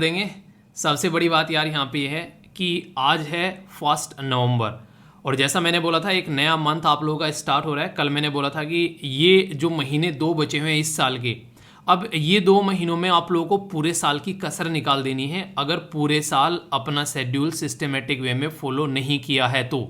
देंगे। सबसे बड़ी बात यार यहाँ पे ये है कि आज है 1 नवंबर और जैसा मैंने बोला था एक नया मंथ आप लोगों का स्टार्ट हो रहा है। कल मैंने बोला था कि ये जो महीने 2 बचे हुए हैं इस साल के, अब ये 2 महीनों में आप लोगों को पूरे साल की कसर निकाल देनी है अगर पूरे साल अपना शेड्यूल सिस्टमेटिक वे में फॉलो नहीं किया है तो,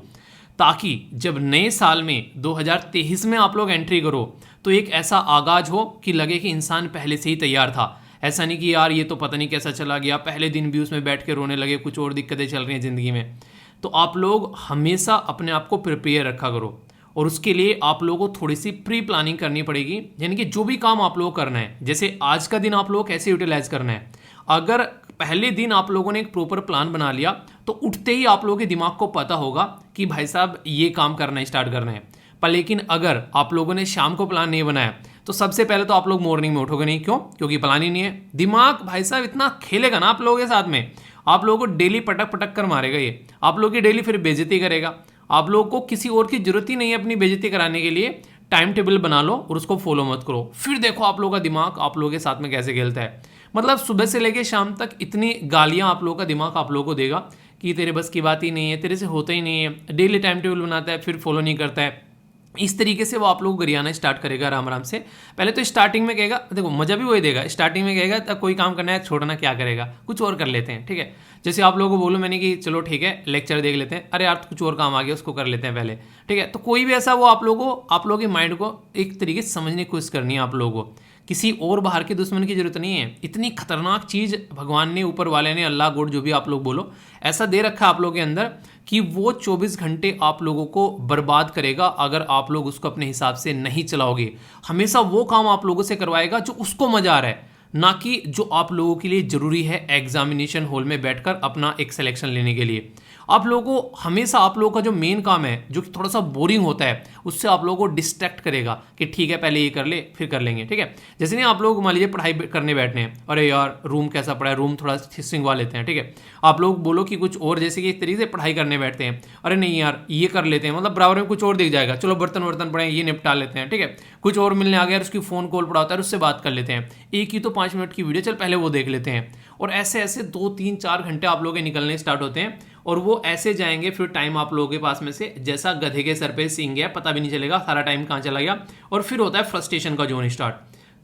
ताकि जब नए साल में 2023 में आप लोग एंट्री करो तो एक ऐसा आगाज हो कि लगे कि इंसान पहले से ही तैयार था। ऐसा नहीं कि यार ये तो पता नहीं कैसा चला गया, पहले दिन भी उसमें बैठ के रोने लगे, कुछ और दिक्कतें चल रही हैं ज़िंदगी में। तो आप लोग हमेशा अपने आप को प्रिपेयर रखा करो और उसके लिए आप लोगों को थोड़ी सी प्री प्लानिंग करनी पड़ेगी। यानी कि जो भी काम आप लोगों को करना है, जैसे आज का दिन आप लोगों को कैसे यूटिलाइज करना है, अगर पहले दिन आप लोगों ने एक प्रॉपर प्लान बना लिया तो उठते ही आप लोगों के दिमाग को पता होगा कि भाई साहब ये काम करना स्टार्ट करना है। पर लेकिन अगर आप लोगों ने शाम को प्लान नहीं बनाया तो सबसे पहले तो आप लोग मॉर्निंग में उठोगे नहीं। क्यों? क्योंकि प्लान ही नहीं है। दिमाग भाई साहब इतना खेलेगा ना आप लोगों के साथ में, आप लोगों को डेली पटक पटक कर मारेगा ये, आप लोगों की डेली फिर बेइज्जती करेगा। आप लोगों को किसी और की जरूरत ही नहीं है अपनी बेइज्जती कराने के लिए। टाइम टेबल बना लो और उसको फॉलो मत करो, फिर देखो आप लोगों का दिमाग आप लोगों के साथ में कैसे खेलता है। मतलब सुबह से लेकर शाम तक इतनी गालियां आप लोगों का दिमाग आप लोगों को देगा कि तेरे बस की बात ही नहीं है, तेरे से होता ही नहीं है, डेली टाइम टेबल बनाता है फिर फॉलो नहीं करता है। इस तरीके से वो आप लोग गरियाना स्टार्ट करेगा आराम आराम से। पहले तो स्टार्टिंग में कहेगा, देखो मजा भी वही देगा, स्टार्टिंग में कहेगा तब कोई काम करना है छोड़ना क्या करेगा, कुछ और कर लेते हैं। ठीक है, जैसे आप लोगों को बोलो मैंने कि चलो ठीक है लेक्चर देख लेते हैं, अरे यार कुछ और काम आ गया उसको कर लेते हैं पहले। ठीक है, तो कोई भी ऐसा वो आप लोगों के माइंड को एक तरीके से समझने की कोशिश करनी है आप लोगों को। किसी और बाहर के दुश्मन की जरूरत नहीं है। इतनी खतरनाक चीज़ भगवान ने, ऊपर वाले ने, अल्लाह गॉड जो भी आप लोग बोलो, ऐसा दे रखा है आप लोगों के अंदर कि वो 24 घंटे आप लोगों को बर्बाद करेगा अगर आप लोग उसको अपने हिसाब से नहीं चलाओगे। हमेशा वो काम आप लोगों से करवाएगा जो उसको मजा आ रहा है, ना कि जो आप लोगों के लिए जरूरी है एग्जामिनेशन हॉल में बैठकर अपना एक सिलेक्शन लेने के लिए। आप लोगों को हमेशा आप लोगों का जो मेन काम है जो कि थोड़ा सा बोरिंग होता है उससे आप लोगों को डिस्ट्रैक्ट करेगा कि ठीक है पहले ये कर ले फिर कर लेंगे। ठीक है, जैसे नहीं आप लोग मान लीजिए पढ़ाई करने बैठने हैं, अरे यार रूम कैसा पड़ा है, रूम थोड़ा सिंगवा लेते हैं। ठीक है, आप लोग बोलो कि कुछ और, जैसे कि एक तरीके से पढ़ाई करने बैठते हैं, अरे नहीं यार ये कर लेते हैं, मतलब बराबर में कुछ और दिख जाएगा, चलो बर्तन वर्तन पड़े ये निपटा लेते हैं। ठीक है, कुछ और मिलने आ गया, उसकी फ़ोन कॉल पड़ा होता है उससे बात कर लेते हैं, एक ही तो 5 मिनट की वीडियो, चल पहले वो देख लेते हैं। और ऐसे ऐसे 2 3 4 घंटे आप लोगों के निकलने स्टार्ट होते हैं और वो ऐसे जाएंगे, फिर टाइम आप लोगों के पास में से जैसा गधे के सर पे सींग गया, पता भी नहीं चलेगा सारा टाइम कहाँ चला गया। और फिर होता है फ्रस्ट्रेशन का जोन स्टार्ट।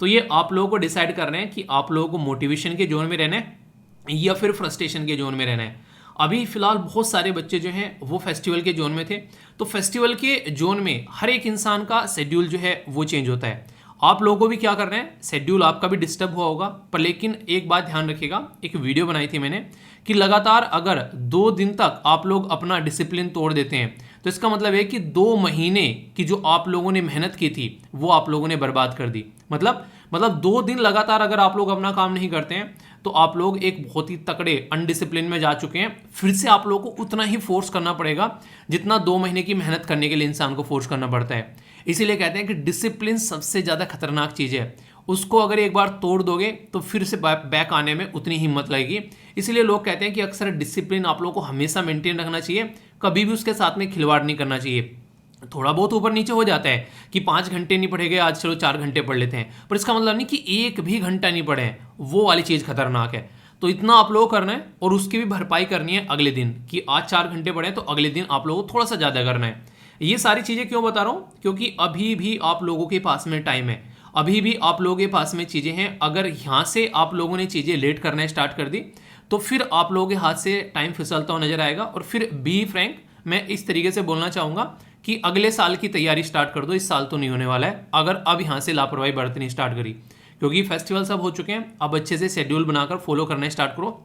तो ये आप लोगों को डिसाइड करना है कि आप लोगों को मोटिवेशन के जोन में रहना है या फिर फ्रस्ट्रेशन के जोन में रहना है। अभी फिलहाल बहुत सारे बच्चे जो हैं वो फेस्टिवल के जोन में थे, तो फेस्टिवल के जोन में हर एक इंसान का शेड्यूल जो है वो चेंज होता है। आप लोगों को भी क्या करना है, शेड्यूल आपका भी डिस्टर्ब हुआ होगा, पर लेकिन एक बात ध्यान रखिएगा, एक वीडियो बनाई थी मैंने कि लगातार अगर 2 दिन तक आप लोग अपना डिसिप्लिन तोड़ देते हैं तो इसका मतलब है कि 2 महीने की जो आप लोगों ने मेहनत की थी वो आप लोगों ने बर्बाद कर दी। मतलब 2 दिन लगातार अगर आप लोग अपना काम नहीं करते हैं तो आप लोग एक बहुत ही तकड़े अनडिसिप्लिन में जा चुके हैं। फिर से आप लोगों को उतना ही फोर्स करना पड़ेगा जितना 2 महीने की मेहनत करने के लिए इंसान को फोर्स करना पड़ता है। इसीलिए कहते हैं कि डिसिप्लिन सबसे ज़्यादा खतरनाक चीज़ है, उसको अगर एक बार तोड़ दोगे तो फिर से बैक आने में उतनी हिम्मत लगेगी। इसलिए लोग कहते हैं कि अक्सर डिसिप्लिन आप लोगों को हमेशा मेंटेन रखना चाहिए, कभी भी उसके साथ में खिलवाड़ नहीं करना चाहिए। थोड़ा बहुत ऊपर नीचे हो जाता है कि 5 घंटे नहीं पढ़े गए आज, चलो 4 घंटे पढ़ लेते हैं, पर इसका मतलब नहीं कि 1 भी घंटा नहीं पढ़े, वो वाली चीज़ खतरनाक है। तो इतना आप लोगों को करना है और उसकी भी भरपाई करनी है अगले दिन, कि आज 4 घंटे पढ़े तो अगले दिन आप लोगों को थोड़ा सा ज़्यादा करना है। ये सारी चीज़ें क्यों बता रहा हूँ, क्योंकि अभी भी आप लोगों के पास में टाइम है, अभी भी आप लोगों के पास में चीज़ें हैं। अगर यहाँ से आप लोगों ने चीज़ें लेट करना स्टार्ट कर दी तो फिर आप लोगों के हाथ से टाइम फिसलता हुआ नजर आएगा। और फिर बी फ्रैंक, मैं इस तरीके से बोलना चाहूँगा कि अगले साल की तैयारी स्टार्ट कर दो, इस साल तो नहीं होने वाला है अगर अब यहाँ से लापरवाही बरतनी स्टार्ट करी, क्योंकि फेस्टिवल सब हो चुके हैं। अब अच्छे से शेड्यूल बनाकर फॉलो करना स्टार्ट करो,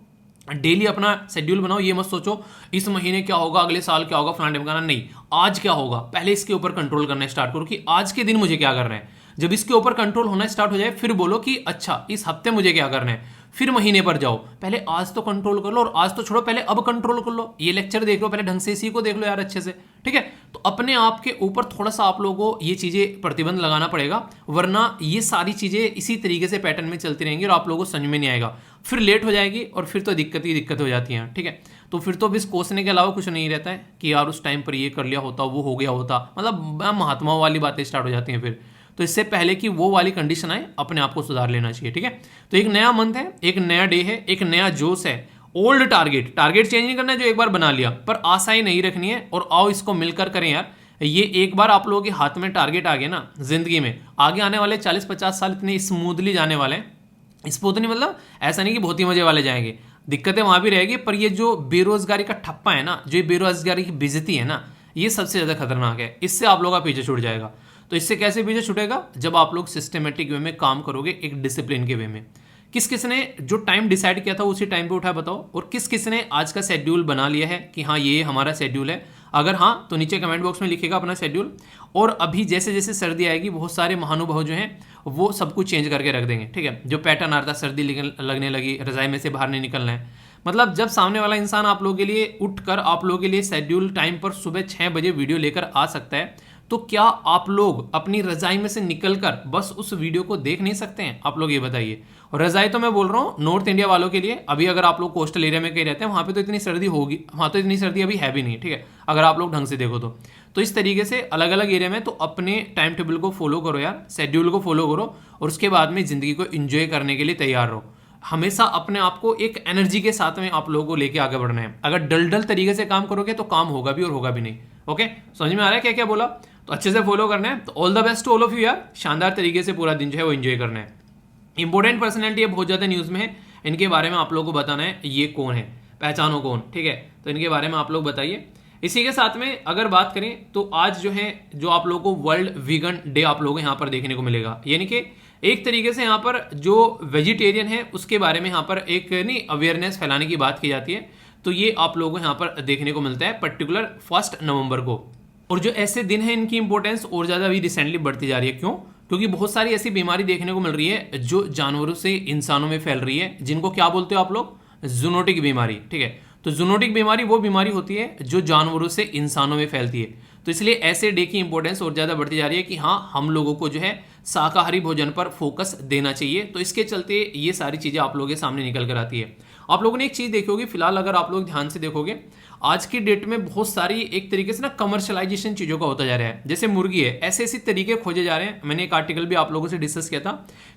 डेली अपना शेड्यूल बनाओ। ये मत सोचो इस महीने क्या होगा, अगले साल क्या होगा, फलाने ढिमकाना, नहीं, आज क्या होगा पहले इसके ऊपर कंट्रोल करना स्टार्ट करो कि आज के दिन मुझे क्या करना है। जब इसके ऊपर कंट्रोल होना स्टार्ट हो जाए फिर बोलो कि अच्छा इस हफ्ते मुझे क्या करना है, फिर महीने पर जाओ। पहले आज तो कंट्रोल कर लो, और आज तो छोड़ो पहले अब कंट्रोल कर लो, ये लेक्चर देख लो पहले ढंग से, इसी को देख लो यार अच्छे से। ठीक है, तो अपने आप के ऊपर थोड़ा सा आप लोगों को ये चीज़ें प्रतिबंध लगाना पड़ेगा, वरना ये सारी चीज़ें इसी तरीके से पैटर्न में चलती रहेंगी और आप लोगों को समझ में नहीं आएगा, फिर लेट हो जाएगी और फिर तो दिक्कत ही दिक्कत हो जाती है। ठीक है, तो फिर तो बस कोसने के अलावा कुछ नहीं रहता है कि यार उस टाइम पर ये कर लिया होता, वो हो गया होता, मतलब महात्माओं वाली बातें स्टार्ट हो जाती हैं फिर। तो तो इससे पहले कि वो वाली कंडीशन आए अपने आप को सुधार लेना चाहिए, ठीक है। तो एक नया मंथ है, एक नया डे है, एक नया जोश है। ओल्ड टारगेट चेंज नहीं करना है जो एक बार बना लिया, पर आशाएं नहीं रखनी है। और आओ इसको मिलकर करें यार। ये एक बार आप लोगों के हाथ में टारगेट आ गया ना जिंदगी में, आगे आने वाले 40-50 साल इतने स्मूथली जाने वाले हैं। स्मूथली मतलब ऐसा नहीं कि बहुत ही मजे वाले जाएंगे, दिक्कतें वहां भी रहेगी, पर ये जो बेरोजगारी का ठप्पा है ना, जो ये बेरोजगारी की बेइज्जती है ना, ये सबसे ज्यादा खतरनाक है। इससे आप लोगों का पीछे छूट जाएगा। तो इससे कैसे पीछे छूटेगा? जब आप लोग सिस्टमेटिक वे में काम करोगे, एक डिसिप्लिन के वे में। किस किस ने जो टाइम डिसाइड किया था उसी टाइम पे उठा बताओ, और किस किस ने आज का शेड्यूल बना लिया है कि हाँ ये हमारा शेड्यूल है। अगर हाँ तो नीचे कमेंट बॉक्स में लिखेगा अपना शेड्यूल। और अभी जैसे जैसे सर्दी आएगी बहुत सारे महानुभाव जो हैं वो सब कुछ चेंज करके रख देंगे, ठीक है। जो पैटर्न आता सर्दी लगने लगी, रजाई में से बाहर नहीं निकलना है, मतलब जब सामने वाला इंसान आप लोगों के लिए उठकर आप लोगों के लिए शेड्यूल टाइम पर सुबह 6 बजे वीडियो लेकर आ सकता है, तो क्या आप लोग अपनी रजाई में से निकलकर बस उस वीडियो को देख नहीं सकते हैं? आप लोग ये बताइए। और रजाई तो मैं बोल रहा हूँ नॉर्थ इंडिया वालों के लिए। अभी अगर आप लोग कोस्टल एरिया में कहीं रहते हैं वहाँ पे तो इतनी सर्दी होगी, वहाँ तो इतनी सर्दी अभी है भी नहीं, ठीक है, अगर आप लोग ढंग से देखो तो इस तरीके से अलग अलग एरिया में तो अपने टाइम टेबल को फॉलो करो यार, शेड्यूल को फॉलो करो, और उसके बाद में ज़िंदगी को इंजॉय करने के लिए तैयार रहो। हमेशा अपने आप को एक एनर्जी के साथ में आप लोगों को लेके आगे बढ़ना है। अगर डल तरीके से काम करोगे तो काम होगा भी और होगा भी नहीं। ओके, समझ में आ रहा है क्या क्या बोला? तो अच्छे से फॉलो करना है। तो all the best to all of you यार, शानदार तरीके से पूरा दिन जो है वो एंजॉय करना है। इंपॉर्टेंट पर्सनैलिटी बहुत ज्यादा न्यूज में है, इनके बारे में आप लोगों को बताना है ये कौन है, पहचानो कौन, ठीक है। तो इनके बारे में आप लोग बताइए। इसी के साथ में अगर बात करें तो आज जो है जो आप लोगों को वर्ल्ड वीगन डे आप लोगों को यहाँ पर देखने को मिलेगा। यानी कि एक तरीके से यहाँ पर जो वेजिटेरियन है उसके बारे में यहाँ पर एक नहीं अवेयरनेस फैलाने की बात की जाती है। तो ये आप लोगों को यहाँ पर देखने को मिलता है पर्टिकुलर 1 नवंबर को। और जो ऐसे दिन है इनकी इंपॉर्टेंस और ज़्यादा अभी रिसेंटली बढ़ती जा रही है। क्यों? क्योंकि बहुत सारी ऐसी बीमारी देखने को मिल रही है जो जानवरों से इंसानों में फैल रही है, जिनको क्या बोलते हो आप लोग? जूनोटिक बीमारी, ठीक है। तो जूनोटिक बीमारी वो बीमारी होती है जो जानवरों से इंसानों में फैलती है। तो इसलिए ऐसे डे की इंपॉर्टेंस और ज़्यादा बढ़ती जा रही है कि हाँ हम लोगों को जो है शाकाहारी भोजन पर फोकस देना चाहिए। तो इसके चलते ये सारी चीज़ें आप लोगों के सामने निकल कर आती है। आप लोगों ने एक चीज़ देखी होगी, फिलहाल अगर आप लोग ध्यान से देखोगे आज की डेट में बहुत सारी एक तरीके से ना कमर्शलाइजेशन चीज़ों का होता जा रहा है। जैसे मुर्गी है, ऐसे ऐसे तरीके खोजे जा रहे हैं। मैंने एक आर्टिकल भी आप लोगों से डिस्कस किया था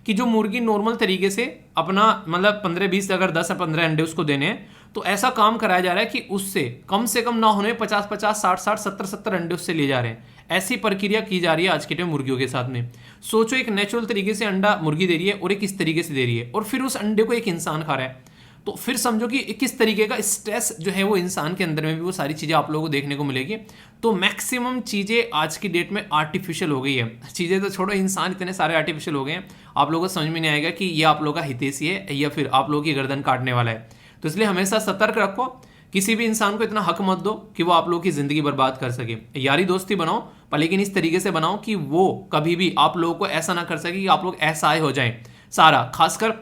कि जो मुर्गी नॉर्मल तरीके से अपना मतलब 15-20 अगर 10 या 15 अंडे उसको देने हैं, तो ऐसा काम कराया जा रहा है कि उससे कम ना होने 50-50, 60-60, 70-70 अंडे उससे लिए जा रहे हैं। ऐसी प्रक्रिया की जा रही है आज के टाइम मुर्गियों के साथ में। सोचो एक नेचुरल तरीके से अंडा मुर्गी दे रही है और एक इस तरीके से दे रही है, और फिर उस अंडे को एक इंसान खा रहा है। तो फिर समझो कि किस तरीके का स्ट्रेस जो है वो इंसान के अंदर में भी वो सारी चीज़ें आप लोगों को देखने को मिलेगी। तो मैक्सिमम चीज़ें आज की डेट में आर्टिफिशियल हो गई है। चीज़ें तो छोड़ो, इंसान इतने सारे आर्टिफिशियल हो गए हैं, आप लोगों को समझ में नहीं आएगा कि ये आप लोगों का हितैषी है या फिर आप लोगों की गर्दन काटने वाला है। तो इसलिए हमेशा सतर्क रखो, किसी भी इंसान को इतना हक मत दो कि वो आप लोगों की जिंदगी बर्बाद कर सके। यारी दोस्ती बनाओ पर लेकिन इस तरीके से बनाओ कि वो कभी भी आप लोगों को ऐसा ना कर सके कि आप लोग असहाय हो जाएं सारा। खासकर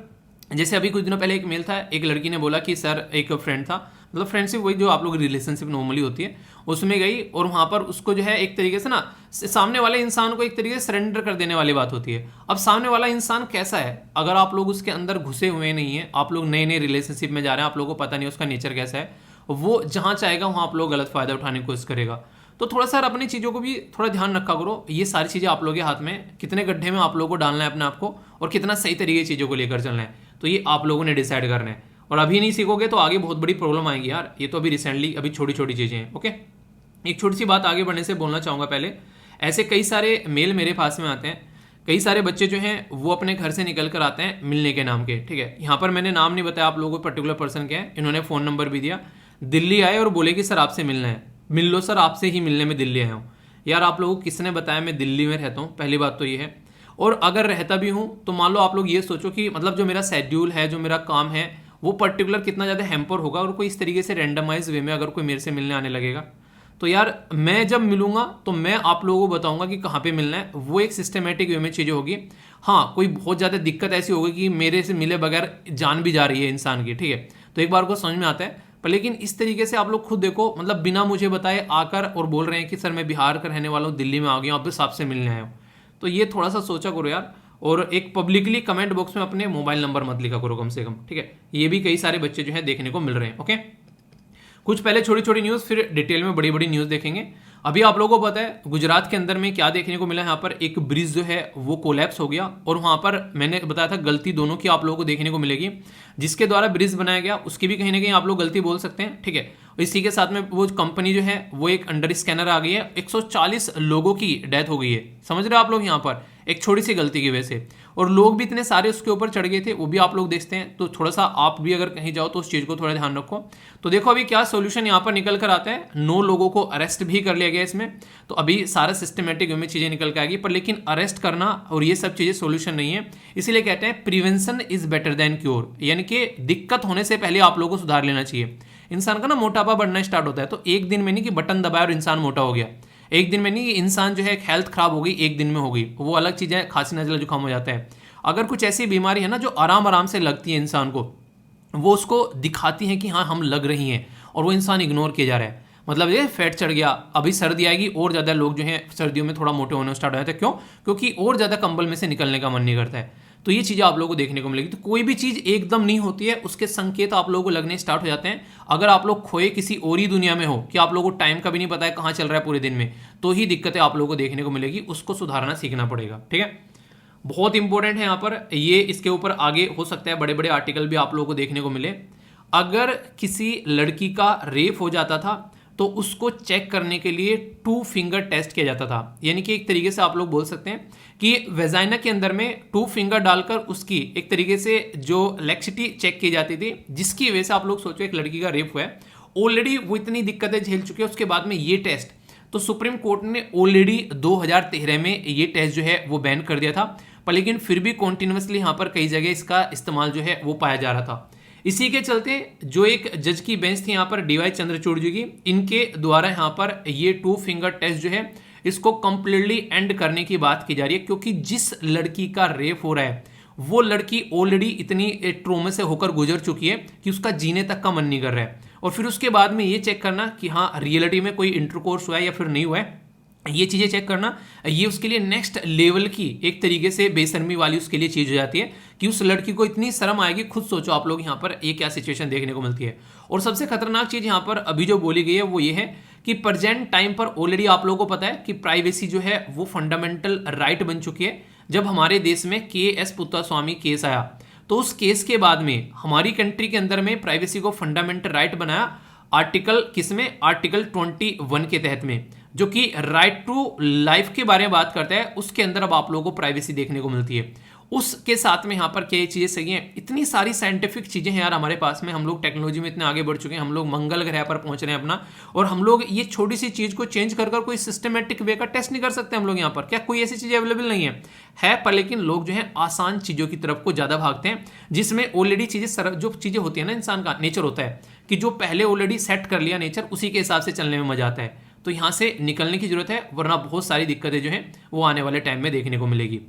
जैसे अभी कुछ दिनों पहले एक मेल था, एक लड़की ने बोला कि सर एक फ्रेंड था, मतलब फ्रेंडशिप वही जो आप लोग रिलेशनशिप नॉर्मली होती है, उसमें गई और वहाँ पर उसको जो है एक तरीके से ना सामने वाले इंसान को एक तरीके से सरेंडर कर देने वाली बात होती है। अब सामने वाला इंसान कैसा है, अगर आप लोग उसके अंदर घुसे हुए नहीं है, आप लोग नए नए रिलेशनशिप में जा रहे हैं, आप लोगों को पता नहीं उसका नेचर कैसा है, वो जहाँ चाहेगा वहाँ आप लोग गलत फायदा उठाने की कोशिश करेगा। तो थोड़ा सा अपनी चीज़ों को भी थोड़ा ध्यान रखा करो। ये सारी चीज़ें आप लोगों के हाथ में, कितने गड्ढे में आप लोगों को डालना है अपने आप को और कितना सही तरीके की चीज़ों को लेकर चलना है, तो ये आप लोगों ने डिसाइड करना है। और अभी नहीं सीखोगे तो आगे बहुत बड़ी प्रॉब्लम आएगी यार। ये तो अभी रिसेंटली अभी छोटी छोटी चीज़ें हैं। ओके, एक छोटी सी बात आगे बढ़ने से बोलना चाहूँगा पहले। ऐसे कई सारे मेल मेरे पास में आते हैं, कई सारे बच्चे जो हैं वो अपने घर से निकल कर आते हैं मिलने के नाम के, ठीक है। यहाँ पर मैंने नाम नहीं बताया आप लोगों को पर्टिकुलर पर्सन क्या है, इन्होंने फ़ोन नंबर भी दिया। दिल्ली आए और बोले कि सर आपसे मिलना है, मिल लो सर, आपसे ही मिलने में दिल्ली आया हूँ। यार आप लोगों को किसने बताया मैं दिल्ली में रहता हूँ? पहली बात तो ये है। और अगर रहता भी हूँ तो मान लो आप लोग ये सोचो कि मतलब जो मेरा शेड्यूल है, जो मेरा काम है, वो पर्टिकुलर कितना ज़्यादा हैम्पर होगा। और कोई इस तरीके से रैंडमाइज वे में अगर कोई मेरे से मिलने आने लगेगा तो यार मैं जब मिलूंगा तो मैं आप लोगों को बताऊंगा कि कहाँ पे मिलना है, वो एक सिस्टमेटिक वे में चीज़ें होगी। हाँ, कोई बहुत ज़्यादा दिक्कत ऐसी होगी कि मेरे से मिले बगैर जान भी जा रही है इंसान की, ठीक है, तो एक बार को समझ में आता है। पर लेकिन इस तरीके से आप लोग खुद देखो, मतलब बिना मुझे बताए आकर और बोल रहे हैं कि सर मैं बिहार का रहने वाला हूँ, दिल्ली में आ गया हूँ, बस आपसे मिलने आया हूँ। तो ये थोड़ा सा सोचा करो यार। और एक पब्लिकली कमेंट बॉक्स में अपने मोबाइल नंबर मत लिखा करो कम से कम, ठीक है। ये भी कई सारे बच्चे जो है देखने को मिल रहे हैं। ओके, कुछ पहले छोटी छोटी न्यूज़, फिर डिटेल में बड़ी बड़ी न्यूज़ देखेंगे। अभी आप लोगों को पता है गुजरात के अंदर में क्या देखने को मिला, यहाँ पर एक ब्रिज जो है वो कोलैप्स हो गया, और वहाँ पर मैंने बताया था गलती दोनों की आप लोगों को देखने को मिलेगी। जिसके द्वारा ब्रिज बनाया गया उसकी भी कहीं ना कहीं आप लोग गलती बोल सकते हैं, ठीक है। इसी के साथ में वो कंपनी जो है वो एक अंडर स्कैनर आ गई है, 140 लोगों की डेथ हो गई है, समझ रहे हो आप लोग, यहाँ पर एक छोटी सी गलती की वजह से। और लोग भी इतने सारे उसके ऊपर चढ़ गए थे, वो भी आप लोग देखते हैं। तो थोड़ा सा आप भी अगर कहीं जाओ तो उस चीज़ को थोड़ा ध्यान रखो। तो देखो अभी क्या सोल्यूशन यहाँ पर निकल कर आता है, 9 लोगों को अरेस्ट भी कर लिया गया इसमें। तो अभी सारा सिस्टमेटिक वे में चीज़ें निकल के आएगी, पर लेकिन अरेस्ट करना और ये सब चीज़ें सोल्यूशन नहीं है। इसीलिए कहते हैं prevention is better than cure, यानी कि दिक्कत होने से पहले आप लोगों को सुधार लेना चाहिए। इंसान का ना मोटापा बढ़ना स्टार्ट होता है तो एक दिन में नहीं कि बटन दबाया और इंसान मोटा हो गया, एक दिन में नहीं कि इंसान जो है हेल्थ खराब हो गई एक दिन में हो गई, वो अलग चीज़ है। खांसी नज़ला जुकाम हो जाता है। अगर कुछ ऐसी बीमारी है ना जो आराम आराम से लगती है इंसान को, वो उसको दिखाती है कि हाँ हम लग रही हैं, और वो इंसान इग्नोर किया जा रहा है। मतलब ये फैट चढ़ गया, अभी सर्दी आएगी और ज़्यादा लोग जो हैं सर्दियों में थोड़ा मोटे होने स्टार्ट हो जाते हैं। क्यों? क्योंकि और ज़्यादा कंबल में से निकलने का मन नहीं करता है। तो ये चीज़ें आप लोगों को देखने को मिलेगी। तो कोई भी चीज़ एकदम नहीं होती है, उसके संकेत आप लोगों को लगने स्टार्ट हो जाते हैं। अगर आप लोग खोए किसी और ही दुनिया में हो कि आप लोगों को टाइम का भी नहीं पता है कहाँ चल रहा है पूरे दिन में, तो ही दिक्कतें आप लोगों को देखने को मिलेगी। उसको सुधारना सीखना पड़ेगा, ठीक है। बहुत इंपॉर्टेंट है यहाँ पर ये, इसके ऊपर आगे हो सकता है बड़े बड़े आर्टिकल भी आप लोगों को देखने को मिले। अगर किसी लड़की का रेप हो जाता था तो उसको चेक करने के लिए 2 फिंगर टेस्ट किया जाता था, यानी कि एक तरीके से आप लोग बोल सकते हैं कि वेजाइना के अंदर में 2 फिंगर डालकर उसकी एक तरीके से जो लैक्सिटी चेक की जाती थी, जिसकी वजह से आप लोग सोचो एक लड़की का रेप हुआ है, ऑलरेडी वो इतनी दिक्कतें झेल चुकी है, उसके बाद में ये टेस्ट, तो सुप्रीम कोर्ट ने ऑलरेडी 2013 में ये टेस्ट जो है वो बैन कर दिया था, पर लेकिन फिर भी कॉन्टिन्यूसली यहाँ पर कई जगह इसका इस्तेमाल जो है वो पाया जा रहा था। इसी के चलते जो एक जज की बेंच थी यहाँ पर DY चंद्रचूड़ जी की, इनके द्वारा यहाँ पर ये 2 फिंगर टेस्ट जो है इसको कंप्लीटली एंड करने की बात की जा रही है, क्योंकि जिस लड़की का रेप हो रहा है वो लड़की ऑलरेडी इतनी ट्रोमा से होकर गुजर चुकी है कि उसका जीने तक का मन नहीं कर रहा है, और फिर उसके बाद में ये चेक करना कि हाँ रियलिटी में कोई इंटरकोर्स हुआ है या फिर नहीं हुआ है, ये चीज़ें चेक करना, ये उसके लिए नेक्स्ट लेवल की एक तरीके से बेशर्मी वाली उसके लिए चीज़ हो जाती है कि उस लड़की को इतनी शर्म आएगी। खुद सोचो आप लोग यहाँ पर ये क्या सिचुएशन देखने को मिलती है। और सबसे खतरनाक चीज़ यहाँ पर अभी जो बोली गई है वो ये है कि प्रेजेंट टाइम पर ऑलरेडी आप लोगों को पता है कि प्राइवेसी जो है वो फंडामेंटल राइट बन चुकी है। जब हमारे देश में KS पुत्तास्वामी केस आया तो उस केस के बाद में हमारी कंट्री के अंदर में प्राइवेसी को फंडामेंटल राइट बनाया, आर्टिकल किसमें, आर्टिकल 21 के तहत में, जो कि राइट टू लाइफ के बारे में बात करता है। उसके अंदर अब आप लोगों को प्राइवेसी देखने को मिलती है। उसके साथ में यहाँ पर क्या चीज़ें सही हैं, इतनी सारी साइंटिफिक चीज़ें हैं यार हमारे पास में, हम लोग टेक्नोलॉजी में इतने आगे बढ़ चुके हैं, हम लोग मंगल ग्रह पर पहुंच रहे हैं अपना, और हम लोग ये छोटी सी चीज़ को चेंज कर कोई सिस्टमेटिक वे का टेस्ट नहीं कर सकते हम लोग यहाँ पर। क्या कोई ऐसी चीज़ें अवेलेबल नहीं है पर लेकिन लोग जो है आसान चीज़ों की तरफ को ज़्यादा भागते हैं, जिसमें ऑलरेडी चीज़ें जो चीज़ें होती है ना, इंसान का नेचर होता है कि जो पहले ऑलरेडी सेट कर लिया नेचर, उसी के हिसाब से चलने में मजा आता है। तो यहाँ से निकलने की जरूरत है, वरना बहुत सारी दिक्कतें जो हैं वो आने वाले टाइम में देखने को मिलेगी।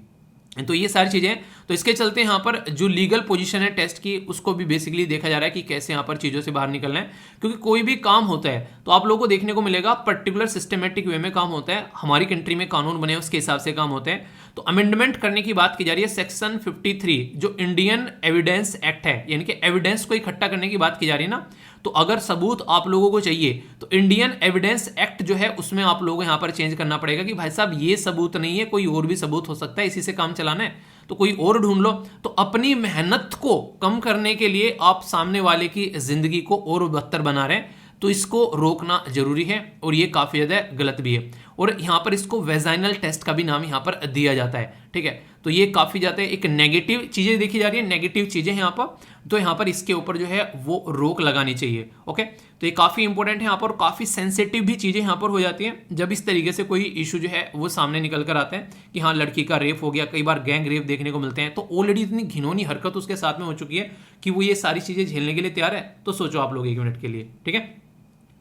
तो ये सारी चीज़ें, तो इसके चलते यहाँ पर जो लीगल पोजीशन है टेस्ट की, उसको भी बेसिकली देखा जा रहा है कि कैसे यहाँ पर चीज़ों से बाहर निकलना है। क्योंकि कोई भी काम होता है तो आप लोगों को देखने को मिलेगा पर्टिकुलर सिस्टमेटिक वे में काम होता है, हमारी कंट्री में कानून बने उसके हिसाब से काम होते हैं। तो अमेंडमेंट करने की बात की जा रही है सेक्शन 53 जो इंडियन एविडेंस एक्ट है, यानी कि एविडेंस को इकट्ठा करने की बात की जा रही है ना। तो अगर सबूत आप लोगों को चाहिए तो इंडियन एविडेंस एक्ट जो है उसमें आप लोगों को यहाँ पर चेंज करना पड़ेगा कि भाई साहब ये सबूत नहीं है, कोई और भी सबूत हो सकता है, इसी से काम चलाना है तो कोई और ढूंढ लो। तो अपनी मेहनत को कम करने के लिए आप सामने वाले की जिंदगी को और बदतर बना रहे हैं, तो इसको रोकना जरूरी है, और ये काफ़ी ज़्यादा गलत भी है। और यहाँ पर इसको वेजाइनल टेस्ट का भी नाम यहाँ पर दिया जाता है, ठीक है। तो ये काफ़ी ज़्यादा एक नेगेटिव चीज़ें देखी जा रही है, नेगेटिव चीज़ें हैं यहाँ पर, तो यहाँ पर इसके ऊपर जो है वो रोक लगानी चाहिए। ओके, तो ये काफ़ी इंपॉर्टेंट है यहाँ पर, काफ़ी सेंसिटिव भी चीज़ें यहाँ पर हो जाती हैं जब इस तरीके से कोई इशू जो है वो सामने निकल कर आते हैं कि हाँ लड़की का रेप हो गया। कई बार गैंग रेप देखने को मिलते हैं, तो ऑलरेडी इतनी घिनौनी हरकत उसके साथ में हो चुकी है कि वो ये सारी चीज़ें झेलने के लिए तैयार है। तो सोचो आप लोग 1 मिनट के लिए, ठीक है।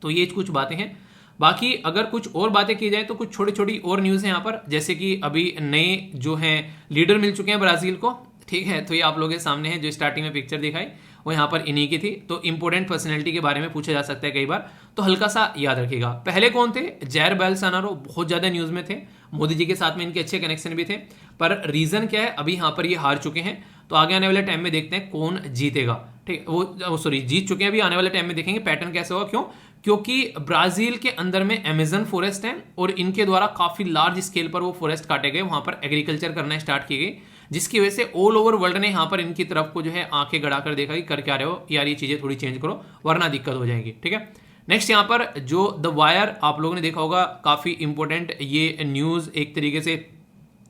तो ये कुछ बातें हैं। बाकी अगर कुछ और बातें की जाए तो कुछ छोटी छोटी और न्यूज़ है यहाँ पर, जैसे कि अभी नए जो हैं लीडर मिल चुके हैं ब्राज़ील को, ठीक है। तो ये आप लोगों के सामने है, जो स्टार्टिंग में पिक्चर दिखाई वो यहाँ पर इन्हीं की थी। तो इंपॉर्टेंट पर्सनैलिटी के बारे में पूछा जा सकता है कई बार, तो हल्का सा याद रखिएगा। पहले कौन थे? जैर बोल्सोनारो, बहुत ज़्यादा न्यूज़ में थे, मोदी जी के साथ में इनके अच्छे कनेक्शन भी थे, पर रीजन क्या है, अभी यहाँ पर ये हार चुके हैं। तो आगे आने वाले टाइम में देखते हैं कौन जीतेगा, ठीक है। वो सॉरी जीत चुके हैं, अभी आने वाले टाइम में देखेंगे पैटर्न कैसे होगा। क्यों? क्योंकि ब्राजील के अंदर में अमेजन फॉरेस्ट है और इनके द्वारा काफी लार्ज स्केल पर वो फॉरेस्ट काटे गए, वहां पर एग्रीकल्चर करना स्टार्ट की गई, जिसकी वजह से ऑल ओवर वर्ल्ड ने यहाँ पर इनकी तरफ को जो है आंखें गड़ा कर देखा कि कर क्या रहे हो यार, ये चीजें थोड़ी चेंज करो वरना दिक्कत हो जाएगी, ठीक है। नेक्स्ट यहाँ पर जो द वायर आप लोगों ने देखा होगा, काफी इंपॉर्टेंट ये न्यूज एक तरीके से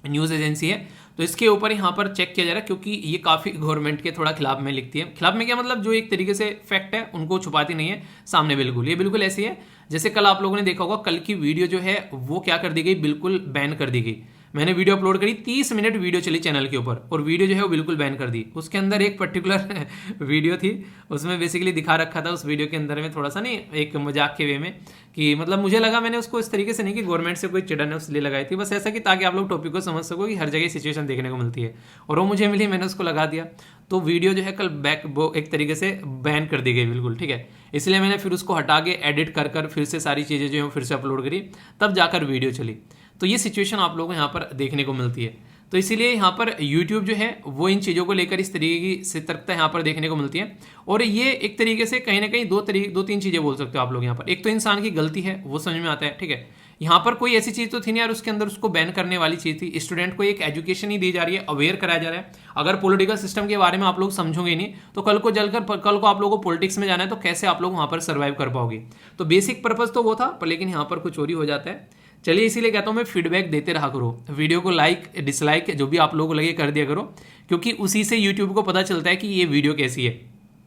न्यूज एजेंसी है, तो इसके ऊपर यहाँ पर चेक किया जा रहा है क्योंकि ये काफी गवर्नमेंट के थोड़ा खिलाफ में लिखती है। खिलाफ में क्या मतलब, जो एक तरीके से फैक्ट है उनको छुपाती नहीं है सामने, बिल्कुल ये बिल्कुल ऐसी है जैसे कल आप लोगों ने देखा होगा, कल की वीडियो जो है वो क्या कर दी गई, बिल्कुल बैन कर दी गई। मैंने वीडियो अपलोड करी, 30 मिनट वीडियो चली चैनल के ऊपर और वीडियो जो है वो बिल्कुल बैन कर दी। उसके अंदर एक पर्टिकुलर वीडियो थी, उसमें बेसिकली दिखा रखा था उस वीडियो के अंदर में थोड़ा सा नहीं एक मजाक के वे में कि मतलब मुझे लगा, मैंने उसको इस तरीके से नहीं कि गवर्नमेंट से कोई चिढ़न है उसलिए लगाई थी, बस ऐसा कि ताकि आप लोग टॉपिक को समझ सको कि हर जगह सिचुएशन देखने को मिलती है, और वो मुझे मिली, मैंने उसको लगा दिया। तो वीडियो जो है कल बैक वो एक तरीके से बैन कर दी गई बिल्कुल, ठीक है। इसलिए मैंने फिर उसको हटा के एडिट कर फिर से सारी चीज़ें जो है फिर से अपलोड करी, तब जाकर वीडियो चली। तो ये सिचुएशन आप लोगों को यहाँ पर देखने को मिलती है। तो इसीलिए यहाँ पर YouTube जो है वो इन चीज़ों को लेकर इस तरीके की सतर्कता यहाँ पर देखने को मिलती है। और ये एक तरीके से कहीं ना कहीं दो तीन चीज़ें बोल सकते हो आप लोग यहाँ पर। एक तो इंसान की गलती है वो समझ में आता है, ठीक है। यहाँ पर कोई ऐसी चीज़ तो थी नहीं यार उसके अंदर उसको बैन करने वाली चीज़ थी। स्टूडेंट को एक एजुकेशन ही दी जा रही है, अवेयर कराया जा रहा है। अगर पॉलिटिकल सिस्टम के बारे में आप लोग समझोगे नहीं तो कल को आप लोगों को पॉलिटिक्स में जाना है तो कैसे आप लोग वहाँ पर सर्वाइव कर पाओगे। तो बेसिक पर्पज़ तो वो था, पर लेकिन यहाँ पर कुछ चोरी हो जाता है। चलिए इसीलिए कहता हूँ मैं, फीडबैक देते रहा करो, वीडियो को लाइक डिसलाइक जो भी आप लोगों को लगे कर दिया करो, क्योंकि उसी से यूट्यूब को पता चलता है कि ये वीडियो कैसी है,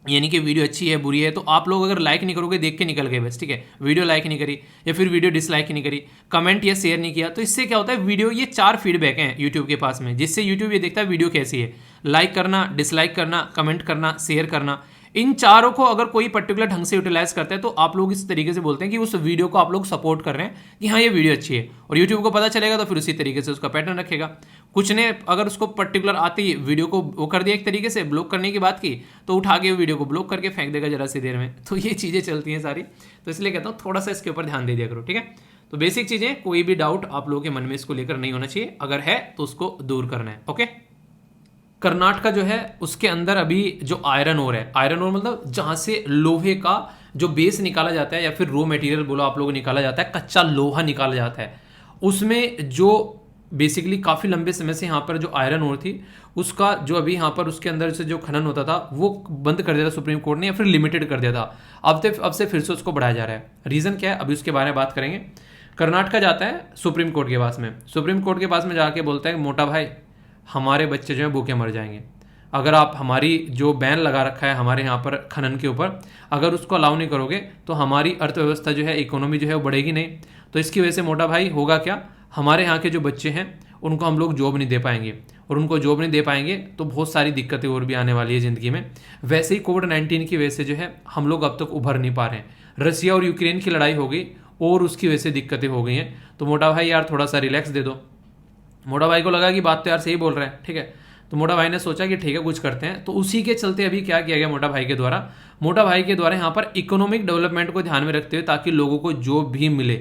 यानी कि वीडियो अच्छी है बुरी है। तो आप लोग अगर लाइक नहीं करोगे, देख के निकल गए बस, ठीक है, वीडियो लाइक नहीं करी या फिर वीडियो डिसलाइक नहीं करी, कमेंट या शेयर नहीं किया, तो इससे क्या होता है, वीडियो ये 4 फीडबैक हैं यूट्यूब के पास में, जिससे यूट्यूब ये देखता है वीडियो कैसी है। लाइक करना, डिसलाइक करना, कमेंट करना, शेयर करना, इन चारों को अगर कोई पर्टिकुलर ढंग से यूटिलाइज करता है तो आप लोग इस तरीके से बोलते हैं कि उस वीडियो को आप लोग सपोर्ट कर रहे हैं कि हाँ ये वीडियो अच्छी है, और यूट्यूब को पता चलेगा तो फिर उसी तरीके से उसका पैटर्न रखेगा। कुछ ने अगर उसको पर्टिकुलर आते ही वीडियो को वो कर दिया एक तरीके से ब्लॉक करने की बात की, तो उठा के वीडियो को ब्लॉक करके फेंक देगा जरा सी देर में। तो ये चीज़ें चलती हैं सारी, तो इसलिए कहता हूँ थोड़ा सा इसके ऊपर ध्यान दे दिया करो, ठीक है। तो बेसिक चीज़ें, कोई भी डाउट आप लोगों के मन में इसको लेकर नहीं होना चाहिए, अगर है तो उसको दूर करना है, ओके। कर्नाटका जो है उसके अंदर अभी जो आयरन ओर है, आयरन ओर मतलब जहां से लोहे का जो बेस निकाला जाता है या फिर रॉ मटेरियल बोलो आप लोगों को, निकाला जाता है, कच्चा लोहा निकाला जाता है, उसमें जो बेसिकली काफ़ी लंबे समय से यहाँ पर जो आयरन ओर थी उसका जो अभी यहाँ पर उसके अंदर से जो खनन होता था वो बंद कर दिया था सुप्रीम कोर्ट ने, या फिर लिमिटेड कर दिया था। अब से फिर से उसको बढ़ाया जा रहा है। रीज़न क्या है अभी उसके बारे में बात करेंगे। कर्नाटका जाता है सुप्रीम कोर्ट के पास में, सुप्रीम कोर्ट के पास में जाके बोलता है मोटा भाई हमारे बच्चे जो हैं भूखे मर जाएंगे, अगर आप हमारी जो बैन लगा रखा है हमारे यहाँ पर खनन के ऊपर, अगर उसको अलाउ नहीं करोगे तो हमारी अर्थव्यवस्था जो है, इकोनॉमी जो है वो बढ़ेगी नहीं। तो इसकी वजह से मोटा भाई होगा क्या, हमारे यहाँ के जो बच्चे हैं उनको हम लोग जॉब नहीं दे पाएंगे, और उनको जॉब नहीं दे पाएंगे तो बहुत सारी दिक्कतें और भी आने वाली है ज़िंदगी में। वैसे ही कोविड-19 की वजह से जो है हम लोग अब तक उभर नहीं पा रहे हैं। रसिया और यूक्रेन की लड़ाई हो गई और उसकी वजह से दिक्कतें हो गई हैं। तो मोटा भाई यार थोड़ा सा रिलैक्स दे दो। मोटा भाई को लगा कि बात तो यार सही बोल रहे हैं, ठीक है। तो मोटा भाई ने सोचा कि ठीक है कुछ करते हैं। तो उसी के चलते अभी क्या किया गया मोटा भाई के द्वारा यहाँ पर इकोनॉमिक डेवलपमेंट को ध्यान में रखते हुए, ताकि लोगों को जॉब भी मिले,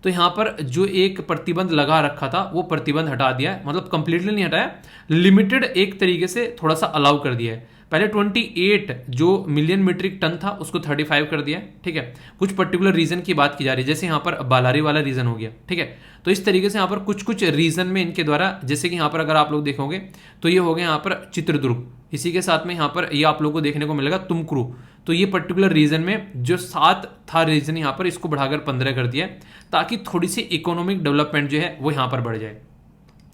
तो यहाँ पर जो एक प्रतिबंध लगा रखा था वो प्रतिबंध हटा दिया है। मतलब कंप्लीटली नहीं हटाया, लिमिटेड एक तरीके से थोड़ा सा अलाउ कर दिया है। पहले 28 जो मिलियन मीट्रिक टन था उसको 35 कर दिया, ठीक है। कुछ पर्टिकुलर रीजन की बात की जा रही है, जैसे यहाँ पर बालारी वाला रीजन हो गया, ठीक है। तो इस तरीके से यहाँ पर कुछ रीजन में इनके द्वारा, जैसे कि यहाँ पर अगर आप लोग देखोगे तो ये हो गया यहाँ पर चित्रदुर्ग, इसी के साथ में यहाँ पर ये आप लोग को देखने को मिलेगा तुमकुरू। तो ये पर्टिकुलर रीजन में जो 7 था रीजन, यहाँ पर इसको बढ़ाकर 15 कर दिया, ताकि थोड़ी सी इकोनॉमिक डेवलपमेंट जो है वो यहाँ पर बढ़ जाए।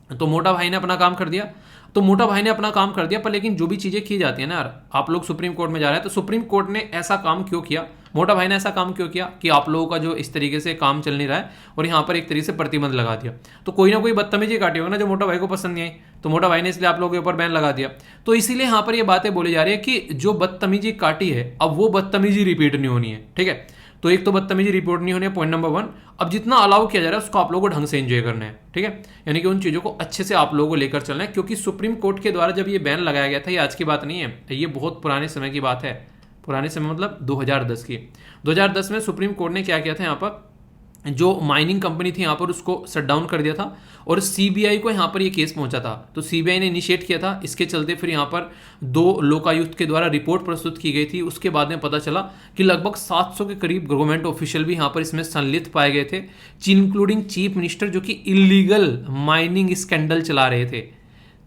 तो मोटा भाई ने अपना काम कर दिया, पर लेकिन जो भी चीज़ें की जाती है ना यार, आप लोग सुप्रीम कोर्ट में जा रहे हैं, तो सुप्रीम कोर्ट ने ऐसा काम क्यों किया, मोटा भाई ने ऐसा काम क्यों किया कि आप लोगों का जो इस तरीके से काम चल नहीं रहा है और यहाँ पर एक तरीके से प्रतिबंध लगा दिया। तो कोई ना कोई बदतमीजी काटी होगा ना जो मोटा भाई को पसंद नहीं आई, तो मोटा भाई ने इसलिए आप लोगों के ऊपर बैन लगा दिया। तो इसीलिए यहाँ पर ये बातें बोली जा रही है कि जो बदतमीजी काटी है अब वो बदतमीजी रिपीट नहीं होनी है, ठीक है। तो एक तो बदतमीजी रिपोर्ट नहीं होनी है, पॉइंट नंबर 1। अब जितना अलाउ किया जा रहा है उसको आप लोगों को ढंग से एंजॉय करना है, ठीक है। यानी कि उन चीज़ों को अच्छे से आप लोगों को लेकर चलना है, क्योंकि सुप्रीम कोर्ट के द्वारा जब ये बैन लगाया गया था, ये आज की बात नहीं है, ये बहुत पुराने समय की बात है। पुराने समय मतलब 2010 की। 2010 में सुप्रीम कोर्ट ने क्या किया था, यहाँ पर जो माइनिंग कंपनी थी यहाँ पर उसको शट डाउन कर दिया था और सीबीआई को यहाँ पर ये केस पहुंचा था। तो सीबीआई ने इनिशिएट किया था, इसके चलते फिर यहाँ पर 2 लोकायुक्त के द्वारा रिपोर्ट प्रस्तुत की गई थी। उसके बाद में पता चला कि लगभग 700 के करीब गवर्नमेंट ऑफिशियल भी यहाँ पर इसमें संलिप्त पाए गए थे, इंक्लूडिंग चीफ मिनिस्टर, जो कि इलीगल माइनिंग स्कैंडल चला रहे थे।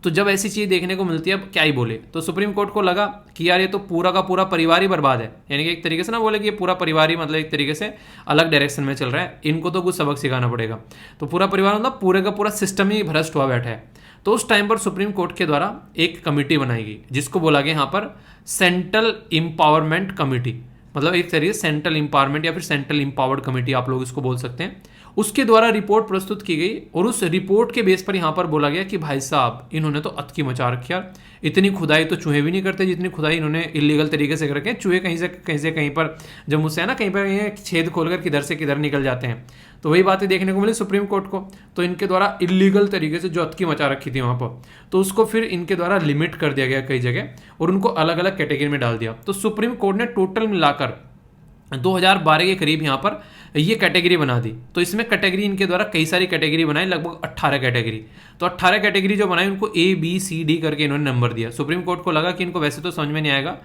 तो जब ऐसी चीज़ देखने को मिलती है, अब क्या ही बोले। तो सुप्रीम कोर्ट को लगा कि यार ये तो पूरा का पूरा परिवार ही बर्बाद है, यानी कि एक तरीके से ना बोले कि ये पूरा परिवार ही मतलब एक तरीके से अलग डायरेक्शन में चल रहा है, इनको तो कुछ सबक सिखाना पड़ेगा। तो पूरा परिवार मतलब पूरे का पूरा सिस्टम ही भ्रष्ट हुआ बैठा है। तो उस टाइम पर सुप्रीम कोर्ट के द्वारा एक कमेटी बनाई गई जिसको बोला गया यहाँ पर सेंट्रल एम्पावरमेंट कमेटी, मतलब एक तरीके से सेंट्रल एम्पावरमेंट या फिर सेंट्रल एम्पावर्ड कमेटी आप लोग इसको बोल सकते हैं। उसके द्वारा रिपोर्ट प्रस्तुत की गई और उस रिपोर्ट के बेस पर यहाँ पर बोला गया कि भाई साहब इन्होंने तो अतकी मचा रखी यार, इतनी खुदाई तो चूहे भी नहीं करते जितनी खुदाई इन्होंने इलीगल तरीके से कर रखे हैं। चूहे कहीं से कहीं पर जब मुझसे है ना, कहीं पर ये छेद खोलकर किधर से किधर निकल जाते हैं। तो वही बातें देखने को मिली सुप्रीम कोर्ट को। तो इनके द्वारा इलीगल तरीके से जो अतकी मचा रखी थी वहाँ पर, तो उसको फिर इनके द्वारा लिमिट कर दिया गया कई जगह और उनको अलग अलग कैटेगरी में डाल दिया। तो सुप्रीम कोर्ट ने टोटल मिलाकर 2012 के करीब यहाँ पर ये कैटेगरी बना दी। तो इसमें कैटेगरी इनके द्वारा कई सारी कैटेगरी बनाई, लगभग 18 कैटेगरी। तो 18 कैटेगरी जो बनाई उनको A B C D करके इन्होंने नंबर दिया। सुप्रीम कोर्ट को लगा कि इनको वैसे तो समझ में नहीं आएगा,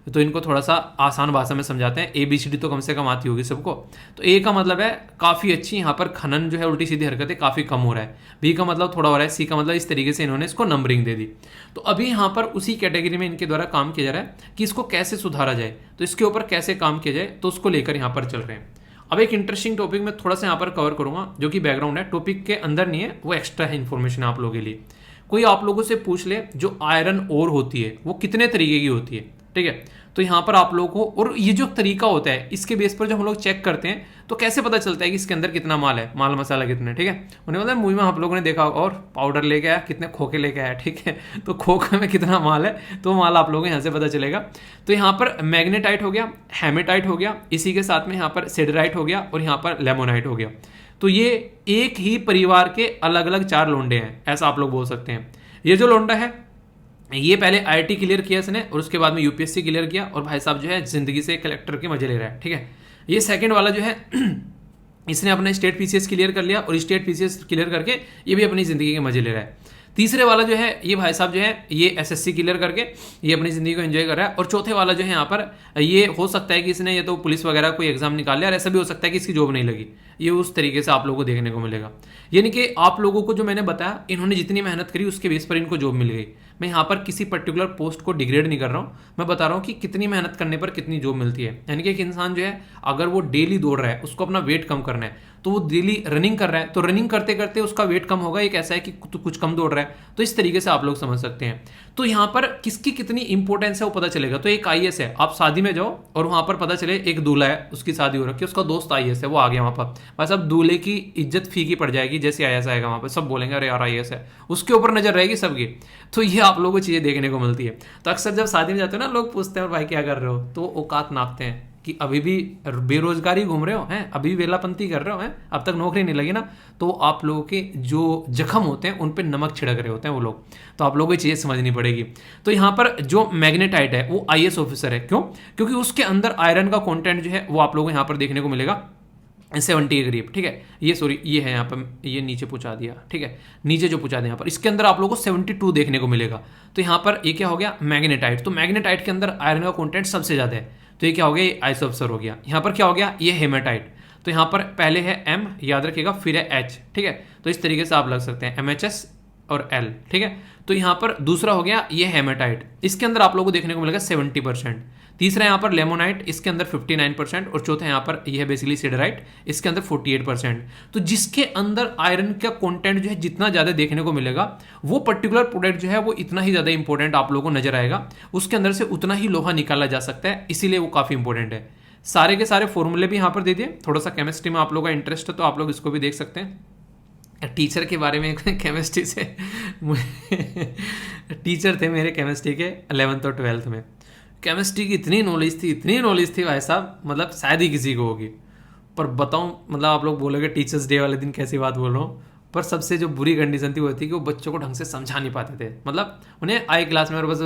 तो इनको थोड़ा सा आसान भाषा में समझाते हैं। ABCD तो कम से कम आती होगी सबको। तो A का मतलब है काफ़ी अच्छी, यहाँ पर खनन जो है उल्टी सीधी हरकतें काफ़ी कम हो रहा है। B का मतलब थोड़ा हो रहा है। C का मतलब इस तरीके से इन्होंने इसको नंबरिंग दे दी। तो अभी यहाँ पर उसी कैटेगरी में इनके द्वारा काम किया जा रहा है कि इसको कैसे सुधारा जाए, तो इसके ऊपर कैसे काम किया जाए, तो उसको लेकर यहाँ पर चल रहे हैं। अब एक इंटरेस्टिंग टॉपिक मैं थोड़ा सा यहाँ पर कवर करूँगा, जो कि बैकग्राउंड है, टॉपिक के अंदर नहीं है, वो एक्स्ट्रा है इन्फॉर्मेशन आप लोगों के लिए। कोई आप लोगों से पूछ ले जो आयरन ओर होती है वो कितने तरीके की होती है, ठीक है, तो यहाँ पर आप लोगों को, और ये जो तरीका होता है इसके बेस पर जब हम लोग चेक करते हैं तो कैसे पता चलता है कि इसके अंदर कितना माल है, माल मसाला कितने, ठीक है। उन्हें मतलब मूवी में आप लोगों ने देखा, और पाउडर लेके आया, कितने खोखे लेके आया, ठीक है, तो खोखे में कितना माल है, तो माल आप लोगों को यहाँ से पता चलेगा। तो यहाँ पर मैग्नेटाइट हो गया, हेमेटाइट हो गया, इसी के साथ में यहाँ पर सिडराइट हो गया और यहाँ पर लेमोनाइट हो गया। तो ये एक ही परिवार के अलग अलग 4 लोंडे हैं, ऐसा आप लोग बोल सकते हैं। ये जो लोंडा है ये पहले IIT क्लियर किया इसने और उसके बाद में UPSC क्लियर किया, और भाई साहब जो है जिंदगी से कलेक्टर के मजे ले रहा है, ठीक है। ये सेकंड वाला जो है इसने अपना स्टेट PCS क्लियर कर लिया और स्टेट PCS क्लियर करके ये भी अपनी जिंदगी के मजे ले रहा है। तीसरे वाला जो है ये भाई साहब जो है ये SSC क्लियर करके ये अपनी ज़िंदगी को एंजॉय कर रहा है। और चौथे वाला जो है यहाँ पर ये हो सकता है कि इसने ये तो पुलिस वगैरह कोई एग्जाम निकाल लिया, और ऐसा भी हो सकता है कि इसकी जॉब नहीं लगी। ये उस तरीके से आप लोगों को देखने को मिलेगा। यानी कि आप लोगों को जो मैंने बताया, इन्होंने जितनी मेहनत करी उसके बेस पर इनको जॉब मिल गई। मैं यहाँ पर किसी पर्टिकुलर पोस्ट को डिग्रेड नहीं कर रहा हूँ, मैं बता रहा हूँ कि कितनी मेहनत करने पर कितनी जॉब मिलती है। यानी कि एक इंसान जो है अगर वो डेली दौड़ रहा है, उसको अपना वेट कम करना है, तो वो डेली रनिंग कर रहा है, तो रनिंग करते करते उसका वेट कम होगा। एक ऐसा है कि तो कुछ कम दौड़ रहा है, तो इस तरीके से आप लोग समझ सकते हैं। तो यहाँ पर किसकी कितनी इंपॉर्टेंस है वो पता चलेगा। तो एक IAS है, आप शादी में जाओ और वहाँ पर पता चले एक दूल्हा है, उसकी शादी हो रखी है, उसका दोस्त IAS है, वो आ गया वहाँ पर, बस अब दूल्हे की इज्जत फीकी पड़ जाएगी। जैसे IAS आएगा वहाँ पर सब बोलेंगे अरे यार IAS है, उसके ऊपर नजर रहेगी सबकी। तो ये आप लोगों को चीज़ें देखने को मिलती है। तो अक्सर जब शादी में जाते हो ना, लोग पूछते हैं और भाई क्या कर रहे हो, तो औकात नापते हैं कि अभी भी बेरोजगारी घूम रहे हो हैं, अभी भी वेलापंती कर रहे हो हैं, अब तक नौकरी नहीं लगी ना, तो आप लोगों के जो जख्म होते हैं उन पे नमक छिड़क रहे होते हैं वो लोग। तो आप लोगों को चीज़ें समझनी पड़ेगी। तो यहाँ पर जो मैग्नेटाइट है वो IAS ऑफिसर है। क्यों? क्योंकि उसके अंदर आयरन का कॉन्टेंट जो है वो आप लोगों को यहाँ पर देखने को मिलेगा 70 के करीब, ठीक है। ये सॉरी ये है यहाँ पर, ये नीचे पूछा दिया, ठीक है, नीचे जो पूछा दिया यहाँ पर, इसके अंदर आप लोगों को 72 देखने को मिलेगा। तो यहाँ पर ये क्या हो गया, मैग्नेटाइट। तो मैग्नेटाइट के अंदर आयरन का कॉन्टेंट सबसे ज़्यादा है, तो ये क्या हो गया, ये IAS ऑफिसर हो गया। यहाँ पर क्या हो गया, ये हेमेटाइट। तो यहाँ पर पहले है M, याद रखिएगा, फिर है H, ठीक है। तो इस तरीके से आप लग सकते हैं MHS और L, ठीक है। तो यहाँ पर दूसरा हो गया ये हेमेटाइट, इसके अंदर आप लोगों को देखने को मिलेगा 70%। तीसरा यहाँ पर लेमोनाइट, इसके अंदर 59%। और चौथा यहाँ पर यह है बेसिकली सिडराइट, इसके अंदर 48%। तो जिसके अंदर आयरन का कंटेंट जो है जितना ज़्यादा देखने को मिलेगा, वो पर्टिकुलर प्रोडक्ट जो है वो इतना ही ज़्यादा इंपॉर्टेंट आप लोगों को नजर आएगा, उसके अंदर से उतना ही लोहा निकाला जा सकता है, इसीलिए वो काफ़ी इंपॉर्टेंट है। सारे के सारे फॉर्मूले भी यहाँ पर दे दिए। थोड़ा सा केमिस्ट्री में आप लोगों का इंटरेस्ट है तो आप लोग इसको भी देख सकते हैं। टीचर के बारे में केमिस्ट्री से टीचर थे मेरे केमिस्ट्री के 11th और 12th में। केमिस्ट्री की इतनी नॉलेज थी भाई साहब, मतलब शायद ही किसी को होगी। पर बताऊं, मतलब आप लोग बोलोगे टीचर्स डे वाले दिन कैसी बात बोल रहा हूँ, पर सबसे जो बुरी कंडीशन थी वो थी कि वो बच्चों को ढंग से समझा नहीं पाते थे। मतलब उन्हें आई क्लास में और बस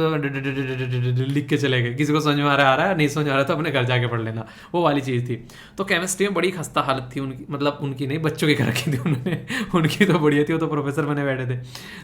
लिख के चले गए, किसी को समझ में आ रहा है नहीं समझ में आ रहा तो अपने घर जाके पढ़ लेना, वो वाली चीज़ थी। तो केमिस्ट्री में बड़ी खस्ता हालत थी उनकी, मतलब उनकी नहीं, बच्चों की कर रखी थी उन्होंने, उनकी तो बढ़िया थी, वो तो प्रोफेसर बने बैठे थे।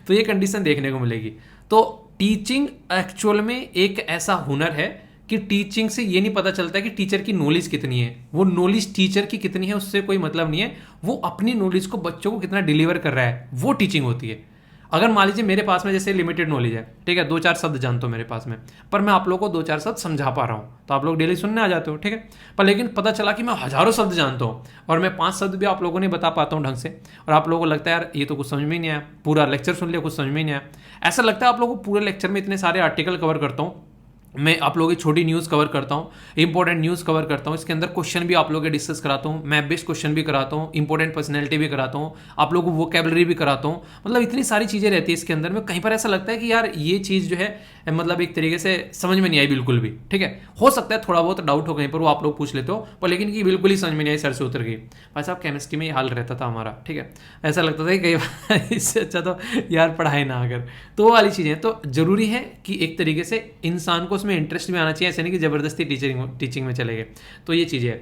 तो ये कंडीशन देखने को मिलेगी। तो टीचिंग एक्चुअल में एक ऐसा हुनर है कि टीचिंग से ये नहीं पता चलता है कि टीचर की नॉलेज कितनी है, वो नॉलेज टीचर की कितनी है उससे कोई मतलब नहीं है, वो अपनी नॉलेज को बच्चों को कितना डिलीवर कर रहा है वो टीचिंग होती है। अगर मान लीजिए मेरे पास में जैसे लिमिटेड नॉलेज है, ठीक है, 2-4 शब्द जानते हो मेरे पास में, पर मैं आप लोगों को 2-4 शब्द समझा पा रहा हूँ, तो आप लोग डेली सुनने आ जाते हो, ठीक है। पर लेकिन पता चला कि मैं हजारों शब्द जानता हूँ और मैं 5 शब्द भी आप लोगों ने बता पाता हूँ ढंग से, और आप लोगों को लगता है यार ये तो कुछ समझ में ही नहीं आया, पूरा लेक्चर सुन लिया कुछ समझ में ही नहीं आया। ऐसा लगता है आप लोगों को पूरे लेक्चर में इतने सारे आर्टिकल कवर करता हूँ मैं, आप लोगों की छोटी न्यूज़ कवर करता हूँ, इंपॉर्टेंट न्यूज़ कवर करता हूँ, इसके अंदर क्वेश्चन भी आप लोगों के डिस्कस कराता हूँ, मैप बेस्ड क्वेश्चन भी कराता हूँ, इंपॉर्टेंट पर्सनैलिटी भी कराता हूँ, आप लोगों को वोकैबुलरी भी कराता हूँ। मतलब इतनी सारी चीज़ें रहती है इसके अंदर में, कहीं पर ऐसा लगता है कि यार ये चीज़ जो है मतलब एक तरीके से समझ में नहीं आई बिल्कुल भी, ठीक है। हो सकता है थोड़ा बहुत डाउट हो कहीं पर, वो आप लोग पूछ लेते हो, पर लेकिन कि बिल्कुल ही समझ में नहीं आई, सर से उतर गई। भाई साहब केमिस्ट्री में ये हाल रहता था हमारा, ठीक है। ऐसा लगता था कि कई बार इससे अच्छा तो यार पढ़ाई ना अगर, तो वो वाली चीज़ें। तो जरूरी है कि एक तरीके से इंसान को उसमें इंटरेस्ट भी आना चाहिए, ऐसे नहीं कि जबरदस्ती टीचिंग में चले गए। तो ये चीज़ें है।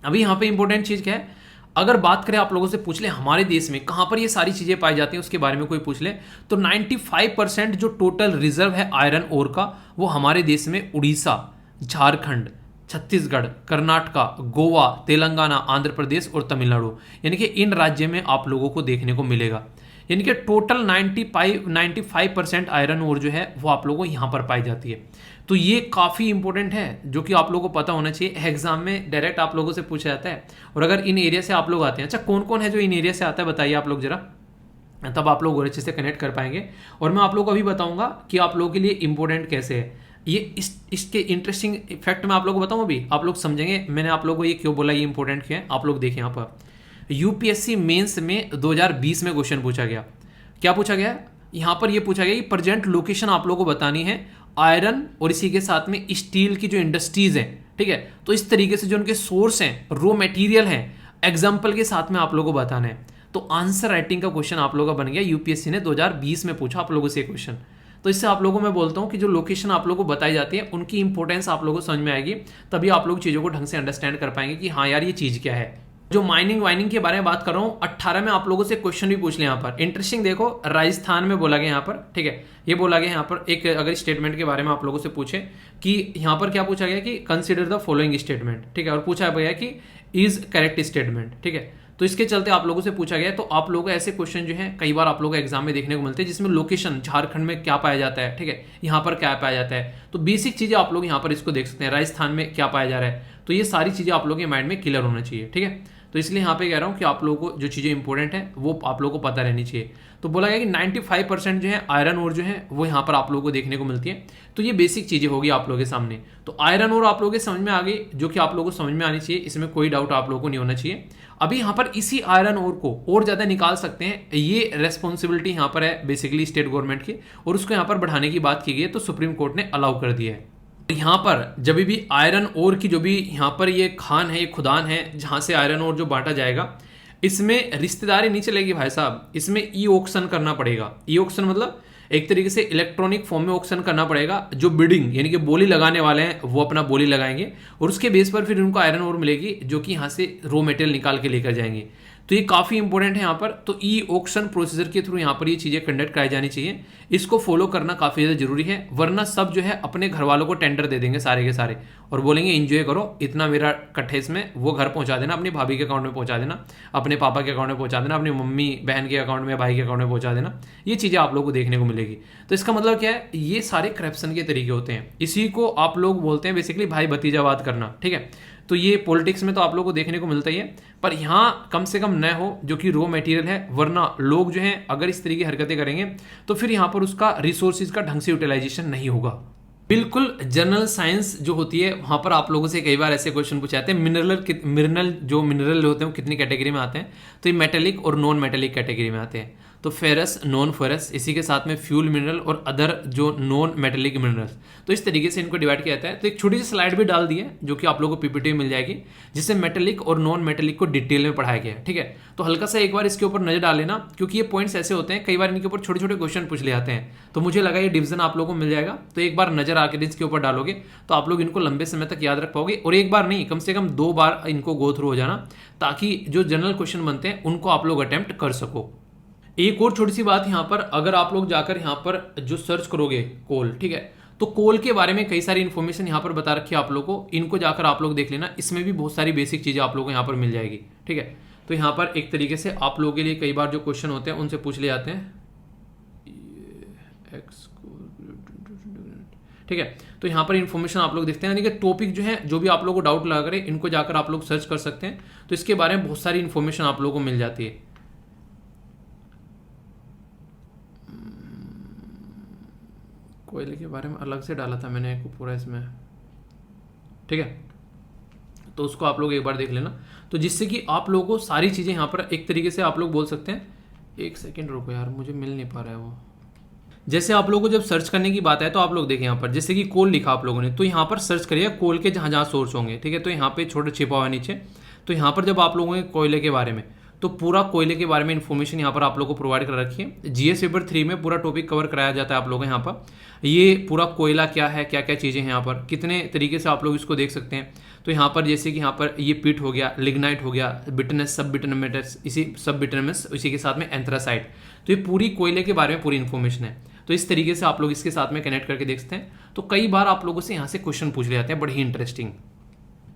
अभी यहाँ पे इंपॉर्टेंट चीज़ क्या है, अगर बात करें आप लोगों से पूछ ले हमारे देश में कहाँ पर ये सारी चीज़ें पाई जाती हैं उसके बारे में कोई पूछ ले, तो 95% जो टोटल रिजर्व है आयरन ओर का, वो हमारे देश में उड़ीसा, झारखंड, छत्तीसगढ़, कर्नाटका, गोवा, तेलंगाना, आंध्र प्रदेश और तमिलनाडु, यानी कि इन राज्यों में आप लोगों को देखने को मिलेगा। यानी कि टोटल 95% आयरन ओर जो है वो आप लोगों को यहाँ पर पाई जाती है। तो ये काफ़ी इंपॉर्टेंट है, जो कि आप लोगों को पता होना चाहिए। एग्जाम में डायरेक्ट आप लोगों से पूछा जाता है, और अगर इन एरिया से आप लोग आते हैं, अच्छा कौन कौन है जो इन एरिया से आता है बताइए आप लोग जरा, तब आप लोग और अच्छे से कनेक्ट कर पाएंगे। और मैं आप लोगों को अभी बताऊंगा कि आप लोगों के लिए इंपॉर्टेंट कैसे है ये, इसके इंटरेस्टिंग इफेक्ट मैं आप लोगों को बताऊँ, अभी आप लोग समझेंगे मैंने आप लोगों को ये क्यों बोला, ये इंपॉर्टेंट क्यों है। आप लोग देखें यहाँ पर यूपीएससी मेंस में 2020 में क्वेश्चन पूछा गया। क्या पूछा गया यहाँ पर, ये पूछा गया कि प्रेजेंट लोकेशन आप लोगों को बतानी है आयरन और इसी के साथ में स्टील की जो इंडस्ट्रीज हैं, ठीक है। तो इस तरीके से जो उनके सोर्स हैं, रॉ मटेरियल हैं, एग्जाम्पल के साथ में आप लोगों को बताना है। तो आंसर राइटिंग का क्वेश्चन आप लोगों का बन गया, यूपीएससी ने 2020 में पूछा आप लोगों से क्वेश्चन। तो इससे आप लोगों को मैं बोलता हूँ कि जो लोकेशन आप लोगों को बताई जाती है उनकी इंपॉर्टेंस आप लोगों को समझ में आएगी, तभी आप लोग चीज़ों को ढंग से अंडरस्टैंड कर पाएंगे कि हाँ यार ये चीज़ क्या है। जो माइनिंग वाइनिंग के बारे में बात कर रहा हूँ, 18 में आप लोगों से क्वेश्चन भी पूछ ले यहाँ पर। इंटरेस्टिंग देखो, राजस्थान में बोला गया यहाँ पर, ठीक है, ये बोला गया यहाँ पर एक अगर स्टेटमेंट के बारे में आप लोगों से पूछे कि यहाँ पर क्या पूछा गया कि कंसिडर द फॉलोइंग स्टेटमेंट, ठीक है, और पूछा गया कि इज करेक्ट स्टेटमेंट, ठीक है। तो इसके चलते आप लोगों से पूछा गया। तो आप लोगों को ऐसे क्वेश्चन जो है कई बार आप लोगों को एग्जाम में देखने को मिलते हैं, जिसमें लोकेशन झारखंड में क्या पाया जाता है, ठीक है, यहाँ पर क्या पाया जाता है। तो बेसिक चीजें आप लोग यहाँ पर इसको देख सकते हैं, राजस्थान में क्या पाया जा रहा है। तो ये सारी चीजें आप लोगों के माइंड में क्लियर होना चाहिए, ठीक है। तो इसलिए यहाँ पे कह रहा हूँ कि आप लोगों को जो चीज़ें इंपॉर्टेंट है वो आप लोगों को पता रहनी चाहिए। तो बोला गया कि 95% जो है आयरन ओर जो है वो यहाँ पर आप लोगों को देखने को मिलती है। तो ये बेसिक चीज़ें होगी आप लोगों के सामने। तो आयरन ओर आप लोगों के समझ में आ गई, जो कि आप लोगों को समझ में आनी चाहिए, इसमें कोई डाउट आप लोगों को नहीं होना चाहिए। अभी यहाँ पर इसी आयरन ओर को और ज़्यादा निकाल सकते हैं, ये रेस्पॉन्सिबिलिटी यहाँ पर है बेसिकली स्टेट गवर्नमेंट की, और उसको यहाँ पर बढ़ाने की बात की गई है, तो सुप्रीम कोर्ट ने अलाउ कर दिया है। यहाँ पर जब भी आयरन ओर की जो भी यहाँ पर ये खान है, ये खुदान है जहाँ से आयरन ओर जो बांटा जाएगा, इसमें रिश्तेदारी नहीं चलेगी भाई साहब, इसमें ई ऑक्शन करना पड़ेगा। ई ऑक्शन मतलब एक तरीके से इलेक्ट्रॉनिक फॉर्म में ऑक्शन करना पड़ेगा। जो बिडिंग यानी कि बोली लगाने वाले हैं वो अपना बोली लगाएंगे, और उसके बेस पर फिर उनको आयरन ओर मिलेगी, जो कि यहाँ से रॉ मटेरियल निकाल के लेकर जाएंगे। तो ये काफ़ी इंपॉर्टेंट है यहाँ पर। तो ई ऑक्शन प्रोसीजर के थ्रू यहाँ पर ये चीज़ें कंडक्ट कराई जानी चाहिए, इसको फॉलो करना काफ़ी ज़्यादा जरूरी है, वरना सब जो है अपने घर वालों को टेंडर दे देंगे सारे के सारे, और बोलेंगे एंजॉय करो, इतना मेरा कट्ठे इसमें वो घर पहुँचा देना, अपनी भाभी के अकाउंट में पहुँचा देना, अपने पापा के अकाउंट में पहुँचा देना, अपनी मम्मी बहन के अकाउंट में, भाई के अकाउंट में पहुँचा देना। ये चीज़ें आप लोग को देखने को मिलेगी। तो इसका मतलब क्या है, ये सारे करप्शन के तरीके होते हैं, इसी को आप लोग बोलते हैं बेसिकली भाई भतीजावाद करना, ठीक है। तो ये पॉलिटिक्स में तो आप लोगों को देखने को मिलता ही है, पर यहाँ कम से कम न हो जो कि रॉ मटेरियल है, वरना लोग जो हैं अगर इस तरीके की हरकतें करेंगे तो फिर यहाँ पर उसका रिसोर्सेज का ढंग से यूटिलाइजेशन नहीं होगा। बिल्कुल जनरल साइंस जो होती है वहाँ पर आप लोगों से कई बार ऐसे क्वेश्चन पूछे जाते हैं, मिनरल जो मिनरल होते हैं वो कितनी कैटेगरी में आते हैं, तो ये मेटेलिक और नॉन मेटेलिक कैटेगरी में आते हैं। तो फेरस, नॉन फेरस, इसी के साथ में फ्यूल मिनरल और अदर जो नॉन मेटेलिक मिनरल्स। तो इस तरीके से इनको डिवाइड किया जाता है। तो एक छोटी सी स्लाइड भी डाल दी है जो कि आप लोगों को पीपीटी में मिल जाएगी, जिससे मेटेलिक और नॉन मेटेलिक को डिटेल में पढ़ाया गया है। ठीक है, तो हल्का सा एक बार इसके ऊपर नजर डाल लेना, क्योंकि ये पॉइंट्स ऐसे होते हैं कई बार इनके ऊपर छोटे छोटे क्वेश्चन पूछ ले जाते हैं। तो मुझे लगा ये डिवीजन आप लोगों को मिल जाएगा, तो एक बार नजर आकर इसके ऊपर डालोगे तो आप लोग इनको लंबे समय तक याद रख पाओगे। और एक बार नहीं, कम से कम 2 बार इनको गो थ्रू हो जाना, ताकि जो जनरल क्वेश्चन बनते हैं उनको आप लोग अटेम्प्ट कर सको। एक और छोटी सी बात यहाँ पर, अगर आप लोग जाकर यहाँ पर जो सर्च करोगे कोल, ठीक है, तो कोल के बारे में कई सारी इन्फॉर्मेशन यहाँ पर बता रखी है आप लोगों को, इनको जाकर आप लोग देख लेना। इसमें भी बहुत सारी बेसिक चीज़ें आप लोगों को यहाँ पर मिल जाएगी। ठीक है, तो यहाँ पर एक तरीके से आप लोगों के लिए कई बार जो क्वेश्चन होते हैं उनसे पूछ ले जाते हैं। ठीक है, तो यहाँ पर इन्फॉर्मेशन आप लोग देखते हैं, यानी कि टॉपिक जो है, जो भी आप लोगों को डाउट लगा करे, इनको जाकर आप लोग सर्च कर सकते हैं। तो इसके बारे में बहुत सारी इन्फॉर्मेशन आप लोगों को मिल जाती है। कोयले के बारे में अलग से डाला था मैंने पूरा इसमें। ठीक है, तो उसको आप लोग एक बार देख लेना, तो जिससे कि आप लोगों को सारी चीज़ें यहाँ पर एक तरीके से आप लोग बोल सकते हैं। एक सेकेंड रुको यार, मुझे मिल नहीं पा रहा है वो। जैसे आप लोगों को जब सर्च करने की बात है तो आप लोग देखें यहाँ पर, जैसे कि कोल लिखा आप लोगों ने, तो यहाँ पर सर्च करिए कोल के जहाँ जहाँ सोर्स होंगे। ठीक है, तो यहाँ पे छोटा छिपा हुआ है नीचे। तो यहाँ पर जब आप लोगों ने कोयले के बारे में, तो पूरा कोयले के बारे में इन्फॉर्मेशन यहाँ पर आप लोगों को प्रोवाइड कर रखी है। जीएस पेपर 3 में पूरा टॉपिक कवर कराया जाता है आप लोगों को यहाँ पर। ये पूरा कोयला क्या है, क्या क्या चीज़ें हैं यहाँ पर, कितने तरीके से आप लोग इसको देख सकते हैं। तो यहाँ पर जैसे कि यहाँ पर ये पिट हो गया, लिग्नाइट हो गया, बिटनस, सब बिटनमेटस, इसी सब बिटनमस, इसी के साथ में एंथ्रासाइट। तो ये पूरी कोयले के बारे में पूरी इन्फॉर्मेशन है। तो इस तरीके से आप लोग इसके साथ में कनेक्ट करके देखते हैं। तो कई बार आप लोगों से यहाँ से क्वेश्चन पूछ ले जाते हैं, बड़ी ही इंटरेस्टिंग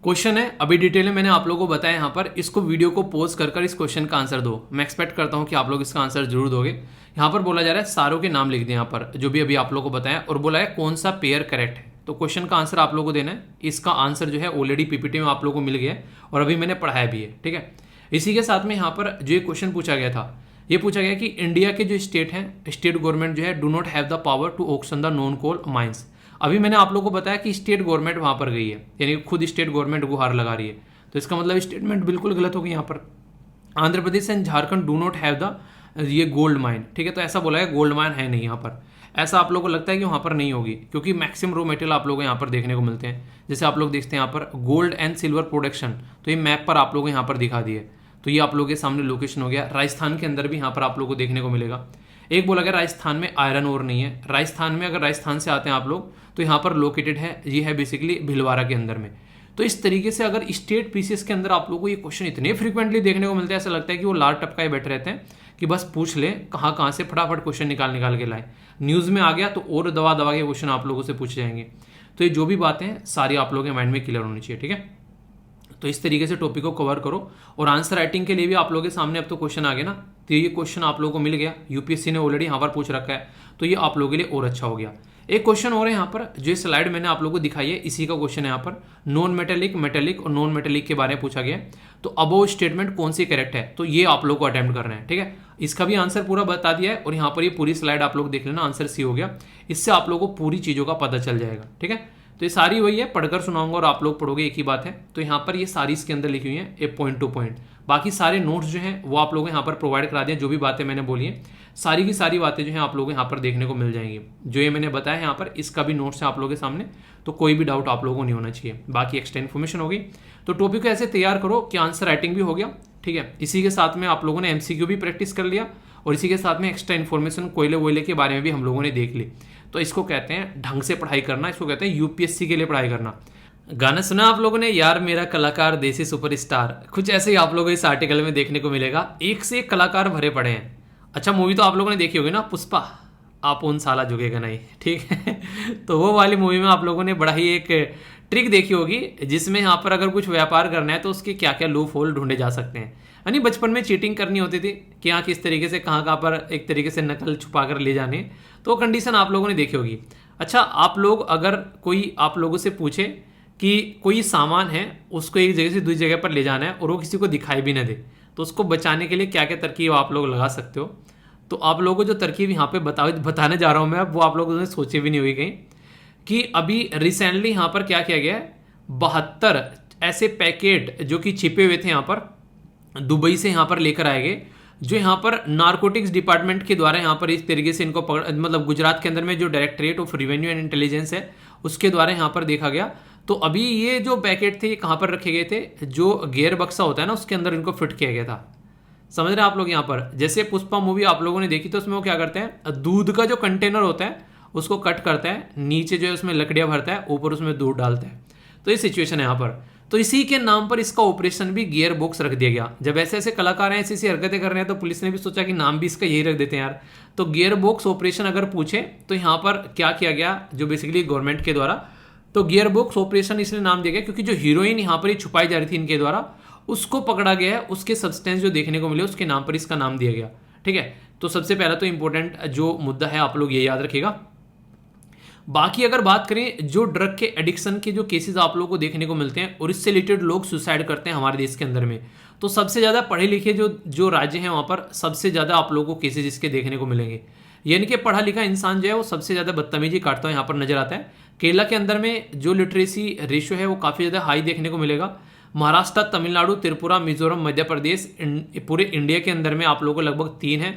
क्वेश्चन है। अभी डिटेल में मैंने आप लोगों को बताया यहाँ पर, इसको वीडियो को पॉज कर इस क्वेश्चन का आंसर दो। मैं एक्सपेक्ट करता हूँ कि आप लोग इसका आंसर जरूर दोगे। यहाँ पर बोला जा रहा है सारों के नाम लिख दें यहाँ पर, जो भी अभी आप लोगों को बताया, और बोला है कौन सा पेयर करेक्ट है। तो क्वेश्चन का आंसर आप लोगों को देना है। इसका आंसर जो है ऑलरेडी पीपीटी में आप लोगों को मिल गया है और अभी मैंने पढ़ाया भी है। ठीक है, इसी के साथ में यहाँ पर जो एक क्वेश्चन पूछा गया था, ये पूछा गया कि इंडिया के जो स्टेट हैं, स्टेट गवर्नमेंट जो है do not have the power to auction the non coal mines. अभी मैंने आप लोगों को बताया कि स्टेट गवर्नमेंट वहां पर गई है, यानी खुद स्टेट गवर्नमेंट गुहार लगा रही है। तो इसका मतलब स्टेटमेंट बिल्कुल गलत होगी यहाँ पर। Andhra Pradesh and Jharkhand do not have the ये गोल्ड माइन। ठीक है, तो ऐसा बोला है, गोल्ड माइन है नहीं यहाँ पर। ऐसा आप लोगों को लगता है कि वहाँ पर नहीं होगी, क्योंकि मैक्सिमम रॉ मटेरियल आप लोगों को यहाँ पर देखने को मिलते हैं। जैसे आप लोग देखते हैं यहाँ पर गोल्ड एंड सिल्वर प्रोडक्शन, तो ये मैप पर आप लोगों को यहाँ पर दिखा दिए। तो ये आप लोगों के सामने लोकेशन हो गया। राजस्थान के अंदर भी यहाँ पर आप लोगों को देखने को मिलेगा। एक बोला गया राजस्थान में आयरन ओर नहीं है। राजस्थान में, अगर राजस्थान से आते हैं आप लोग, तो यहाँ पर लोकेटेड है, ये है बेसिकली भिलवाड़ा के अंदर में। तो इस तरीके से अगर स्टेट पीसीएस के अंदर आप लोगों को ये क्वेश्चन इतने फ्रीक्वेंटली देखने को मिलते हैं, ऐसा लगता है कि वो लाल टपकाए बैठे रहते हैं कि बस पूछ ले, कहाँ से फटाफट क्वेश्चन निकाल के लाए। न्यूज़ में आ गया तो और दवा के क्वेश्चन आप लोगों से पूछे जाएंगे। तो ये जो भी बातें हैं सारी आप लोगों के माइंड में क्लियर होनी चाहिए। ठीक है, तो इस तरीके से टॉपिक को कवर करो। और आंसर राइटिंग के लिए भी आप लोगों के सामने अब तो क्वेश्चन आ गया ना, तो ये क्वेश्चन आप लोगों को मिल गया, यूपीएससी ने ऑलरेडी यहाँ पर पूछ रखा है, तो ये आप लोगों के लिए और अच्छा हो गया। एक क्वेश्चन और है यहाँ पर, जो स्लाइड मैंने आप लोगों को दिखाई है, इसी का क्वेश्चन है यहाँ पर। नॉन मेटेलिक, मेटेलिक और नॉन मेटेलिक के बारे में पूछा गया है। तो अबोव स्टेटमेंट कौन सी करेक्ट है, तो ये आप लोग को अटेम्प्ट करना है। ठीक है, इसका भी आंसर पूरा बता दिया है, और यहाँ पर ये पूरी स्लाइड आप लोग देख लेना, आंसर सी हो गया। इससे आप लोगों को पूरी चीज़ों का पता चल जाएगा। ठीक है, तो ये सारी वही है, पढ़कर सुनाऊंगा और आप लोग पढ़ोगे, एक ही बात है। तो यहाँ पर ये सारी इसके अंदर लिखी हुई है, ये पॉइंट टू पॉइंट। बाकी सारे नोट्स जो हैं वो आप लोगों को यहाँ पर प्रोवाइड करा दिए। जो भी बातें मैंने बोली हैं, सारी की सारी बातें जो हैं आप लोगों को यहाँ पर देखने को मिल जाएंगी। जो ये मैंने बताया यहाँ पर, इसका भी नोट्स है आप लोगों के सामने, तो कोई भी डाउट आप लोगों को नहीं होना चाहिए। बाकी एक्स्ट्रा इन्फॉर्मेशन होगी। तो टॉपिक को ऐसे तैयार करो कि आंसर राइटिंग भी हो गया। ठीक है, इसी के साथ में आप लोगों ने एमसीक्यू भी प्रैक्टिस कर लिया, और इसी के साथ में एक्स्ट्रा इन्फॉर्मेशन कोयले वोयले के बारे में भी हम लोगों ने देख ली। तो इसको कहते हैं ढंग से पढ़ाई करना, इसको कहते हैं यूपीएससी के लिए पढ़ाई करना। गाना सुना आप लोगों ने, यार मेरा कलाकार देसी सुपरस्टार, कुछ ऐसे ही आप लोगों को इस आर्टिकल में देखने को मिलेगा। एक से एक कलाकार भरे पड़े हैं। अच्छा, मूवी तो आप लोगों ने देखी होगी ना, पुष्पा, आप उन साला झुकेगा नहीं। ठीक है, तो वो वाली मूवी में आप लोगों ने बड़ा ही एक ट्रिक देखी होगी, जिसमें यहाँ पर अगर कुछ व्यापार करना है तो उसके क्या क्या लूप होल ढूंढे जा सकते हैं। यानी बचपन में चीटिंग करनी होती थी कि यहाँ किस तरीके से कहाँ पर एक तरीके से नकल छुपा कर ले जाने, तो कंडीशन आप लोगों ने देखी होगी। अच्छा, आप लोग अगर कोई आप लोगों से पूछे कि कोई सामान है, उसको एक जगह से दूसरी जगह पर ले जाना है और वो किसी को दिखाई भी ना दे, तो उसको बचाने के लिए क्या क्या तरकीब आप लोग लगा सकते हो। तो आप लोगों को जो तरकीब यहाँ पे बताने जा रहा हूँ मैं, अब वो आप लोगों ने सोचे भी नहीं हुई कहीं, कि अभी रिसेंटली यहाँ पर क्या किया गया है, 72 ऐसे पैकेट जो कि छिपे हुए थे यहाँ पर, दुबई से यहाँ पर लेकर आए गए। जो यहाँ पर नारकोटिक्स डिपार्टमेंट के द्वारा यहाँ पर इस तरीके से इनको मतलब गुजरात के अंदर में जो directorate of revenue and intelligence है उसके द्वारा यहाँ पर देखा गया। तो अभी ये जो पैकेट थे ये कहाँ पर रखे गए थे, जो गियर बक्सा होता है ना उसके अंदर इनको फिट किया गया था। समझ रहे हैं आप लोग यहाँ पर, जैसे पुष्पा मूवी आप लोगों ने देखी तो उसमें वो क्या करते हैं, दूध का जो कंटेनर होता है उसको कट करता है, नीचे जो है उसमें लकड़ियाँ भरता है, ऊपर उसमें दूध डालता है। तो ये सिचुएशन है यहाँ पर। तो इसी के नाम पर इसका ऑपरेशन भी गियर बॉक्स रख दिया गया। जब ऐसे ऐसे कलाकार हैं, ऐसी ऐसी हरकतें कर रहे हैं, तो पुलिस ने भी सोचा कि नाम भी इसका यही रख देते हैं यार। तो गियर बॉक्स ऑपरेशन अगर पूछे तो यहाँ पर क्या किया गया, जो बेसिकली गवर्नमेंट के द्वारा, तो गियर बॉक्स ऑपरेशन इसलिए नाम दिया गया क्योंकि जो हीरोइन यहाँ पर ही छुपाई जा रही थी इनके द्वारा, उसको पकड़ा गया है, उसके सब्सटेंस जो देखने को मिले उसके नाम पर इसका नाम दिया गया। ठीक है, तो सबसे पहला तो इंपॉर्टेंट जो मुद्दा है आप लोग ये याद रखिएगा। बाकी अगर बात करें जो ड्रग के एडिक्शन के जो केसेस आप लोगों को देखने को मिलते हैं और इससे रिलेटेड लोग सुसाइड करते हैं हमारे देश के अंदर में, तो सबसे ज़्यादा पढ़े लिखे जो राज्य हैं वहाँ पर सबसे ज़्यादा आप लोगों को केसेस इसके देखने को मिलेंगे। यानी कि पढ़ा लिखा इंसान जो है वो सबसे ज़्यादा बदतमीजी काटता है यहाँ पर नजर आता है। केरला के अंदर में जो लिटरेसी रेशियो है वो काफ़ी ज़्यादा हाई देखने को मिलेगा। महाराष्ट्र, तमिलनाडु, त्रिपुरा, मिजोरम, मध्य प्रदेश, पूरे इंडिया के अंदर में आप लोगों को लगभग 3 है।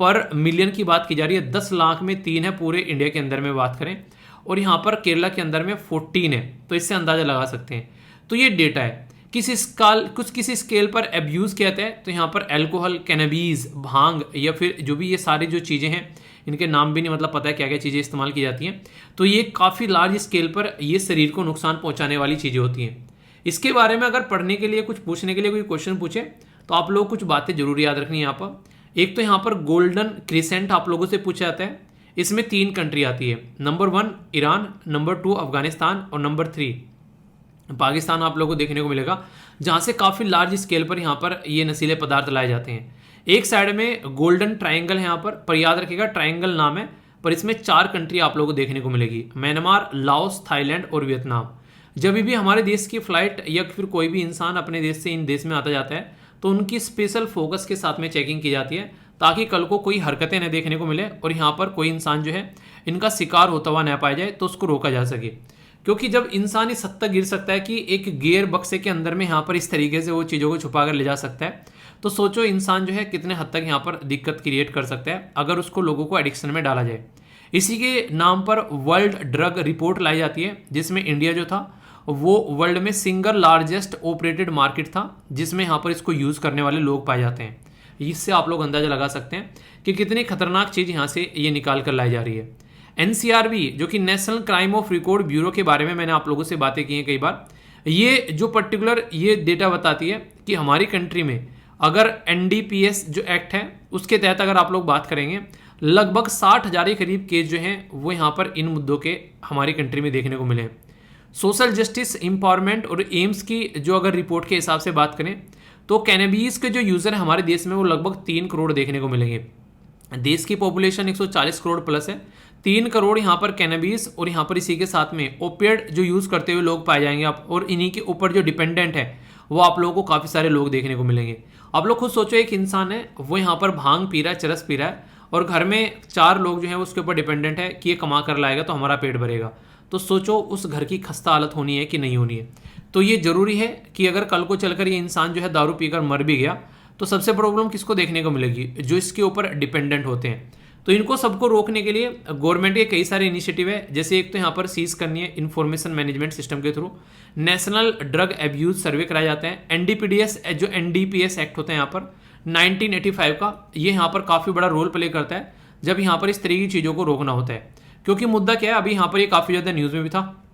पर मिलियन की बात की जा रही है, 10 लाख में 3 है पूरे इंडिया के अंदर में बात करें, और यहाँ पर केरला के अंदर में 14 है। तो इससे अंदाजा लगा सकते हैं। तो ये डेटा है। किसी स्केल पर एब्यूज़ किया जाता है तो यहाँ पर अल्कोहल, कैनबीज, भांग या फिर जो भी ये सारी जो चीज़ें हैं, इनके नाम भी नहीं मतलब पता है क्या क्या चीज़ें इस्तेमाल की जाती हैं। तो ये काफ़ी लार्ज स्केल पर ये शरीर को नुकसान पहुँचाने वाली चीज़ें होती हैं। इसके बारे में अगर पढ़ने के लिए कुछ पूछने के लिए कोई क्वेश्चन पूछे तो आप लोग कुछ बातें जरूर याद रखनी है यहाँ पर। एक तो यहाँ पर गोल्डन क्रिसेंट आप लोगों से पूछा जाता है। इसमें 3 कंट्री आती है, नंबर 1 ईरान, नंबर 2 अफगानिस्तान और नंबर 3 पाकिस्तान आप लोगों को देखने को मिलेगा, जहाँ से काफ़ी लार्ज स्केल पर यहाँ पर ये नशीले पदार्थ लाए जाते हैं। एक साइड में गोल्डन ट्रायंगल है यहाँ पर याद रखिएगा ट्रायंगल नाम है, पर इसमें 4 कंट्री आप लोगों को देखने को मिलेगी, म्यांमार, लाओस, थाईलैंड और वियतनाम। जब भी हमारे देश की फ्लाइट या फिर कोई भी इंसान अपने देश से इन देश में आता जाता है तो उनकी स्पेशल फोकस के साथ में चेकिंग की जाती है, ताकि कल को कोई हरकतें न देखने को मिले और यहाँ पर कोई इंसान जो है इनका शिकार होता हुआ न पाया जाए, तो उसको रोका जा सके। क्योंकि जब इंसान इस हद तक गिर सकता है कि एक गियर बक्से के अंदर में यहाँ पर इस तरीके से वो चीज़ों को छुपा कर ले जा सकता है, तो सोचो इंसान जो है कितने हद तक यहाँ पर दिक्कत क्रिएट कर सकता है अगर उसको लोगों को एडिक्शन में डाला जाए। इसी के नाम पर वर्ल्ड ड्रग रिपोर्ट लाई जाती है, जिसमें इंडिया जो था वो वर्ल्ड में सिंगल लार्जेस्ट ऑपरेटेड मार्केट था, जिसमें यहाँ पर इसको यूज़ करने वाले लोग पाए जाते हैं। इससे आप लोग अंदाजा लगा सकते हैं कि कितनी खतरनाक चीज़ यहाँ से ये निकाल कर लाई जा रही है। NCRB जो कि national crime of record bureau के बारे में मैंने आप लोगों से बातें की हैं कई बार, ये जो पर्टिकुलर ये डेटा बताती है कि हमारी कंट्री में अगर NDPS जो एक्ट है उसके तहत अगर आप लोग बात करेंगे, लगभग 60,000 के करीब केस जो हैं वो यहाँ पर इन मुद्दों के हमारी कंट्री में देखने को मिले हैं। सोशल जस्टिस एम्पावरमेंट और एम्स की जो अगर रिपोर्ट के हिसाब से बात करें तो कैनबीस के जो यूज़र हैं हमारे देश में वो लगभग 3 करोड़ देखने को मिलेंगे। देश की पॉपुलेशन 140 करोड़ प्लस है, 3 करोड़ यहाँ पर कैनबीस और यहाँ पर इसी के साथ में ओपिएड जो यूज़ करते हुए लोग पाए जाएंगे आप, और इन्हीं के ऊपर जो डिपेंडेंट है वो आप लोगों को काफ़ी सारे लोग देखने को मिलेंगे। आप लोग खुद सोचो, एक इंसान है वो यहाँ पर भांग पी रहा है, चरस पी रहा है, और घर में 4 लोग जो हैं उसके ऊपर डिपेंडेंट है कि ये कमा कर लाएगा तो हमारा पेट भरेगा। तो सोचो उस घर की खस्ता हालत होनी है कि नहीं होनी है। तो ये ज़रूरी है कि अगर कल को चलकर ये इंसान जो है दारू पीकर मर भी गया तो सबसे प्रॉब्लम किसको देखने को मिलेगी, जो इसके ऊपर डिपेंडेंट होते हैं। तो इनको सबको रोकने के लिए गवर्नमेंट के कई सारे इनिशिएटिव है, जैसे एक तो यहाँ पर सीज करनी है इंफॉर्मेशन मैनेजमेंट सिस्टम के थ्रू, नेशनल ड्रग एब्यूज सर्वे कराए जाते हैं, NDPDS जो NDPS एक्ट होता है यहाँ पर 1985 का, ये यहाँ पर काफ़ी बड़ा रोल प्ले करता है जब यहाँ पर इस तरह की चीज़ों को रोकना होता है। क्योंकि मुद्दा क्या है, अभी यहाँ पर ये काफ़ी ज़्यादा न्यूज़ में भी था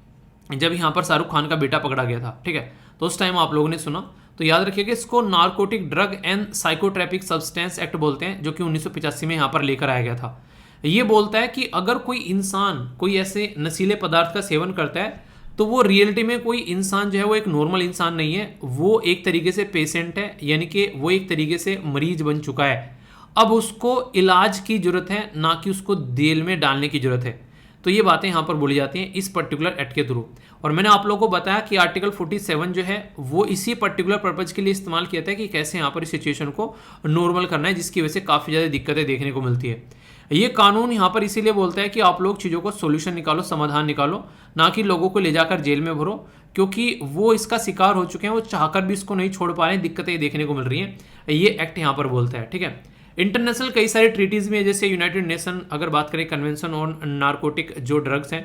जब यहाँ पर शाहरुख खान का बेटा पकड़ा गया था, ठीक है, तो उस टाइम आप लोगों ने सुना। तो याद रखिएगा इसको narcotic drug and psychotropic substance act बोलते हैं, जो कि 1985 में यहाँ पर लेकर आया गया था। ये बोलता है कि अगर कोई इंसान कोई ऐसे नशीले पदार्थ का सेवन करता है तो वो रियलिटी में कोई इंसान जो है वो एक नॉर्मल इंसान नहीं है, वो एक तरीके से पेशेंट है, यानी कि वो एक तरीके से मरीज बन चुका है। अब उसको इलाज की जरूरत है, ना कि उसको जेल में डालने की जरूरत है। तो ये बातें यहाँ पर बोली जाती हैं इस पर्टिकुलर एक्ट के थ्रू। और मैंने आप लोगों को बताया कि आर्टिकल 47 जो है वो इसी पर्टिकुलर पर्पज के लिए इस्तेमाल किया था कि कैसे यहाँ पर इस सिचुएशन को नॉर्मल करना है, जिसकी वजह से काफ़ी ज़्यादा दिक्कतें देखने को मिलती है। ये कानून यहाँ पर इसीलिए बोलता है कि आप लोग चीज़ों को सोल्यूशन निकालो, समाधान निकालो, ना कि लोगों को ले जाकर जेल में भरो, क्योंकि वो इसका शिकार हो चुके हैं, वो चाहकर भी इसको नहीं छोड़ पा रहे हैं, दिक्कतें देखने को मिल रही हैं। ये एक्ट यहाँ पर बोलता है, ठीक है। इंटरनेशनल कई सारे ट्रीटीज में, जैसे यूनाइटेड नेशन अगर बात करें, कन्वेंशन ऑन नार्कोटिक जो ड्रग्स हैं,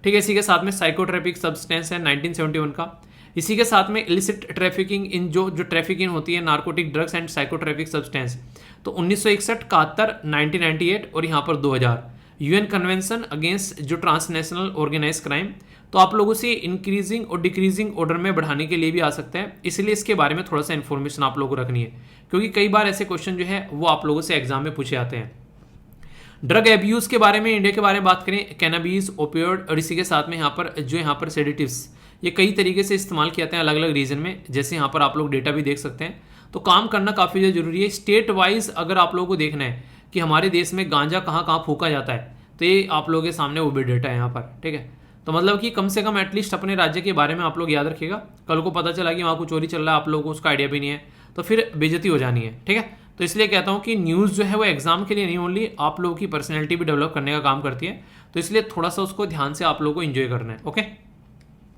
ठीक है। इसी के साथ में साइकोट्रैपिक सब्सटेंस है 1971 का। इसी के साथ में इलिसिट ट्रैफिकिंग इन जो ट्रैफिकिंग होती है narcotic drugs and psychotropic substance, तो 1961, 71, 1998 और यहाँ पर 2000 यूएन कन्वेंशन अगेंस्ट जो ट्रांसनेशनल ऑर्गेनाइज क्राइम। तो आप लोगों से इंक्रीजिंग और डिक्रीजिंग ऑर्डर में बढ़ाने के लिए भी आ सकते हैं, इसलिए इसके बारे में थोड़ा सा इन्फॉर्मेशन आप लोगों को रखनी है, क्योंकि कई बार ऐसे क्वेश्चन जो है वो आप लोगों से एग्जाम में पूछे जाते हैं। ड्रग एब्यूज के बारे में, इंडिया के बारे में बात करें, कैनाबीज, ओपियोइड और इसी के साथ में यहाँ पर सेडेटिव्स, ये कई तरीके से इस्तेमाल किए जाते हैं अलग अलग रीजन में, जैसे यहाँ पर आप लोग डेटा भी देख सकते हैं। तो काम करना काफ़ी ज़्यादा जरूरी है। स्टेट वाइज अगर आप लोगों को देखना है कि हमारे देश में गांजा कहाँ कहाँ फूका जाता है, तो ये आप लोगों के सामने वो भी डेटा है यहाँ पर, ठीक है। तो मतलब कि कम से कम एटलीस्ट अपने राज्य के बारे में आप लोग याद रखिएगा। कल को पता चला कि वहाँ कुछ चोरी चल रहा है, आप लोगों को उसका आइडिया भी नहीं है, तो फिर बेइज्जती हो जानी है, ठीक है। तो इसलिए कहता हूँ कि न्यूज़ जो है वो एग्जाम के लिए नहीं, ओनली आप लोगों की पर्सनैलिटी भी डेवलप करने का काम करती है, तो इसलिए थोड़ा सा उसको ध्यान से आप लोगों को एंजॉय करना है, ओके।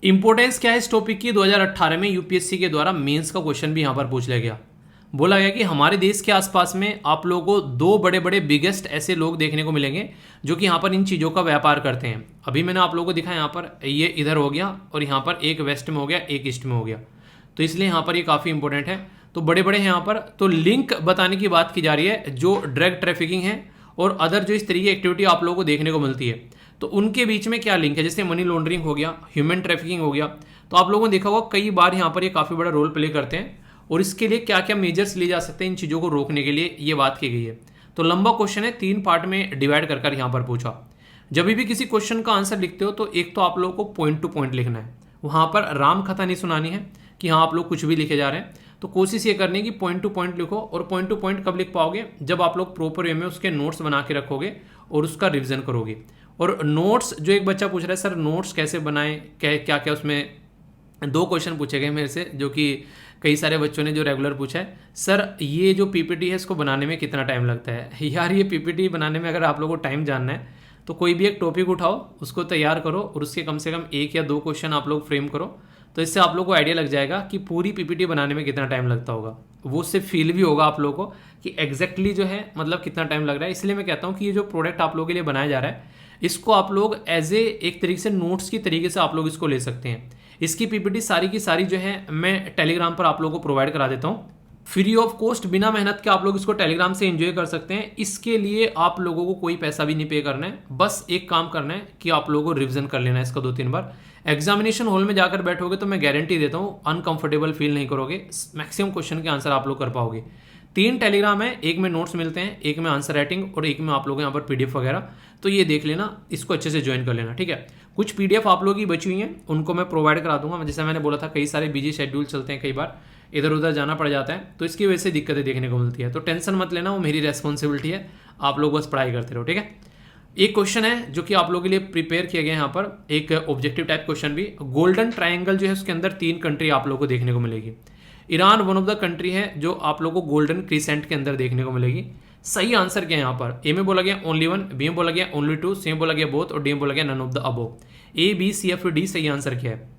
इंपॉर्टेंस क्या है इस टॉपिक की, 2018 में यूपीएससी के द्वारा मेंस का क्वेश्चन भी यहाँ पर पूछ लिया गया। बोला गया कि हमारे देश के आसपास में आप लोगों को दो बड़े बड़े बिगेस्ट ऐसे लोग देखने को मिलेंगे जो कि यहाँ पर इन चीज़ों का व्यापार करते हैं। अभी मैंने आप लोगों को दिखा, यहाँ पर ये इधर हो गया और यहाँ पर एक वेस्ट में हो गया, एक ईस्ट में हो गया, तो इसलिए यहाँ पर ये काफ़ी इंपॉर्टेंट है। तो बड़े बड़े हैं यहाँ पर। तो लिंक बताने की बात की जा रही है, जो ड्रग ट्रैफिकिंग है और अदर जो इस तरीके की एक्टिविटी आप लोगों को देखने को मिलती है, तो उनके बीच में क्या लिंक है। जैसे मनी लॉन्ड्रिंग हो गया, ह्यूमन ट्रैफिकिंग हो गया, तो आप लोगों ने देखा होगा कई बार यहाँ पर ये काफ़ी बड़ा रोल प्ले करते हैं, और इसके लिए क्या क्या मेजर्स लिए जा सकते हैं इन चीज़ों को रोकने के लिए, ये बात की गई है। तो लंबा क्वेश्चन है, 3 पार्ट में डिवाइड कर यहाँ पर पूछा। जब भी किसी क्वेश्चन का आंसर लिखते हो तो एक तो आप लोगों को पॉइंट टू पॉइंट लिखना है, वहाँ पर राम कथा नहीं सुनानी है कि हाँ आप लोग कुछ भी लिखे जा रहे हैं। तो कोशिश ये करनी है कि पॉइंट टू पॉइंट लिखो, और पॉइंट टू पॉइंट कब लिख पाओगे, जब आप लोग प्रॉपर वे में उसके नोट्स बना के रखोगे और उसका रिविजन करोगे। और नोट्स, जो एक बच्चा पूछ रहा है सर नोट्स कैसे बनाएं, क्या क्या उसमें 2 क्वेश्चन पूछे गए मेरे से, जो कि कई सारे बच्चों ने जो रेगुलर पूछा है, सर ये जो पीपीटी है इसको बनाने में कितना टाइम लगता है। यार ये पीपीटी बनाने में अगर आप लोगों को टाइम जानना है तो कोई भी एक टॉपिक उठाओ, उसको तैयार करो और उसके कम से कम 1 या 2 क्वेश्चन आप लोग फ्रेम करो, तो इससे आप लोग को आइडिया लग जाएगा कि पूरी पीपीटी बनाने में कितना टाइम लगता होगा। वो उससे फील भी होगा आप लोगों को कि एग्जैक्टली जो है मतलब कितना टाइम लग रहा है। इसलिए मैं कहता हूँ कि ये जो प्रोडक्ट आप लोगों के लिए बनाया जा रहा है, इसको आप लोग एज एक तरीके से नोट्स की तरीके से आप लोग इसको ले सकते हैं। इसकी पीपीटी सारी की सारी जो है मैं टेलीग्राम पर आप लोगों को प्रोवाइड करा देता हूँ फ्री ऑफ कॉस्ट, बिना मेहनत के आप लोग इसको टेलीग्राम से एंजॉय कर सकते हैं। इसके लिए आप लोगों को कोई पैसा भी नहीं पे करना है, बस एक काम करना है कि आप लोगों को रिवीजन कर लेना है इसका 2-3 बार। एग्जामिनेशन हॉल में जाकर बैठोगे तो मैं गारंटी देता हूँ अनकंफर्टेबल फील नहीं करोगे, मैक्सिमम क्वेश्चन के आंसर आप लोग कर पाओगे। 3 टेलीग्राम है, एक में नोट्स मिलते हैं, एक में आंसर राइटिंग और एक में आप लोग यहाँ पर पीडीएफ वगैरह, तो ये देख लेना, इसको अच्छे से ज्वाइन कर लेना, ठीक है। कुछ पीडीएफ आप लोगों की बची हुई हैं, उनको मैं प्रोवाइड करा दूंगा। जैसे मैंने बोला था कई सारे बिजी शेड्यूल चलते हैं, कई बार इधर उधर जाना पड़ जाता है, तो इसकी वजह से दिक्कतें देखने को मिलती है। तो टेंशन मत लेना, वो मेरी रेस्पॉन्सिबिलिटी है, आप लोग बस पढ़ाई करते रहो, ठीक है। एक क्वेश्चन है जो कि आप लोगों के लिए प्रिपेयर किया गया है यहाँ पर, एक ऑब्जेक्टिव टाइप क्वेश्चन भी। गोल्डन ट्रायंगल जो है उसके अंदर 3 कंट्री आप लोगों को देखने को मिलेगी। Iran one of the country है जो आप लोगों को गोल्डन क्रीसेंट के अंदर देखने को मिलेगी। सही आंसर क्या है यहाँ पर, ए में बोला गया ओनली 1, बी में बोला गया ओनली 2, सी में बोला गया बोथ और डी में बोला गया none of the above. A B C F D सही आंसर क्या है।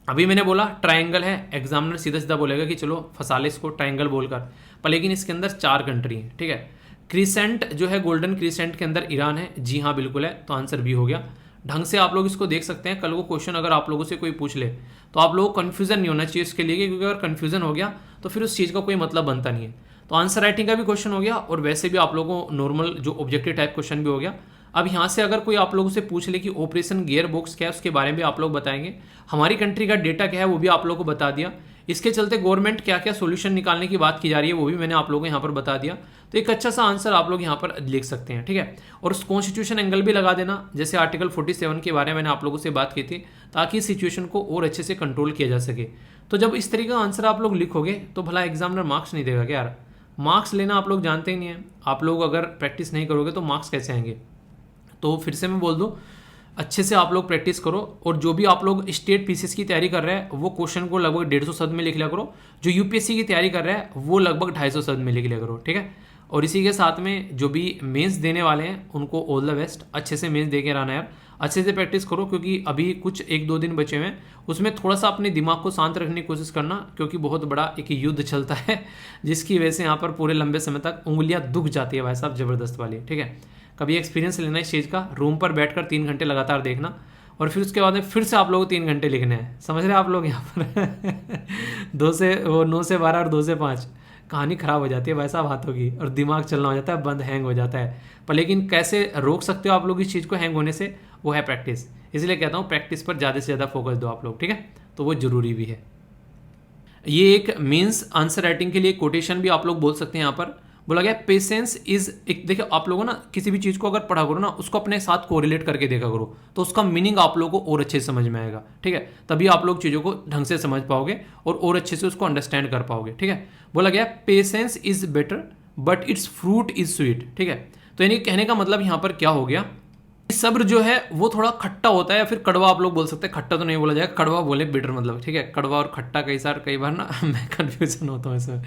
अभी मैंने बोला ट्रायंगल है, एग्जामिनर सीधा सीधा बोलेगा कि चलो फसाले इसको ट्रायंगल बोलकर, पर लेकिन इसके अंदर 4 कंट्री है, ठीक है। क्रीसेंट जो है गोल्डन क्रीसेंट के अंदर ईरान है, जी हाँ बिल्कुल है, तो आंसर बी हो गया। ढंग से आप लोग इसको देख सकते हैं, कल को क्वेश्चन अगर आप लोगों से कोई पूछ ले तो आप लोगों को कन्फ्यूजन नहीं होना चाहिए इसके लिए, क्योंकि अगर कन्फ्यूजन हो गया तो फिर उस चीज़ का कोई मतलब बनता नहीं है। तो आंसर राइटिंग का भी क्वेश्चन हो गया और वैसे भी आप लोगों को नॉर्मल जो ऑब्जेक्टिव टाइप क्वेश्चन भी हो गया। अब यहाँ से अगर कोई आप लोगों से पूछ ले कि ऑपरेशन गियर बॉक्स क्या है, उसके बारे में भी आप लोग बताएंगे, हमारी कंट्री का डेटा क्या है वो भी आप लोगों को बता दिया, इसके चलते गवर्नमेंट क्या क्या सोल्यूशन निकालने की बात की जा रही है वो भी मैंने आप लोगों को यहाँ पर बता दिया। तो एक अच्छा सा आंसर आप लोग यहाँ पर लिख सकते हैं, ठीक है। और कॉन्स्टिट्यूशन एंगल भी लगा देना, जैसे आर्टिकल 47 के बारे में मैंने आप लोगों से बात की थी, ताकि इस सिचुएशन को और अच्छे से कंट्रोल किया जा सके। तो जब इस तरीके का आंसर आप लोग लिखोगे तो भला एग्जामिनर मार्क्स नहीं देगा क्या यार। मार्क्स लेना आप लोग जानते ही नहीं है, आप लोग अगर प्रैक्टिस नहीं करोगे तो मार्क्स कैसे आएंगे। तो फिर से मैं बोल दूं, अच्छे से आप लोग प्रैक्टिस करो, और जो भी आप लोग स्टेट पीसीएस की तैयारी कर रहे हैं वो क्वेश्चन को लगभग 150 शब्द में लिख लिया करो, जो यूपीएससी की तैयारी कर रहे हैं वो लगभग 250 शब्द में लिख लिया करो, ठीक है। और इसी के साथ में जो भी मेंस देने वाले हैं उनको ऑल द बेस्ट, अच्छे से मेंस दे के रहना यार, अच्छे से प्रैक्टिस करो, क्योंकि अभी कुछ 1-2 दिन बचे हुए हैं, उसमें थोड़ा सा अपने दिमाग को शांत रखने की कोशिश करना, क्योंकि बहुत बड़ा एक युद्ध चलता है जिसकी वजह से यहाँ पर पूरे लंबे समय तक उंगलियाँ दुख जाती है भाई साहब, ज़बरदस्त वाली। ठीक है, कभी एक्सपीरियंस लेना इस चीज़ का, रूम पर बैठकर 3 घंटे लगातार देखना, और फिर उसके बाद में फिर से आप लोगों को 3 घंटे लिखने हैं, समझ रहे हैं आप लोग यहाँ पर 9 से 12 और 2 से 5 कहानी ख़राब हो जाती है भाई साहब हाथों की, और दिमाग चलना हो जाता है, बंद हैंग हो जाता है। पर लेकिन कैसे रोक सकते हो आप लोग इस चीज़ को हैंग होने से, वो है प्रैक्टिस। इसलिए कहता हूँ प्रैक्टिस पर ज़्यादा से ज़्यादा फोकस दो आप लोग, ठीक है, तो वो ज़रूरी भी है। ये एक मीन्स आंसर राइटिंग के लिए कोटेशन भी आप लोग बोल सकते हैं। यहाँ पर बोला गया पेशेंस इज, एक देखिए आप लोगों ना किसी भी चीज़ को अगर पढ़ा करो ना, उसको अपने साथ कोरिलेट करके देखा करो, तो उसका मीनिंग आप लोगों को और अच्छे से समझ में आएगा। ठीक है, तभी आप लोग चीज़ों को ढंग से समझ पाओगे और अच्छे से उसको अंडरस्टैंड कर पाओगे। ठीक है, बोला गया patience is better but it's fruit is sweet. ठीक है, तो यानी कहने का मतलब यहाँ पर क्या हो गया, सब्र जो है वो थोड़ा खट्टा होता है, या फिर कड़वा आप लोग बोल सकते हैं, खट्टा तो नहीं बोला जाएगा, कड़वा बोले बेटर मतलब। ठीक है, कड़वा और खट्टा कई बार ना मैं कन्फ्यूजन होता हूँ इसमें।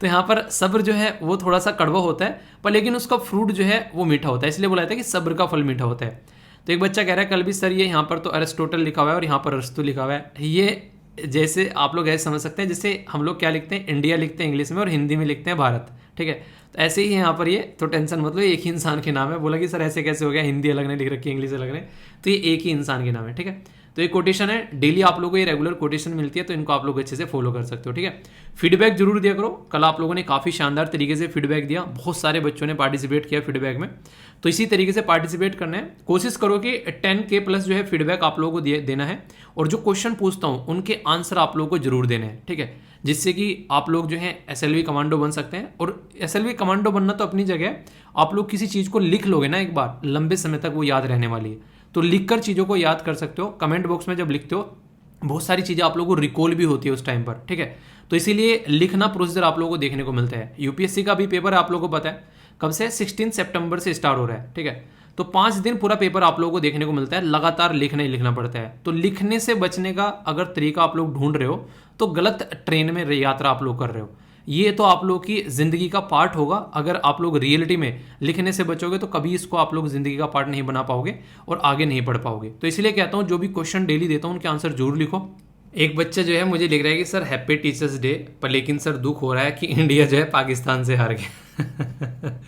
तो यहाँ पर सब्र जो है वो थोड़ा सा कड़वा होता है, पर लेकिन उसका फ्रूट जो है वो मीठा होता है, इसलिए बोला जाता है कि सब्र का फल मीठा होता है। तो एक बच्चा कह रहा है कल भी सर ये यहाँ पर तो अरिस्टोटल लिखा हुआ है और यहाँ पर अरस्तु लिखा हुआ है। ये जैसे आप लोग ऐसे समझ सकते हैं जैसे हम लोग क्या लिखते हैं, इंडिया लिखते हैं इंग्लिश में और हिंदी में लिखते हैं भारत। ठीक है, तो ऐसे ही यहाँ पर ये, तो टेंशन मतलब एक ही इंसान के नाम है। बोला कि सर ऐसे कैसे हो गया, हिंदी अलग ने लिख रखी है इंग्लिश अलग ने, तो ये एक ही इंसान के नाम है। ठीक है, तो ये कोटेशन है, डेली आप लोगों को ये रेगुलर कोटेशन मिलती है, तो इनको आप लोग अच्छे से फॉलो कर सकते हो। ठीक है, फीडबैक जरूर दिया करो। कल आप लोगों ने काफ़ी शानदार तरीके से फीडबैक दिया, बहुत सारे बच्चों ने पार्टिसिपेट किया फीडबैक में, तो इसी तरीके से पार्टिसिपेट करना है। कोशिश करो कि 10K प्लस जो है फीडबैक आप लोगों को देना है, और जो क्वेश्चन पूछता हूँ उनके आंसर आप लोगों को जरूर देने हैं। ठीक है, जिससे कि आप लोग जो है SLV कमांडो बन सकते हैं। और SLV कमांडो बनना तो अपनी जगह है, आप लोग किसी चीज़ को लिख लोगे ना एक बार, लंबे समय तक वो याद रहने वाली है, तो लिखकर चीज़ों को याद कर सकते हो। कमेंट बॉक्स में जब लिखते हो बहुत सारी चीज़ें आप लोगों को रिकॉल भी होती है उस टाइम पर। ठीक है, तो इसीलिए लिखना प्रोसीजर आप लोगों को देखने को मिलता है। UPSC का भी पेपर आप लोगों को पता है कब से, 16 सितंबर से स्टार्ट हो रहा है। ठीक है, तो 5 दिन पूरा पेपर आप लोगों को देखने को मिलता है, लगातार लिखना ही लिखना पड़ता है। तो लिखने से बचने का अगर तरीका आप लोग ढूंढ रहे हो तो गलत ट्रेन में यात्रा आप लोग कर रहे हो। ये तो आप लोग की जिंदगी का पार्ट होगा। अगर आप लोग रियलिटी में लिखने से बचोगे तो कभी इसको आप लोग जिंदगी का पार्ट नहीं बना पाओगे और आगे नहीं बढ़ पाओगे। तो इसलिए कहता हूँ जो भी क्वेश्चन डेली देता हूँ उनके आंसर जरूर लिखो। एक बच्चा जो है मुझे लिख रहा है कि सर हैप्पी टीचर्स डे, पर लेकिन सर दुख हो रहा है कि इंडिया जो है पाकिस्तान से हार गया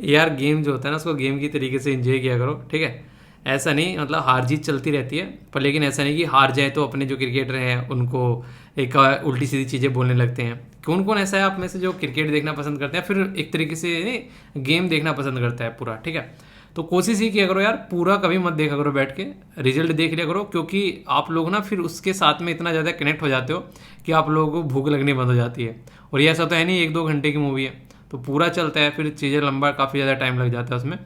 यार गेम जो होता है ना उसको गेम की तरीके से एंजॉय किया करो। ठीक है, ऐसा नहीं मतलब हार जीत चलती रहती है, पर लेकिन ऐसा नहीं कि हार जाए तो अपने जो क्रिकेटर हैं उनको एक उल्टी सीधी चीज़ें बोलने लगते हैं। कौन कौन ऐसा है आप में से जो क्रिकेट देखना पसंद करते हैं, फिर एक तरीके से गेम देखना पसंद करता है पूरा। ठीक है, तो कोशिश ही किया करो यार, पूरा कभी मत देखा करो बैठ के, रिजल्ट देख लिया करो, क्योंकि आप लोग ना फिर उसके साथ में इतना ज़्यादा कनेक्ट हो जाते हो कि आप लोगों को भूख लगनी बंद हो जाती है। और ये ऐसा तो है नहीं 1-2 घंटे की मूवी है, तो पूरा चलता है, फिर चीज़ें लंबा काफ़ी ज़्यादा टाइम लग जाता है उसमें।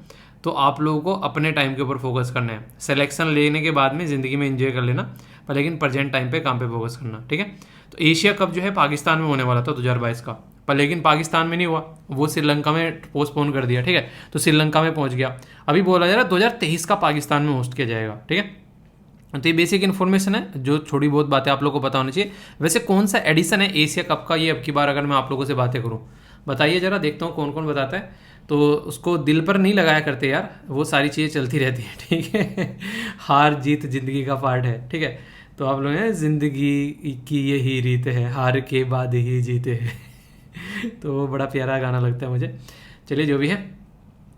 तो आप लोगों को अपने टाइम के ऊपर फोकस करना है। सिलेक्शन लेने के बाद में ज़िंदगी में एंजॉय कर लेना, पर लेकिन प्रेजेंट टाइम पे काम पे फोकस करना। ठीक है, तो एशिया कप जो है पाकिस्तान में होने वाला था 2022 का, पर लेकिन पाकिस्तान में नहीं हुआ, वो श्रीलंका में पोस्टपोन कर दिया। ठीक है, तो श्रीलंका में पहुंच गया। अभी बोला जा रहा है 2023 का पाकिस्तान में होस्ट किया जाएगा। ठीक है, तो ये बेसिक इन्फॉर्मेशन है जो थोड़ी बहुत बातें आप लोगों को पता होनी चाहिए। वैसे कौन सा एडिशन है एशिया कप का ये अब की बार अगर मैं आप लोगों से बातें करूँ, बताइए जरा, देखता हूँ कौन कौन बताता है। तो उसको दिल पर नहीं लगाया करते यार, वो सारी चीज़ें चलती रहती हैं। ठीक है, हार जीत जिंदगी का पार्ट है। ठीक है, तो आप लोग हैं जिंदगी की यही रीत है, हार के बाद ही जीते हैं तो वो बड़ा प्यारा गाना लगता है मुझे। चलिए जो भी है,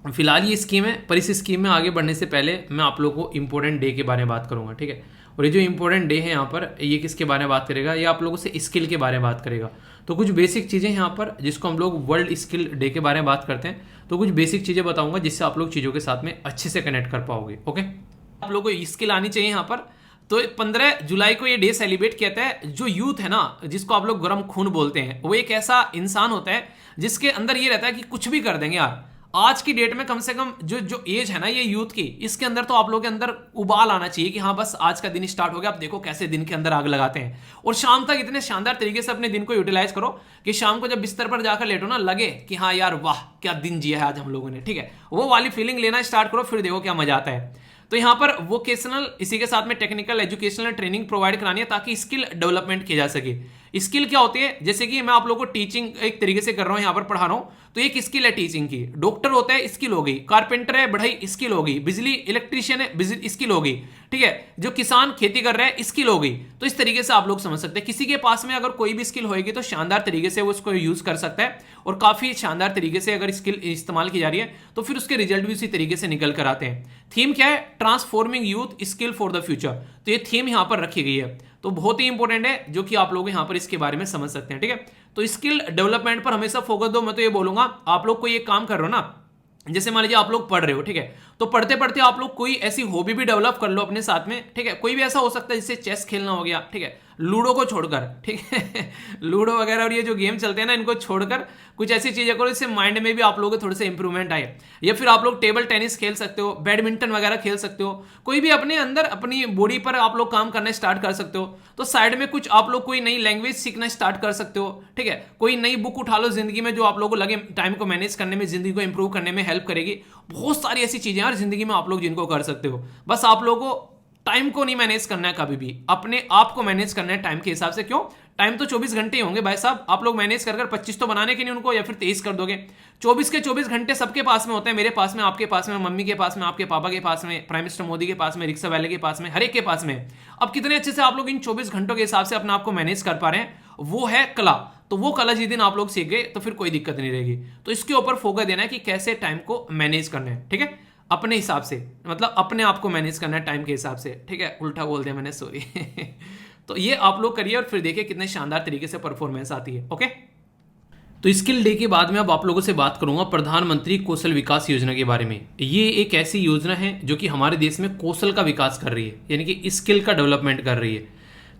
फिलहाल ये स्कीम है, पर इस स्कीम में आगे बढ़ने से पहले मैं आप लोगों को इंपॉर्टेंट डे के बारे में बात करूंगा। ठीक है, और ये जो इंपॉर्टेंट डे है यहाँ पर, ये किसके बारे में बात करेगा, ये आप लोगों से स्किल के बारे में बात करेगा। तो कुछ बेसिक चीज़ें यहाँ पर जिसको हम लोग वर्ल्ड स्किल डे के बारे में बात करते हैं, तो कुछ बेसिक चीज़ें बताऊंगा जिससे आप लोग चीज़ों के साथ में अच्छे से कनेक्ट कर पाओगे। ओके, आप लोगों को स्किल आनी चाहिए यहाँ पर। तो 15 जुलाई को ये डे सेलिब्रेट किया जाता है। जो यूथ है ना, जिसको आप लोग गर्म खून बोलते हैं, वो एक ऐसा इंसान होता है जिसके अंदर ये रहता है कि कुछ भी कर देंगे यार। आज की डेट में कम से कम जो एज है ना ये यूथ की, इसके अंदर तो आप लोगों के अंदर उबाल आना चाहिए कि हाँ बस आज का दिन स्टार्ट हो गया, आप देखो कैसे दिन के अंदर आग लगाते हैं। और शाम तक इतने शानदार तरीके से अपने दिन को यूटिलाइज करो कि शाम को जब बिस्तर पर जाकर लेटो ना, लगे कि हाँ यार वाह क्या दिन जिया है आज हम लोगों ने। ठीक है, वो वाली फीलिंग लेना स्टार्ट करो, फिर देखो क्या मजा आता है। तो यहाँ पर वोकेशनल, इसी के साथ में टेक्निकल एजुकेशनल ट्रेनिंग प्रोवाइड करानी है ताकि स्किल डेवलपमेंट की जा सके। स्किल क्या होती है, जैसे कि मैं आप लोगों को टीचिंग एक तरीके से कर रहा हूं, यहां पर पढ़ा रहा हूं, तो एक स्किल है टीचिंग की। डॉक्टर होता है, स्किल हो गई। कारपेंटर है, बढ़ई, स्किल हो गई। बिजली इलेक्ट्रिशियन है, बिजली स्किल हो गई। ठीक है, जो किसान खेती कर रहा है, स्किल हो गई। तो इस तरीके से आप लोग समझ सकते हैं, किसी के पास में अगर कोई भी स्किल होगी तो शानदार तरीके से वो उसको यूज कर सकता है, और काफी शानदार तरीके से अगर स्किल इस्तेमाल की जा रही है तो फिर उसके रिजल्ट भी उसी तरीके से निकल कर आते हैं। थीम क्या है, transforming youth skill for the future. तो ये थीम यहां पर रखी गई है, तो बहुत ही इंपॉर्टेंट है, जो कि आप लोग यहां पर इसके बारे में समझ सकते हैं। ठीक है, तो स्किल डेवलपमेंट पर हमेशा फोकस दो। मैं तो ये बोलूंगा, आप लोग कोई एक काम कर रहे हो ना, जैसे मान लीजिए आप लोग पढ़ रहे हो, ठीक है, तो पढ़ते पढ़ते आप लोग कोई ऐसी हॉबी भी डेवलप कर लो अपने साथ में। ठीक है, कोई भी ऐसा हो सकता है, जैसे चेस खेलना हो गया, ठीक है, लूडो को छोड़कर, ठीक है लूडो वगैरह और ये जो गेम चलते हैं ना, इनको छोड़कर कुछ ऐसी चीजें करो जिससे माइंड में भी आप लोगों के थोड़े से इंप्रूवमेंट आए। या फिर आप लोग टेबल टेनिस खेल सकते हो, बैडमिंटन वगैरह खेल सकते हो, कोई भी अपने अंदर अपनी बॉडी पर आप लोग काम करना स्टार्ट कर सकते हो। तो साइड में कुछ आप लोग कोई नई लैंग्वेज सीखना स्टार्ट कर सकते हो। ठीक है, कोई नई बुक उठा लो जिंदगी में, जो आप लोगों को लगे टाइम को मैनेज करने में, जिंदगी को इंप्रूव करने में हेल्प करेगी। बहुत सारी ऐसी चीजें यार जिंदगी में आप लोग जिनको कर सकते हो। बस आप लोगों को टाइम को नहीं मैनेज करना है, कभी भी अपने आप को मैनेज करना है टाइम के हिसाब से। क्यों, टाइम तो 24 घंटे ही होंगे भाई साहब, आप लोग मैनेज कर 25 तो बनाने के नहीं उनको, या फिर 23 कर दोगे। 24 के 24 घंटे सबके पास में होते हैं, मेरे पास में, आपके पास में, मम्मी के पास में, आपके पापा के पास में, प्राइम मिनिस्टर मोदी के पास में, रिक्शा वाले के पास में, हर एक के पास में। अब कितने अच्छे से आप लोग इन 24 घंटों के हिसाब से अपने आप को मैनेज कर पा रहे हैं, वो है कला। तो वो कला जिस दिन आप लोग सीख गए तो फिर कोई दिक्कत नहीं रहेगी। तो इसके ऊपर फोकस देना है कि कैसे टाइम को मैनेज करना है। ठीक है, अपने हिसाब से, मतलब अपने आप को मैनेज करना है टाइम के हिसाब से। ठीक है, उल्टा बोल दिया मैंने, सॉरी तो ये आप लोग करिए और फिर देखिए कितने शानदार तरीके से परफॉर्मेंस आती है। ओके, तो स्किल डे के बाद में अब आप लोगों से बात करूंगा प्रधानमंत्री कौशल विकास योजना के बारे में। ये एक ऐसी योजना है जो कि हमारे देश में कौशल का विकास कर रही है, यानी कि स्किल का डेवलपमेंट कर रही है।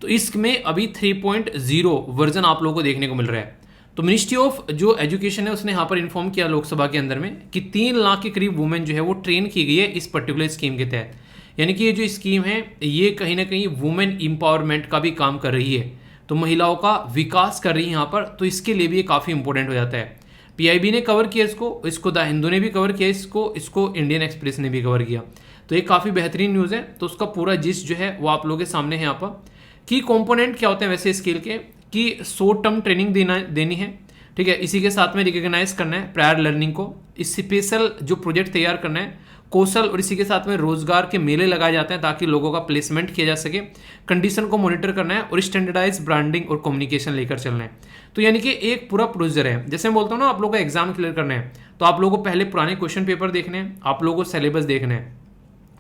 तो इसमें अभी 3.0 वर्जन आप लोगों को देखने को मिल रहा है। तो मिनिस्ट्री ऑफ जो एजुकेशन है उसने यहाँ पर इन्फॉर्म किया लोकसभा के अंदर में कि 3 लाख के करीब वुमेन जो है वो ट्रेन की गई है इस पर्टिकुलर स्कीम के तहत। यानी कि ये जो स्कीम है ये कहीं ना कहीं वुमेन एम्पावरमेंट का भी काम कर रही है, तो महिलाओं का विकास कर रही है यहाँ पर। तो इसके लिए भी ये काफ़ी इंपॉर्टेंट हो जाता है। पीआईबी ने कवर किया इसको द हिंदू ने भी कवर किया इसको इंडियन एक्सप्रेस ने भी कवर किया। तो ये काफ़ी बेहतरीन न्यूज़ है। तो उसका पूरा जिस्ट जो है वो आप लोगों के सामने है यहाँ पर। की कंपोनेंट क्या होते हैं वैसे स्किल के, कि शॉर्ट टर्म ट्रेनिंग देनी है। ठीक है, इसी के साथ में रिकॉग्नाइज करना है प्रायर लर्निंग को, स्पेशल जो प्रोजेक्ट तैयार करना है, कौशल, और इसी के साथ में रोजगार के मेले लगाए जाते हैं ताकि लोगों का प्लेसमेंट किया जा सके, कंडीशन को मॉनिटर करना है, और स्टैंडर्डाइज ब्रांडिंग और कम्युनिकेशन लेकर चलना है। तो यानी कि एक पूरा प्रोसीजर है। जैसे मैं बोलता हूँ ना, आप लोगों को एग्जाम क्लियर करना है तो आप लोगों को पहले पुराने क्वेश्चन पेपर देखने हैं, आप लोगों को सिलेबस देखना है,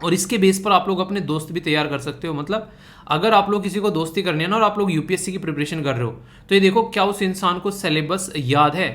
और इसके बेस पर आप लोग अपने दोस्त भी तैयार कर सकते हो। मतलब अगर आप लोग किसी को दोस्ती करनी है ना और आप लोग यूपीएससी की प्रिपरेशन कर रहे हो, तो ये देखो क्या उस इंसान को सिलेबस याद है।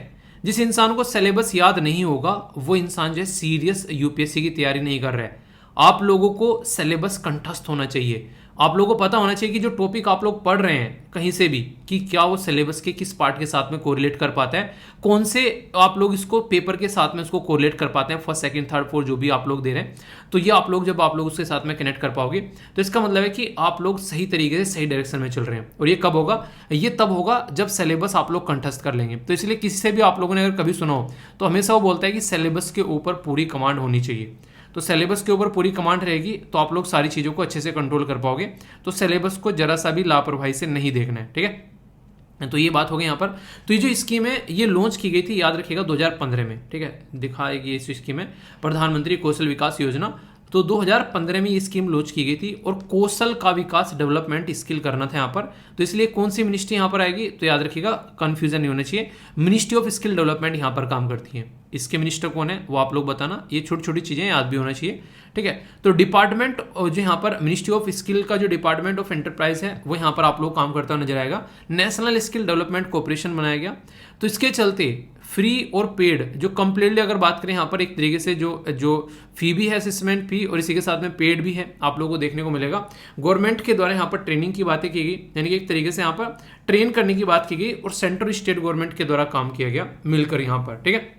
जिस इंसान को सिलेबस याद नहीं होगा वो इंसान जो है सीरियस यूपीएससी की तैयारी नहीं कर रहा है। आप लोगों को सिलेबस कंठस्थ होना चाहिए। आप लोगों को पता होना चाहिए कि जो टॉपिक आप लोग पढ़ रहे हैं कहीं से भी, कि क्या वो सिलेबस के किस पार्ट के साथ में कोरिलेट कर पाता है, कौन से आप लोग इसको पेपर के साथ में उसको कोरिलेट कर पाते हैं, फर्स्ट सेकंड थर्ड फोर्थ जो भी आप लोग दे रहे हैं। तो ये आप लोग जब आप लोग उसके साथ में कनेक्ट कर पाओगे तो इसका मतलब है कि आप लोग सही तरीके से सही डायरेक्शन में चल रहे हैं। और ये कब होगा, ये तब होगा जब सिलेबस आप लोग कंठस्थ कर लेंगे। तो इसलिए किसी से भी आप लोगों ने अगर कभी सुना हो तो हमेशा वो बोलता है कि सिलेबस के ऊपर पूरी कमांड होनी चाहिए। तो सिलेबस के ऊपर पूरी कमांड रहेगी तो आप लोग सारी चीज़ों को अच्छे से कंट्रोल कर पाओगे। तो सिलेबस को जरा सा भी लापरवाही से नहीं देखना है। ठीक है, तो ये बात हो गई यहाँ पर। तो ये जो स्कीम है ये लॉन्च की गई थी, याद रखिएगा 2015 में। ठीक है, दिखाएगी इस स्कीम है प्रधानमंत्री कौशल विकास योजना। तो 2015 में ये स्कीम लॉन्च की गई थी और कौशल का विकास डेवलपमेंट स्किल करना था यहाँ पर। तो इसलिए कौन सी मिनिस्ट्री यहाँ पर आएगी, तो याद रखिएगा कंफ्यूजन नहीं होना चाहिए, मिनिस्ट्री ऑफ स्किल डेवलपमेंट यहाँ पर काम करती है। इसके मिनिस्टर कौन है वो आप लोग बताना, ये छोटी छोटी चीज़ें याद भी होना चाहिए। ठीक है, तो डिपार्टमेंट जो यहाँ पर मिनिस्ट्री ऑफ स्किल का जो डिपार्टमेंट ऑफ एंटरप्राइज है वो यहाँ पर आप लोग काम करता हुआ नजर आएगा। नेशनल स्किल डेवलपमेंट कॉर्पोरेशन बनाया गया। तो इसके चलते फ्री और पेड जो कंप्लीटली अगर बात करें यहाँ पर एक तरीके से जो फी भी है असेसमेंट फी, और इसी के साथ में पेड भी है, आप लोगों को देखने को मिलेगा। गवर्नमेंट के द्वारा यहाँ पर ट्रेनिंग की बातें की गई, यानी कि एक तरीके से यहाँ पर ट्रेन करने की बात की गई, और सेंट्रल स्टेट गवर्नमेंट के द्वारा काम किया गया मिलकर यहाँ पर। ठीक है,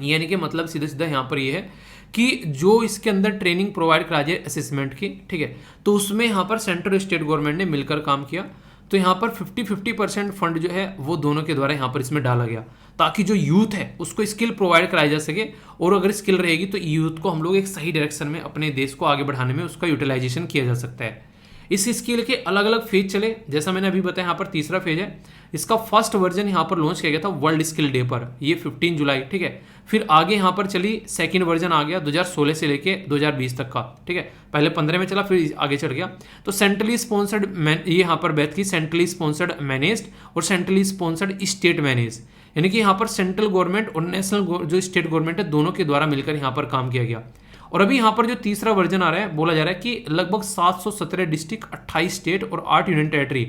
यानी कि मतलब सीधा सीधा यहाँ पर ये है कि जो इसके अंदर ट्रेनिंग प्रोवाइड करा जाए असेसमेंट की, ठीक है, तो उसमें यहाँ पर सेंट्रल स्टेट गवर्नमेंट ने मिलकर काम किया। तो यहाँ पर 50-50% फंड जो है वो दोनों के द्वारा यहाँ पर इसमें डाला गया, ताकि जो यूथ है उसको स्किल प्रोवाइड कराई जा सके, और अगर स्किल रहेगी तो यूथ को हम लोग एक सही डायरेक्शन में अपने देश को आगे बढ़ाने में उसका यूटिलाइजेशन किया जा सकता है। इस स्किल के अलग अलग फेज चले, जैसा मैंने अभी बताया, यहाँ पर तीसरा फेज है। इसका फर्स्ट वर्जन यहाँ पर लॉन्च किया गया था वर्ल्ड स्किल डे पर, ये 15 जुलाई, ठीक है। फिर आगे यहाँ पर चली सेकंड वर्जन आ गया 2016 से लेके 2020 तक का, ठीक है। पहले 15 में चला, फिर आगे चढ़ गया। तो सेंट्रली स्पॉन्सर्ड, ये यहाँ पर बैठ की सेंट्रली स्पॉन्सर्ड मैनेज्ड और सेंट्रली स्पॉन्सर्ड स्टेट मैनेज, यानी कि यहाँ पर सेंट्रल गवर्नमेंट और नेशनल जो स्टेट गवर्नमेंट है दोनों के द्वारा मिलकर यहाँ पर काम किया गया। और अभी यहाँ पर जो तीसरा वर्जन आ रहा है, बोला जा रहा है कि लगभग 717 डिस्ट्रिक्ट, 28 स्टेट और 8 यूनियन टेरिटरी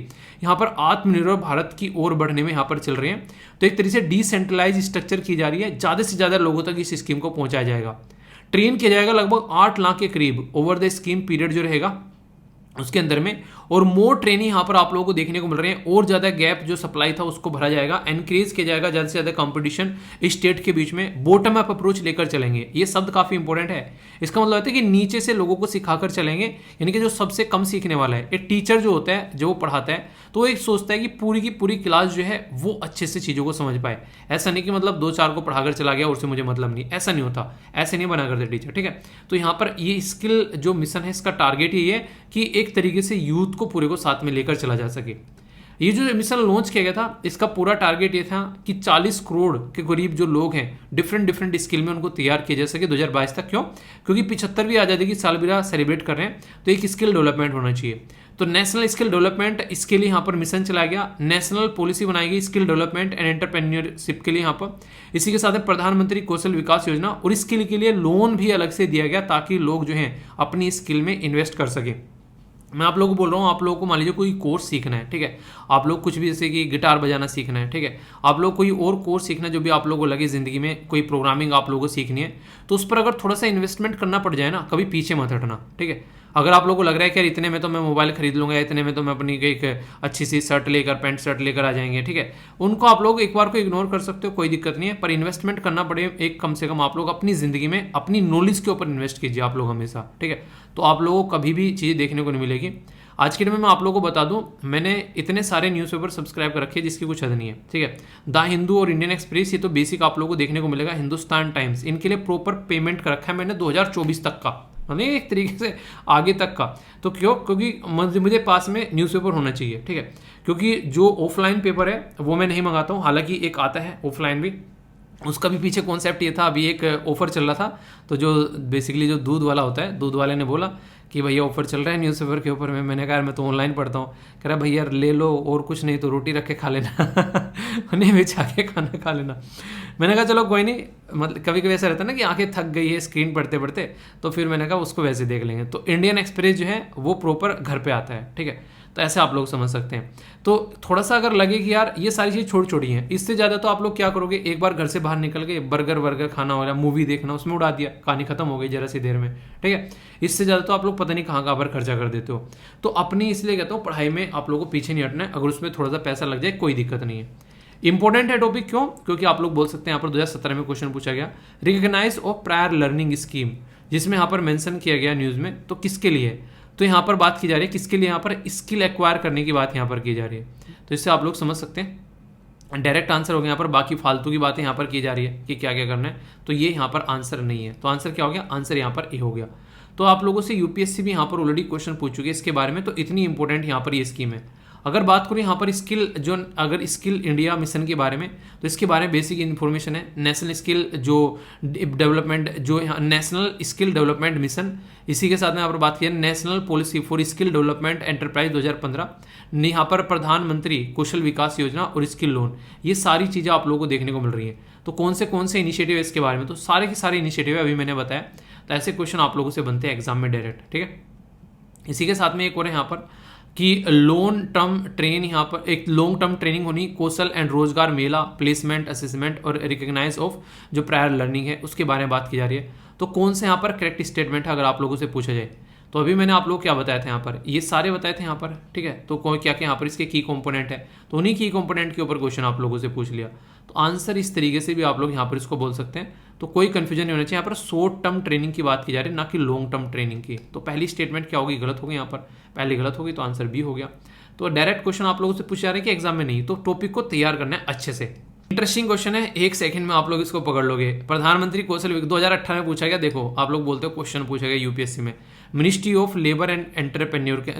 यहाँ पर आत्मनिर्भर भारत की ओर बढ़ने में यहाँ पर चल रहे हैं। तो एक तरीके से डिसेंट्रलाइज स्ट्रक्चर की जा रही है, ज़्यादा से ज़्यादा लोगों तक इस स्कीम को पहुँचाया जाएगा। ट्रेन किया जाएगा लगभग 8 लाख के करीब ओवर द स्कीम पीरियड जो रहेगा उसके अंदर में। और मोर ट्रेनिंग यहाँ पर आप लोगों को देखने को मिल रहे हैं, और ज़्यादा गैप जो सप्लाई था उसको भरा जाएगा, एनकरेज किया जाएगा ज़्यादा से ज़्यादा कंपटीशन स्टेट के बीच में, बॉटम अप अप्रोच लेकर चलेंगे। ये शब्द काफ़ी इंपॉर्टेंट है। इसका मतलब होता है कि नीचे से लोगों को सिखाकर चलेंगे, यानी कि जो सबसे कम सीखने वाला है, एक टीचर जो होता है जो पढ़ाता है, तो वो एक सोचता है कि पूरी की पूरी क्लास जो है वो अच्छे से चीज़ों को समझ पाए। ऐसा नहीं कि मतलब 2-4 को पढ़ाकर चला गया और उससे मुझे मतलब नहीं, ऐसा नहीं होता, ऐसे नहीं बना करते टीचर, ठीक है। तो यहाँ पर ये स्किल जो मिशन है इसका टारगेट ये है कि एक तरीके से यूथ को पूरे को साथ में लेकर चला जा सके। ये जो मिशन लॉन्च किया गया था इसका पूरा टारगेट ये था कि 40 करोड़ के करीब जो लोग हैं डिफरेंट स्किल में उनको तैयार किया जा सके 2022 तक। क्यों? क्योंकि 75वीं आज़ादी की सालगिरह सेलिब्रेट कर रहे हैं, तो एक स्किल डेवलपमेंट होना चाहिए। तो नेशनल स्किल डेवलपमेंट, इसके लिए यहाँ पर मिशन चलाया गया। नेशनल पॉलिसी बनाई गई स्किल डेवलपमेंट एंड एंटरप्रेन्योरशिप के लिए यहाँ पर। इसी के साथ में प्रधानमंत्री कौशल विकास योजना और स्किल के लिए लोन भी अलग से दिया गया ताकि लोग जो हैं अपनी स्किल में इन्वेस्ट कर सकें। मैं आप लोगों को बोल रहा हूँ, आप लोगों को मान लीजिए कोई कोर्स सीखना है, ठीक है, आप लोग कुछ भी जैसे कि गिटार बजाना सीखना है, ठीक है, आप लोग कोई और कोर्स सीखना है जो भी आप लोगों को लगे ज़िंदगी में, कोई प्रोग्रामिंग आप लोगों को सीखनी है, तो उस पर अगर थोड़ा सा इन्वेस्टमेंट करना पड़ जाए ना, कभी पीछे मत हटना, ठीक है। अगर आप लोगों को लग रहा है कि यार इतने में तो मैं मोबाइल खरीद लूँगा, इतने में तो मैं अपनी एक अच्छी सी शर्ट लेकर, पैंट शर्ट लेकर आ जाएंगे, ठीक है, उनको आप लोग एक बार को इग्नोर कर सकते हो, कोई दिक्कत नहीं है। पर इन्वेस्टमेंट करना पड़े एक, कम से कम आप लोग अपनी ज़िंदगी में अपनी नॉलेज के ऊपर इन्वेस्ट कीजिए आप लोग हमेशा, ठीक है। तो आप लोगों को कभी भी चीज़ें देखने को नहीं मिलेगी। आज के दिन में मैं आप लोगों को बता दूं, मैंने इतने सारे न्यूज़पेपर सब्सक्राइब कर रखे हैं जिसकी कुछ हद नहीं है, ठीक है। द हिंदू और इंडियन एक्सप्रेस, ये तो बेसिक आप लोगों को देखने को मिलेगा। हिंदुस्तान टाइम्स, इनके लिए प्रॉपर पेमेंट कर रखा है मैंने 2024 तक का, मतलब एक तरीके से आगे तक का। तो क्यों? क्योंकि मुझे पास में न्यूज़पेपर होना चाहिए, ठीक है। क्योंकि जो ऑफलाइन पेपर है वो मैं नहीं मंगाता हूँ, हालांकि एक आता है ऑफलाइन भी, उसका भी पीछे कॉन्सेप्ट ये था, अभी एक ऑफर चल रहा था, तो जो बेसिकली जो दूध वाला होता है, दूध वाले ने बोला कि भैया ऑफर चल रहा है न्यूज़पेपर के ऊपर में। मैंने कहा मैं तो ऑनलाइन पढ़ता हूँ। कह रहा भैया ले लो, और कुछ नहीं तो रोटी रख के खा लेना उन्हें बिछा के खाना खा लेना। मैंने कहा चलो कोई नहीं, मतलब कभी कभी ऐसा रहता है ना कि आंखें थक गई है स्क्रीन पढ़ते पढ़ते, तो फिर मैंने कहा उसको वैसे देख लेंगे। तो इंडियन एक्सप्रेस जो है वो प्रॉपर घर पर आता है, ठीक है। तो ऐसे आप लोग समझ सकते हैं। तो थोड़ा सा अगर लगे कि यार ये सारी चीज़ छोटी छोटी हैं, इससे ज़्यादा तो आप लोग क्या करोगे, एक बार घर से बाहर निकल गए, बर्गर खाना हो रहा, मूवी देखना, उसमें उड़ा दिया, कहानी खत्म हो गई जरा सी देर में, ठीक है। इससे ज़्यादा तो आप लोग पता नहीं कहाँ कहाँ पर खर्चा कर देते हो। तो अपनी इसलिए कहता हूँ पढ़ाई में आप लोगों को पीछे नहीं हटना है, अगर उसमें थोड़ा सा पैसा लग जाए कोई दिक्कत नहीं है। इंपॉर्टेंट है टॉपिक, क्यों? क्योंकि आप लोग बोल सकते हैं यहाँ पर 2017 में क्वेश्चन पूछा गया, recognise of prior learning scheme, जिसमें यहाँ पर मेंशन किया गया न्यूज़ में, तो किसके लिए? तो यहाँ पर बात की जा रही है किसके लिए, यहाँ पर स्किल एक्वायर करने की बात यहाँ पर की जा रही है। तो इससे आप लोग समझ सकते हैं डायरेक्ट आंसर हो गया यहाँ पर, बाकी फालतू की बातें यहाँ पर की जा रही है कि क्या क्या करना है, तो ये यहाँ पर आंसर नहीं है। तो आंसर क्या हो गया? आंसर यहाँ पर ए हो गया। तो आप लोगों से यूपीएससी भी यहाँ पर ऑलरेडी क्वेश्चन पूछ चुके हैं इसके बारे में, तो इतनी इंपॉर्टेंट यहाँ पर ये स्कीम है। अगर बात करें यहाँ पर स्किल जो, अगर स्किल इंडिया मिशन के बारे में, तो इसके बारे में बेसिक इन्फॉर्मेशन है। नेशनल स्किल जो डेवलपमेंट, जो नेशनल स्किल डेवलपमेंट मिशन, इसी के साथ में यहाँ पर बात की है national policy for skill development enterprise 2015, यहाँ पर प्रधानमंत्री कौशल विकास योजना और स्किल लोन, ये सारी चीज़ें आप लोगों को देखने को मिल रही हैं। तो कौन से इनिशिएटिव है इसके बारे में, तो सारे के सारे इनिशिएटिव है, अभी मैंने बताया। तो ऐसे क्वेश्चन आप लोगों से बनते हैं एग्जाम में डायरेक्ट, ठीक है। इसी के साथ में एक और है यहाँ पर कि लॉन्ग टर्म ट्रेन, यहाँ पर एक लॉन्ग टर्म ट्रेनिंग होनी, कौशल एंड रोजगार मेला, प्लेसमेंट असेसमेंट और रिकग्नाइज ऑफ जो प्रायर लर्निंग है उसके बारे में बात की जा रही है। तो कौन से यहाँ पर करेक्ट स्टेटमेंट है अगर आप लोगों से पूछा जाए, तो अभी मैंने आप लोग क्या बताया था यहाँ पर, ये सारे बताए थे यहाँ पर, ठीक है। तो क्या क्या यहाँ पर इसके की कंपोनेंट है, तो उन्हीं की कंपोनेंट के ऊपर क्वेश्चन आप लोगों से पूछ लिया। तो आंसर इस तरीके से भी आप लोग यहाँ पर इसको बोल सकते हैं। तो कोई कंफ्यूजन नहीं होना चाहिए, यहाँ पर शॉर्ट टर्म ट्रेनिंग की बात की जा रही है, ना कि लॉन्ग टर्म ट्रेनिंग की। तो पहली स्टेटमेंट क्या होगी, गलत होगी, यहाँ पर पहले गलत होगी, तो आंसर बी हो गया। तो डायरेक्ट क्वेश्चन आप लोगों से पूछ जा रहे हैं कि एग्जाम में नहीं, तो टॉपिक को तैयार करना है अच्छे से। इंटरेस्टिंग क्वेश्चन है, एक सेकंड में आप लोग इसको पकड़ लोगे। प्रधानमंत्री कौशल 2018 में पूछा गया, देखो आप लोग बोलते हो क्वेश्चन पूछा गया यूपीएससी में, ministry of labour and entrepreneur के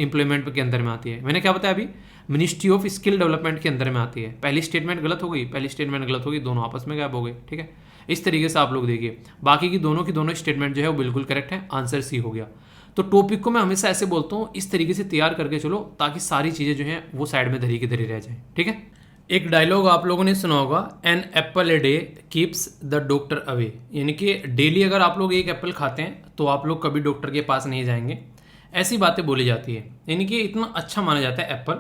एम्प्लॉयमेंट के अंदर में आती है। मैंने क्या बताया अभी, मिनिस्ट्री ऑफ स्किल डेवलपमेंट के अंदर में आती है। पहली स्टेटमेंट गलत हो गई, पहली स्टेटमेंट गलत हो गई, दोनों आपस में गैप हो गए, ठीक है। इस तरीके से आप लोग देखिए, बाकी की दोनों स्टेटमेंट जो है वो बिल्कुल करेक्ट है, आंसर सी हो गया। तो टॉपिक को मैं हमेशा ऐसे बोलता हूँ, इस तरीके से तैयार करके चलो ताकि सारी चीज़ें जो हैं वो साइड में धरी की धरी रह जाए, ठीक है। एक डायलॉग आप लोगों ने सुना होगा, an apple a day keeps the doctor away, यानी कि डेली अगर आप लोग एक एप्पल खाते हैं तो आप लोग कभी डॉक्टर के पास नहीं जाएंगे, ऐसी बातें बोली जाती है। यानी कि इतना अच्छा माना जाता है एप्पल।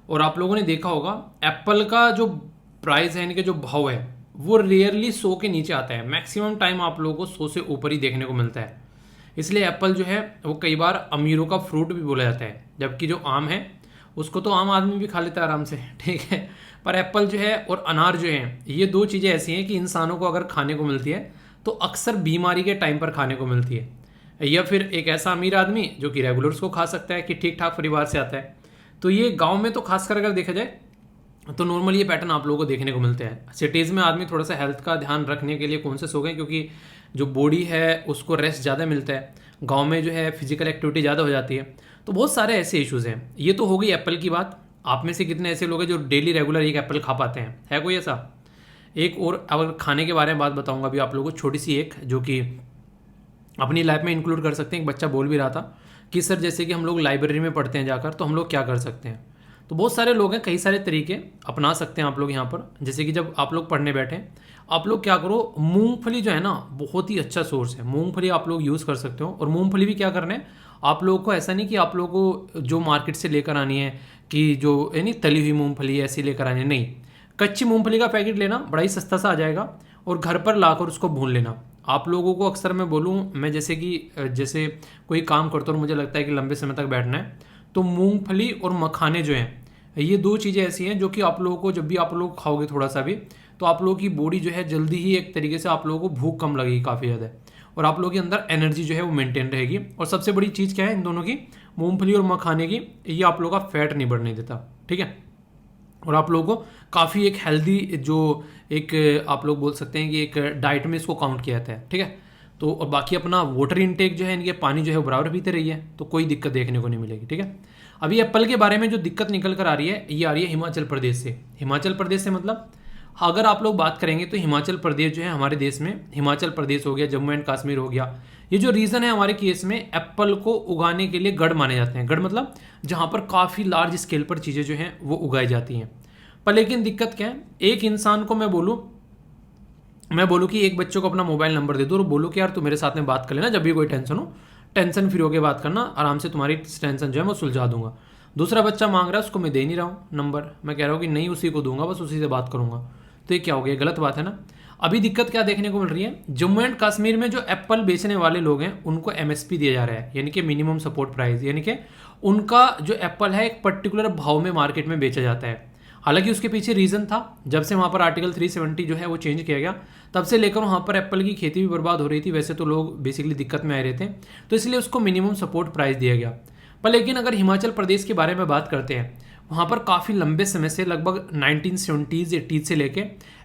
और आप लोगों ने देखा होगा एप्पल का जो प्राइस है, यानी कि जो भाव है, वो रेयरली 100 के नीचे आता है। मैक्सिमम टाइम आप लोगों को 100 से ऊपर ही देखने को मिलता है। इसलिए एप्पल जो है वो कई बार अमीरों का फ्रूट भी बोला जाता है, जबकि जो आम है उसको तो आम आदमी भी खा लेता है आराम से, ठीक है। पर एप्पल जो है और अनार जो है, ये दो चीज़ें ऐसी हैं कि इंसानों को अगर खाने को मिलती है तो अक्सर बीमारी के टाइम पर खाने को मिलती है, या फिर एक ऐसा अमीर आदमी जो कि रेगुलर उसको खा सकता है, कि ठीक ठाक परिवार से आता है। तो ये गाँव में तो खासकर अगर देखा जाए तो नॉर्मली ये पैटर्न आप लोगों को देखने को मिलते हैं। सिटीज़ में आदमी थोड़ा सा हेल्थ का ध्यान रखने के लिए कॉन्शियस हो गए, क्योंकि जो बॉडी है उसको रेस्ट ज़्यादा मिलता है। गांव में जो है फिजिकल एक्टिविटी ज़्यादा हो जाती है। तो बहुत सारे ऐसे इश्यूज़ हैं। ये तो हो गई एप्पल की बात। आप में से कितने ऐसे लोग हैं जो डेली रेगुलर एक एप्पल खा पाते हैं? है कोई ऐसा? एक और अगर खाने के बारे में बात बताऊंगा अभी आप लोगों को, छोटी सी एक, जो कि अपनी लाइफ में इंक्लूड कर सकते हैं। एक बच्चा बोल भी रहा था कि सर जैसे कि हम लोग लाइब्रेरी में पढ़ते हैं जाकर, तो हम लोग क्या कर सकते हैं? तो बहुत सारे लोग हैं, कई सारे तरीके अपना सकते हैं आप लोग यहाँ पर। जैसे कि जब आप लोग पढ़ने बैठें, आप लोग क्या करो, मूंगफली जो है ना बहुत ही अच्छा सोर्स है, मूंगफली आप लोग यूज़ कर सकते हो। और मूंगफली भी क्या करना है आप लोगों को, ऐसा नहीं कि आप लोगों को जो मार्केट से लेकर आनी है, कि जो यानी तली हुई मूंगफली ऐसी लेकर आनी है, नहीं। कच्ची मूंगफली का पैकेट लेना, बड़ा ही सस्ता सा आ जाएगा, और घर पर लाकर उसको भून लेना। आप लोगों को अक्सर मैं बोलूँ, मैं जैसे कोई काम करता हूँ और मुझे लगता है कि लंबे समय तक बैठना है, तो मूंगफली और मखाने जो हैं, ये दो चीज़ें ऐसी हैं जो कि आप लोगों को जब भी आप लोग खाओगे थोड़ा सा भी, तो आप लोगों की बॉडी जो है जल्दी ही एक तरीके से आप लोगों को भूख कम लगेगी काफ़ी ज़्यादा, और आप लोगों के अंदर एनर्जी जो है वो मेंटेन रहेगी। और सबसे बड़ी चीज़ क्या है इन दोनों की, मूंगफली और मखाने की, ये आप लोगों का फैट नहीं बढ़ने देता, ठीक है। और आप लोगों को काफ़ी एक हेल्दी, जो एक आप लोग बोल सकते हैं कि एक डाइट में इसको काउंट किया जाता है, ठीक है। तो और बाकी अपना वाटर इनटेक जो है, इनके पानी जो है बराबर पीते रहिए, तो कोई दिक्कत देखने को नहीं मिलेगी, ठीक है। अभी एप्पल के बारे में जो दिक्कत निकल कर आ रही है, ये आ रही है हिमाचल प्रदेश से। हिमाचल प्रदेश से मतलब अगर आप लोग बात करेंगे तो हिमाचल प्रदेश जो है हमारे देश में, हिमाचल प्रदेश हो गया, जम्मू एंड कश्मीर हो गया, ये जो रीजन है हमारे केस में एप्पल को उगाने के लिए गढ़ माने जाते हैं। गढ़ मतलब जहाँ पर काफ़ी लार्ज स्केल पर चीज़ें जो हैं वो उगाई जाती हैं। पर लेकिन दिक्कत क्या है, एक इंसान को मैं बोलूँ कि एक बच्चे को अपना मोबाइल नंबर दे दो और बोलूँ कि यार तू मेरे साथ में बात कर लेना, जब भी कोई टेंशन हो, टेंशन फ्री होकर बात करना, आराम से तुम्हारी टेंशन जो है मैं सुलझा दूंगा। दूसरा बच्चा मांग रहा है, उसको मैं दे नहीं रहा हूँ नंबर, मैं कह रहा हूँ कि नहीं उसी को दूंगा, बस उसी से बात करूंगा। तो ये क्या हो गया, गलत बात है ना। अभी दिक्कत क्या देखने को मिल रही है, जम्मू एंड कश्मीर में जो एप्पल बेचने वाले लोग हैं उनको MSP दिया जा रहा है, यानी कि मिनिमम सपोर्ट प्राइस, यानी कि उनका जो एप्पल है एक पर्टिकुलर भाव में मार्केट में बेचा जाता है। हालांकि उसके पीछे रीज़न था, जब से वहाँ पर आर्टिकल 370 जो है वो चेंज किया गया, तब से लेकर वहाँ पर एप्पल की खेती भी बर्बाद हो रही थी। वैसे तो लोग बेसिकली दिक्कत में आ रहे थे, तो इसलिए उसको मिनिमम सपोर्ट प्राइस दिया गया। पर लेकिन अगर हिमाचल प्रदेश के बारे में बात करते हैं, वहाँ पर काफ़ी लंबे समय से, लगभग 1970s 80s से लेके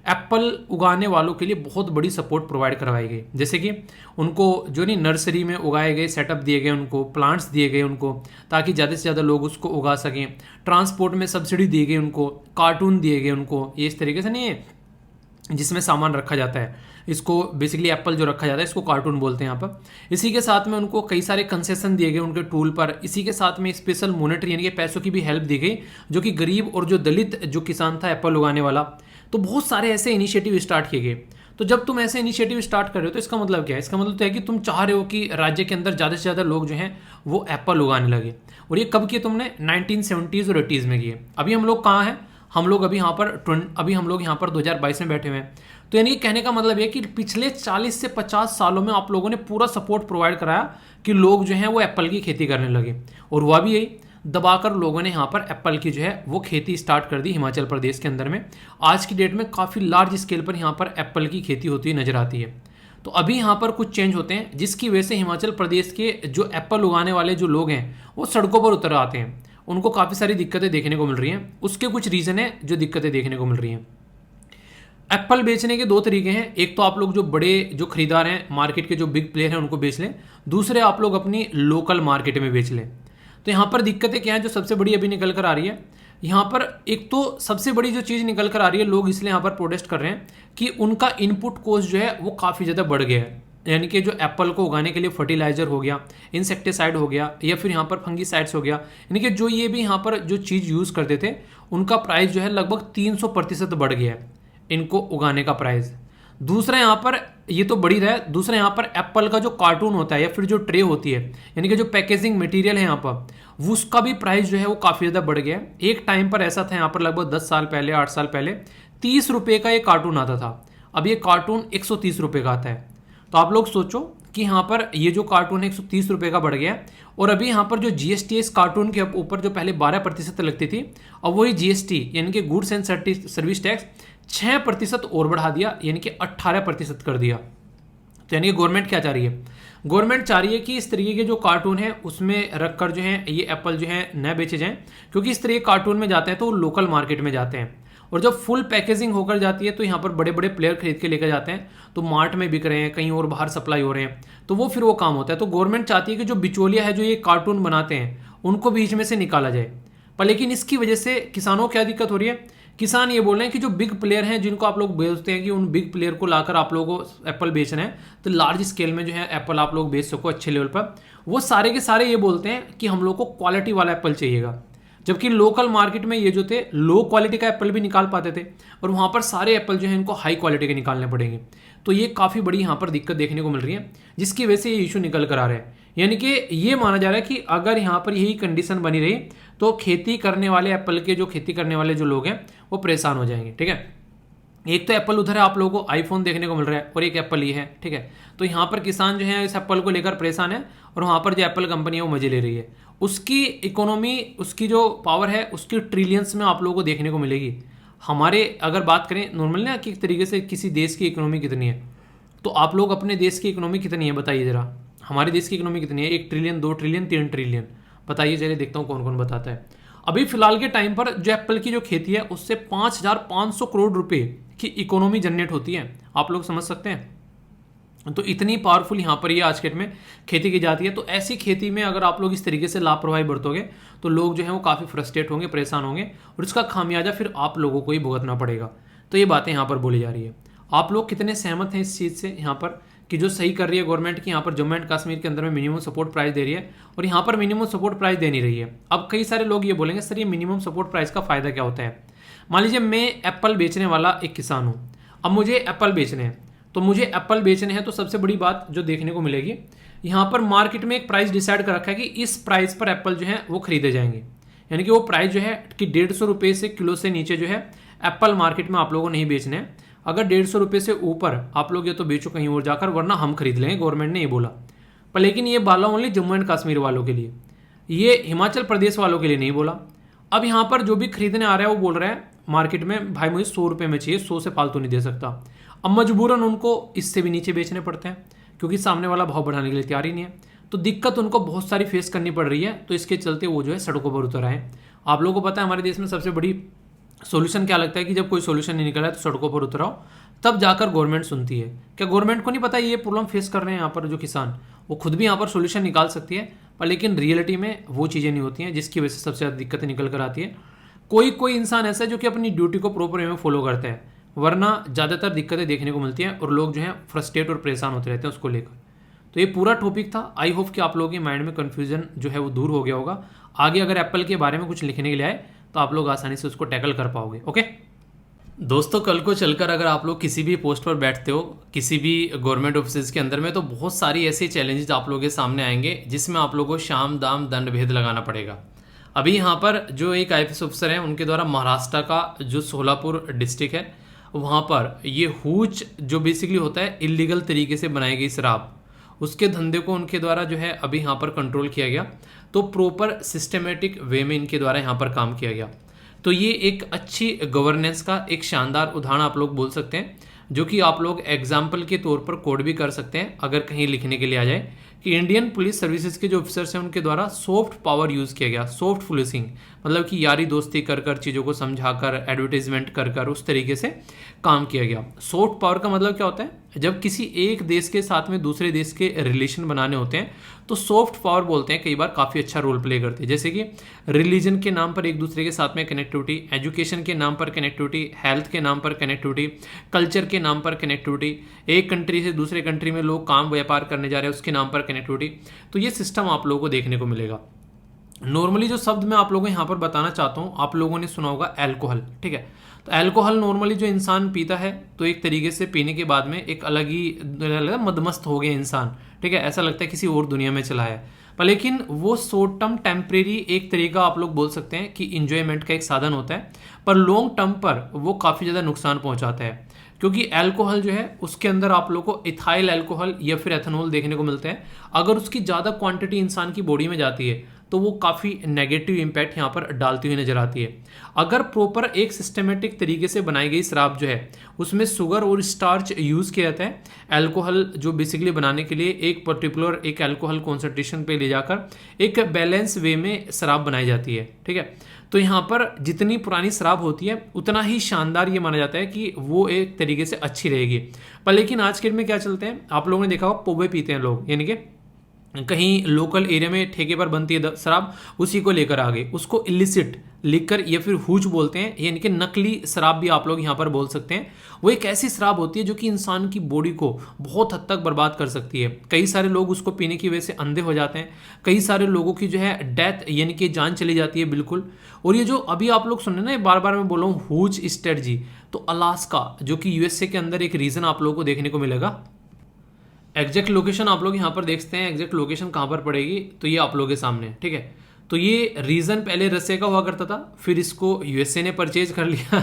एप्पल उगाने वालों के लिए बहुत बड़ी सपोर्ट प्रोवाइड करवाई गई। जैसे कि उनको जो नहीं नर्सरी में उगाए गए सेटअप दिए गए, उनको प्लांट्स दिए गए उनको, ताकि ज़्यादा से ज़्यादा लोग उसको उगा सकें। ट्रांसपोर्ट में सब्सिडी दी गई उनको, कार्टून दिए गए उनको, ये इस तरीके से नहीं है जिसमें सामान रखा जाता है, इसको बेसिकली एप्पल जो रखा जाता है इसको कार्टून बोलते हैं यहाँ पर। इसी के साथ में उनको कई सारे कंसेशन दिए गए उनके टूल पर। इसी के साथ में स्पेशल मॉनेटरी यानी कि पैसों की भी हेल्प दी गई, जो कि गरीब और जो दलित जो किसान था एप्पल उगाने वाला। तो बहुत सारे ऐसे इनिशिएटिव स्टार्ट किए गए। तो जब तुम ऐसे इनिशिएटिव स्टार्ट कर रहे हो तो इसका मतलब क्या है, इसका मतलब तो है कि तुम चाह रहे हो कि राज्य के अंदर ज़्यादा से ज़्यादा लोग जो हैं वो एप्पल उगाने लगे। और ये कब किए तुमने, 1970s और 80s में किए। अभी हम लोग कहाँ हैं, हम लोग अभी हम लोग यहाँ पर 2022 में बैठे हुए हैं। तो यानी कहने का मतलब है कि पिछले 40 से 50 सालों में आप लोगों ने पूरा सपोर्ट प्रोवाइड कराया कि लोग जो हैं वो एप्पल की खेती करने लगे। और हुआ भी यही, दबाकर लोगों ने यहाँ पर एप्पल की जो है वो खेती स्टार्ट कर दी हिमाचल प्रदेश के अंदर में। आज की डेट में काफ़ी लार्ज स्केल पर यहाँ पर एप्पल की खेती होती नजर आती है। तो अभी यहाँ पर कुछ चेंज होते हैं, जिसकी वजह से हिमाचल प्रदेश के जो एप्पल उगाने वाले जो लोग हैं वो सड़कों पर उतर आते हैं। उनको काफ़ी सारी दिक्कतें देखने को मिल रही हैं। उसके कुछ रीज़न है जो दिक्कतें देखने को मिल रही हैं। एप्पल बेचने के दो तरीके हैं। एक तो आप लोग जो बड़े जो खरीदार हैं, मार्केट के जो बिग प्लेयर हैं, उनको बेच लें। दूसरे आप लोग अपनी लोकल मार्केट में बेच लें। तो यहाँ पर दिक्कतें क्या हैं जो सबसे बड़ी अभी निकल कर आ रही है, यहाँ पर एक तो सबसे बड़ी जो चीज़ निकल कर आ रही है, लोग इसलिए यहाँ पर प्रोटेस्ट कर रहे हैं कि उनका इनपुट कॉस्ट जो है वो काफ़ी ज़्यादा बढ़ गया है। यानी कि जो एप्पल को उगाने के लिए फर्टिलाइजर हो गया, इंसेक्टिसाइड हो गया, या फिर यहाँ पर फंगीसाइड्स हो गया, यानी कि जो ये भी यहाँ पर जो चीज़ यूज़ करते थे उनका प्राइस जो है लगभग 300% बढ़ गया है, इनको उगाने का प्राइस। दूसरा यहाँ पर ये तो बढ़ी रहा है, दूसरा यहाँ पर एप्पल का जो कार्टून होता है या फिर जो ट्रे होती है, यानी कि जो पैकेजिंग मटेरियल है यहाँ पर, वो उसका भी प्राइस जो है वो काफ़ी ज़्यादा बढ़ गया है। एक टाइम पर ऐसा था यहाँ पर लगभग 10 साल पहले, 8 साल पहले 30 रुपये का एक कार्टून आता था। अब ये कार्टून 130 रुपये का आता है। तो आप लोग सोचो कि यहाँ पर ये जो कार्टून है 130 रुपये का बढ़ गया है, और अभी यहाँ पर जो जीएसटी इस कार्टून के ऊपर जो पहले 12% लगती थी, अब वही जीएसटी यानी कि गुड्स एंड सर्विस टैक्स 6% और बढ़ा दिया, यानी कि 18% कर दिया। तो यानी कि गवर्नमेंट क्या चाह रही है, गवर्नमेंट चाह रही है कि इस तरीके के जो कार्टून है उसमें रखकर जो है ये एप्पल जो है न बेचे जाएं, क्योंकि इस तरह के कार्टून में जाते हैं तो वो लोकल मार्केट में जाते हैं, और जब फुल पैकेजिंग होकर जाती है तो यहाँ पर बड़े बड़े प्लेयर खरीद के लेकर जाते हैं, तो मार्ट में बिक रहे हैं, कहीं और बाहर सप्लाई हो रहे हैं, तो वो फिर वो काम होता है। तो गवर्नमेंट चाहती है कि जो बिचौलिया है जो ये कार्टून बनाते हैं उनको बीच में से निकाला जाए। पर लेकिन इसकी वजह से किसानों को क्या दिक्कत हो रही है, किसान ये बोल रहे हैं कि जो बिग प्लेयर हैं जिनको आप लोग बेचते हैं कि उन बिग प्लेयर को लाकर आप लोगों को एप्पल बेचना है, तो लार्ज स्केल में जो है एप्पल आप लोग बेच सको अच्छे लेवल पर, वो सारे के सारे ये बोलते हैं कि हम लोग को क्वालिटी वाला एप्पल चाहिएगा। जबकि लोकल मार्केट में ये जो थे लो क्वालिटी का एप्पल भी निकाल पाते थे, और वहाँ पर सारे एप्पल जो है इनको हाई क्वालिटी के निकालने पड़ेंगे। तो ये काफ़ी बड़ी यहाँ पर दिक्कत देखने को मिल रही है, जिसकी वजह से ये इशू निकल कर आ रहा है। यानी कि ये माना जा रहा है कि अगर यहाँ पर यही कंडीशन बनी रही तो खेती करने वाले एप्पल के जो खेती करने वाले जो लोग हैं वो परेशान हो जाएंगे। ठीक है, एक तो एप्पल उधर है, आप लोगों को आईफोन देखने को मिल रहा है, और एक एप्पल ये है। ठीक है, तो यहाँ पर किसान जो है इस एप्पल को लेकर परेशान है, और वहाँ पर जो एप्पल कंपनी है वो मजे ले रही है। उसकी इकोनॉमी, उसकी जो पावर है उसकी ट्रिलियंस में आप लोगों को देखने को मिलेगी। हमारे अगर बात करें नॉर्मल ना कि एक तरीके से किसी देश की इकोनॉमी कितनी है, तो आप लोग अपने देश की इकोनॉमी कितनी है बताइए ज़रा। हमारे देश की इकोनॉमी कितनी है, 1 ट्रिलियन, 2 ट्रिलियन, 3 ट्रिलियन, बताइए चलिए देखता हूँ कौन कौन बताता है। अभी फिलहाल के टाइम पर जो एप्पल की जो खेती है उससे 5,500 करोड़ रुपए की इकोनॉमी जनरेट होती है, आप लोग समझ सकते हैं। तो इतनी पावरफुल यहाँ पर ये आज के डेट में खेती की जाती है। तो ऐसी खेती में अगर आप लोग इस तरीके से लापरवाही बरतोगे तो लोग जो है वो काफ़ी फ्रस्ट्रेट होंगे, परेशान होंगे, और इसका खामियाजा फिर आप लोगों को ही भुगतना पड़ेगा। तो ये बातें यहाँ पर बोली जा रही है। आप लोग कितने सहमत हैं इस चीज़ से यहाँ पर कि जो सही कर रही है गवर्नमेंट की यहाँ पर जम्मू एंड कश्मीर के अंदर में मिनिमम सपोर्ट प्राइस दे रही है, और यहाँ पर मिनिमम सपोर्ट प्राइस दे नहीं रही है। अब कई सारे लोग ये बोलेंगे सर ये मिनिमम सपोर्ट प्राइस का फ़ायदा क्या होता है। मान लीजिए मैं एप्पल बेचने वाला एक किसान हूँ, अब मुझे एप्पल बेचने हैं, तो मुझे एप्पल बेचने हैं तो सबसे बड़ी बात जो देखने को मिलेगी, यहाँ पर मार्केट में एक प्राइस डिसाइड कर रखा है कि इस प्राइस पर एप्पल जो है वो खरीदे जाएंगे। यानी कि वो प्राइस जो है कि 150 रुपये से किलो से नीचे जो है एप्पल मार्केट में आप लोगों को नहीं बेचने हैं। अगर 150 रुपये से ऊपर आप लोग ये तो बेचो कहीं और जाकर, वरना हम खरीद लेंगे, गवर्नमेंट ने ये बोला। पर लेकिन ये बोला ओनली जम्मू एंड कश्मीर वालों के लिए, ये हिमाचल प्रदेश वालों के लिए नहीं बोला। अब यहाँ पर जो भी खरीदने आ रहा है वो बोल रहा है मार्केट में भाई मुझे 100 रुपये में चाहिए, 100 से फालतू नहीं दे सकता। अब मजबूरन उनको इससे भी नीचे बेचने पड़ते हैं, क्योंकि सामने वाला भाव बढ़ाने के लिए तैयार ही नहीं है। तो दिक्कत उनको बहुत सारी फेस करनी पड़ रही है, तो इसके चलते वो जो है सड़कों पर उतर आए हैं। आप लोगों को पता है हमारे देश में सबसे बड़ी सोल्यूशन क्या लगता है कि जब कोई सोल्यूशन नहीं निकला है तो सड़कों पर उतराओ, तब जाकर गवर्नमेंट सुनती है। क्या गवर्नमेंट को नहीं पता ये प्रॉब्लम फेस कर रहे हैं यहाँ पर जो किसान, वो खुद भी यहाँ पर सोल्यूशन निकाल सकती है, पर लेकिन रियलिटी में वो चीज़ें नहीं होती हैं, जिसकी वजह से सबसे ज़्यादा दिक्कतें निकल कर आती है। कोई इंसान ऐसा है जो कि अपनी ड्यूटी को प्रॉपर वे में फॉलो करता है, वरना ज़्यादातर दिक्कतें देखने को मिलती हैं और लोग जो हैं फ्रस्ट्रेट और परेशान होते रहते हैं उसको लेकर। तो ये पूरा टॉपिक था। आई होप कि आप लोगों के माइंड में कन्फ्यूजन जो है वो दूर हो गया होगा। आगे अगर एप्पल के बारे में कुछ लिखने के लिए आए तो आप लोग आसानी से उसको टैकल कर पाओगे। ओके दोस्तों, कल को चलकर अगर आप लोग किसी भी पोस्ट पर बैठते हो किसी भी गवर्नमेंट ऑफिस के अंदर में, तो बहुत सारी ऐसी चैलेंजेस आप लोगों के सामने आएंगे जिसमें आप लोगों को शाम दाम दंड भेद लगाना पड़ेगा। अभी यहाँ पर जो एक IPS ऑफिसर हैं उनके द्वारा महाराष्ट्र का जो सोलापुर डिस्ट्रिक्ट है वहाँ पर ये हूच जो बेसिकली होता है इलीगल तरीके से बनाई गई शराब, उसके धंधे को उनके द्वारा जो है अभी यहाँ पर कंट्रोल किया गया। तो प्रॉपर सिस्टमेटिक वे में इनके द्वारा यहाँ पर काम किया गया। तो ये एक अच्छी गवर्नेंस का एक शानदार उदाहरण आप लोग बोल सकते हैं, जो कि आप लोग एग्जाम्पल के तौर पर कोड भी कर सकते हैं अगर कहीं लिखने के लिए आ जाए कि इंडियन पुलिस सर्विसेज के जो ऑफिसर्स हैं उनके द्वारा सॉफ्ट पावर यूज़ किया गया। सॉफ्ट पुलिसिंग मतलब कि यारी दोस्ती कर कर, चीज़ों को समझाकर, एडवर्टीजमेंट कर कर उस तरीके से काम किया गया। सॉफ्ट पावर का मतलब क्या होता है, जब किसी एक देश के साथ में दूसरे देश के रिलेशन बनाने होते हैं तो सॉफ्ट पावर बोलते हैं, कई बार काफ़ी अच्छा रोल प्ले करते हैं। जैसे कि रिलीजन के नाम पर एक दूसरे के साथ में कनेक्टिविटी, एजुकेशन के नाम पर कनेक्टिविटी, हेल्थ के नाम पर कनेक्टिविटी, कल्चर के नाम पर कनेक्टिविटी, एक कंट्री से दूसरे कंट्री में लोग काम व्यापार करने जा रहे हैं उसके नाम पर कनेक्टिविटी। तो ये सिस्टम आप लोगों को देखने को मिलेगा। नॉर्मली जो शब्द मैं आप लोगों को यहाँ पर बताना चाहता हूँ, आप लोगों ने सुना होगा अल्कोहल, ठीक है। तो अल्कोहल नॉर्मली जो इंसान पीता है तो एक तरीके से पीने के बाद में एक अलग ही मदमस्त हो गया इंसान, ठीक है, ऐसा लगता है किसी और दुनिया में चला है। पर लेकिन वो शॉर्ट टर्म टेम्परेरी एक तरीका आप लोग बोल सकते हैं कि इंजॉयमेंट का एक साधन होता है, पर लॉन्ग टर्म पर वो काफ़ी ज़्यादा नुकसान पहुंचाता है। क्योंकि अल्कोहल जो है उसके अंदर आप लोग को इथाइल अल्कोहल या फिर एथेनॉल देखने को मिलते हैं। अगर उसकी ज़्यादा क्वांटिटी इंसान की बॉडी में जाती है तो वो काफ़ी नेगेटिव इम्पैक्ट यहाँ पर डालती हुई नजर आती है। अगर प्रॉपर एक सिस्टमेटिक तरीके से बनाई गई शराब जो है उसमें शुगर और स्टार्च यूज़ किया जाता है, अल्कोहल जो बेसिकली बनाने के लिए एक पर्टिकुलर एक अल्कोहल कॉन्सेंट्रेशन पे ले जाकर एक बैलेंस वे में शराब बनाई जाती है, ठीक है। तो यहाँ पर जितनी पुरानी शराब होती है उतना ही शानदार ये माना जाता है कि वो एक तरीके से अच्छी रहेगी। पर लेकिन आज के डेट में क्या चलते हैं, आप लोगों ने देखा होगा पोबे पीते हैं लोग, यानी कि कहीं लोकल एरिया में ठेके पर बनती है शराब, उसी को लेकर आ गए, उसको इलिसिट लिकर या फिर हूच बोलते हैं, यानी कि नकली शराब भी आप लोग यहाँ पर बोल सकते हैं। वो एक ऐसी शराब होती है जो कि इंसान की बॉडी को बहुत हद तक बर्बाद कर सकती है। कई सारे लोग उसको पीने की वजह से अंधे हो जाते हैं, कई सारे लोगों की जो है डेथ यानी कि जान चली जाती है बिल्कुल। और ये जो अभी आप लोग सुन रहे हैं ना, बार बार मैं बोल रहा हूँ हूच स्ट्रेटजी, तो अलास्का जो कि यूएसए के अंदर एक रीजन आप लोगों को देखने को मिलेगा। एग्जैक्ट लोकेशन आप लोग यहाँ पर देखते हैं, एग्जैक्ट लोकेशन कहाँ पर पड़ेगी तो ये आप लोगों के सामने, ठीक है। तो ये रीजन पहले रसिया का हुआ करता था, फिर इसको यूएसए ने परचेज कर लिया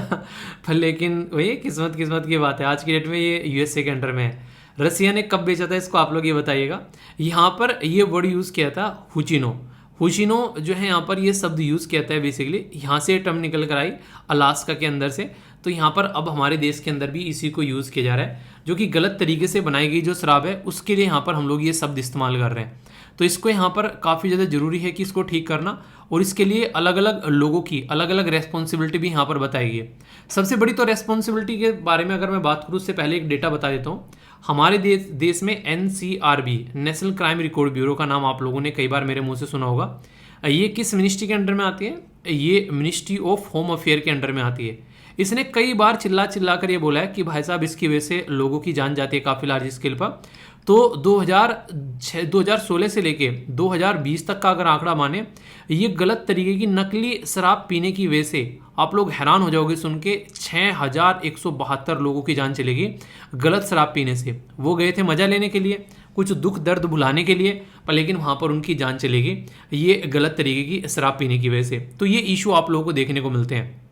पर लेकिन वही किस्मत की बात है, आज की डेट में ये यूएसए के अंडर में है। रसिया ने कब बेचा था इसको आप लोग ये बताइएगा। यहाँ पर ये वर्ड यूज़ किया था हुचिनो। हुचिनो जो है यहाँ पर ये शब्द यूज़ किया था बेसिकली, यहाँ से टर्म निकल कर आई अलास्का के अंदर से। तो यहाँ पर अब हमारे देश के अंदर भी इसी को यूज़ किया जा रहा है, जो कि गलत तरीके से बनाई गई जो शराब है उसके लिए यहाँ पर हम लोग ये शब्द इस्तेमाल कर रहे हैं। तो इसको यहाँ पर काफ़ी ज़्यादा ज़रूरी है कि इसको ठीक करना, और इसके लिए अलग अलग लोगों की अलग अलग रेस्पॉन्सिबिलिटी भी यहाँ पर बताई गई है। सबसे बड़ी तो रेस्पॉन्सिबिलिटी के बारे में अगर मैं बात करूँ उससे पहले एक डेटा बता देता हूँ। हमारे देश में NCRB national crime record bureau का नाम आप लोगों ने कई बार मेरे मुंह से सुना होगा। ये किस मिनिस्ट्री के अंडर में आती है, ये मिनिस्ट्री ऑफ होम अफेयर के अंडर में आती है। इसने कई बार चिल्ला कर ये बोला है कि भाई साहब इसकी वजह से लोगों की जान जाती है काफ़ी लार्ज स्केल पर। तो 2016 से लेके 2020 तक का अगर आंकड़ा माने, ये गलत तरीके की नकली शराब पीने की वजह से आप लोग हैरान हो जाओगे सुन के, 6172 लोगों की जान चलेगी गलत शराब पीने से। वो गए थे मज़ा लेने के लिए, कुछ दुख दर्द भुलाने के लिए, पर लेकिन वहाँ पर उनकी जान चलेगी ये गलत तरीके की शराब पीने की वजह से। तो ये इशू आप लोगों को देखने को मिलते हैं।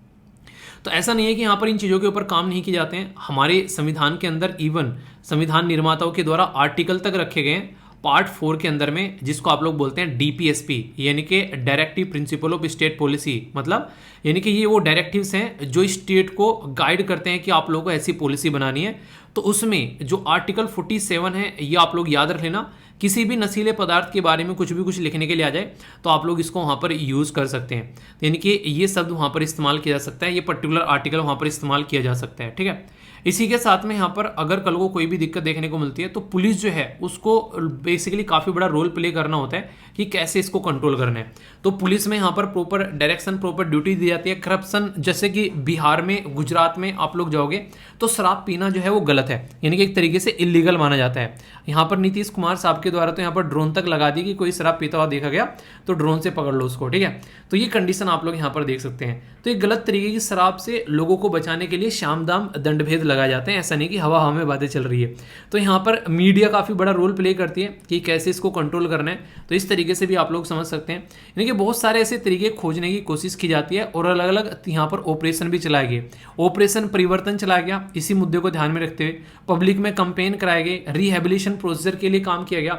तो ऐसा नहीं है कि यहाँ पर इन चीज़ों के ऊपर काम नहीं किए जाते हैं। हमारे संविधान के अंदर इवन संविधान निर्माताओं के द्वारा आर्टिकल तक रखे गए हैं पार्ट 4 के अंदर में, जिसको आप लोग बोलते हैं DPSP, यानी कि directive principle of state policy. मतलब यानी कि ये वो डायरेक्टिव्स हैं जो स्टेट को गाइड करते हैं कि आप लोगों को ऐसी पॉलिसी बनानी है। तो उसमें जो आर्टिकल 47 है ये आप लोग याद रख लेना। किसी भी नशीले पदार्थ के बारे में कुछ लिखने के लिए आ जाए तो आप लोग इसको वहाँ पर यूज़ कर सकते हैं, यानी कि ये शब्द वहाँ पर इस्तेमाल किया जा सकता है, ये पर्टिकुलर आर्टिकल वहाँ पर इस्तेमाल किया जा सकता है, ठीक है। इसी के साथ में यहाँ पर अगर कल को कोई भी दिक्कत देखने को मिलती है तो पुलिस जो है उसको बेसिकली काफ़ी बड़ा रोल प्ले करना होता है कि कैसे इसको कंट्रोल करना है। तो पुलिस में यहाँ पर प्रॉपर डायरेक्शन, प्रॉपर ड्यूटी दी जाती है। करप्शन, जैसे कि बिहार में, गुजरात में आप लोग जाओगे तो शराब पीना जो है वो गलत है, यानी कि एक तरीके से इलीगल माना जाता है। यहाँ पर नीतीश कुमार साहब के द्वारा तो यहाँ पर ड्रोन तक लगा दी कि कोई शराब पीता हुआ देखा गया तो ड्रोन से पकड़ लो उसको, ठीक है। तो ये कंडीशन आप लोग यहाँ पर देख सकते हैं। तो ये गलत तरीके की शराब से लोगों को बचाने के लिए शाम दाम दंडभेद लगाए जाते हैं, ऐसा नहीं कि हवा में बातें चल रही है। तो यहाँ पर मीडिया काफ़ी बड़ा रोल प्ले करती है कि कैसे इसको कंट्रोल करना है। तो इस तरीके से भी आप लोग समझ सकते हैं, यानी कि बहुत सारे ऐसे तरीके खोजने की कोशिश की जाती है और अलग अलग यहाँ पर ऑपरेशन भी चलाए गए। ऑपरेशन परिवर्तन चलाया गया, इसी मुद्दे को ध्यान में रखते हुए पब्लिक में कैंपेन कराए गए, रिहेबिलिटेशन प्रोसीजर के लिए काम किया गया।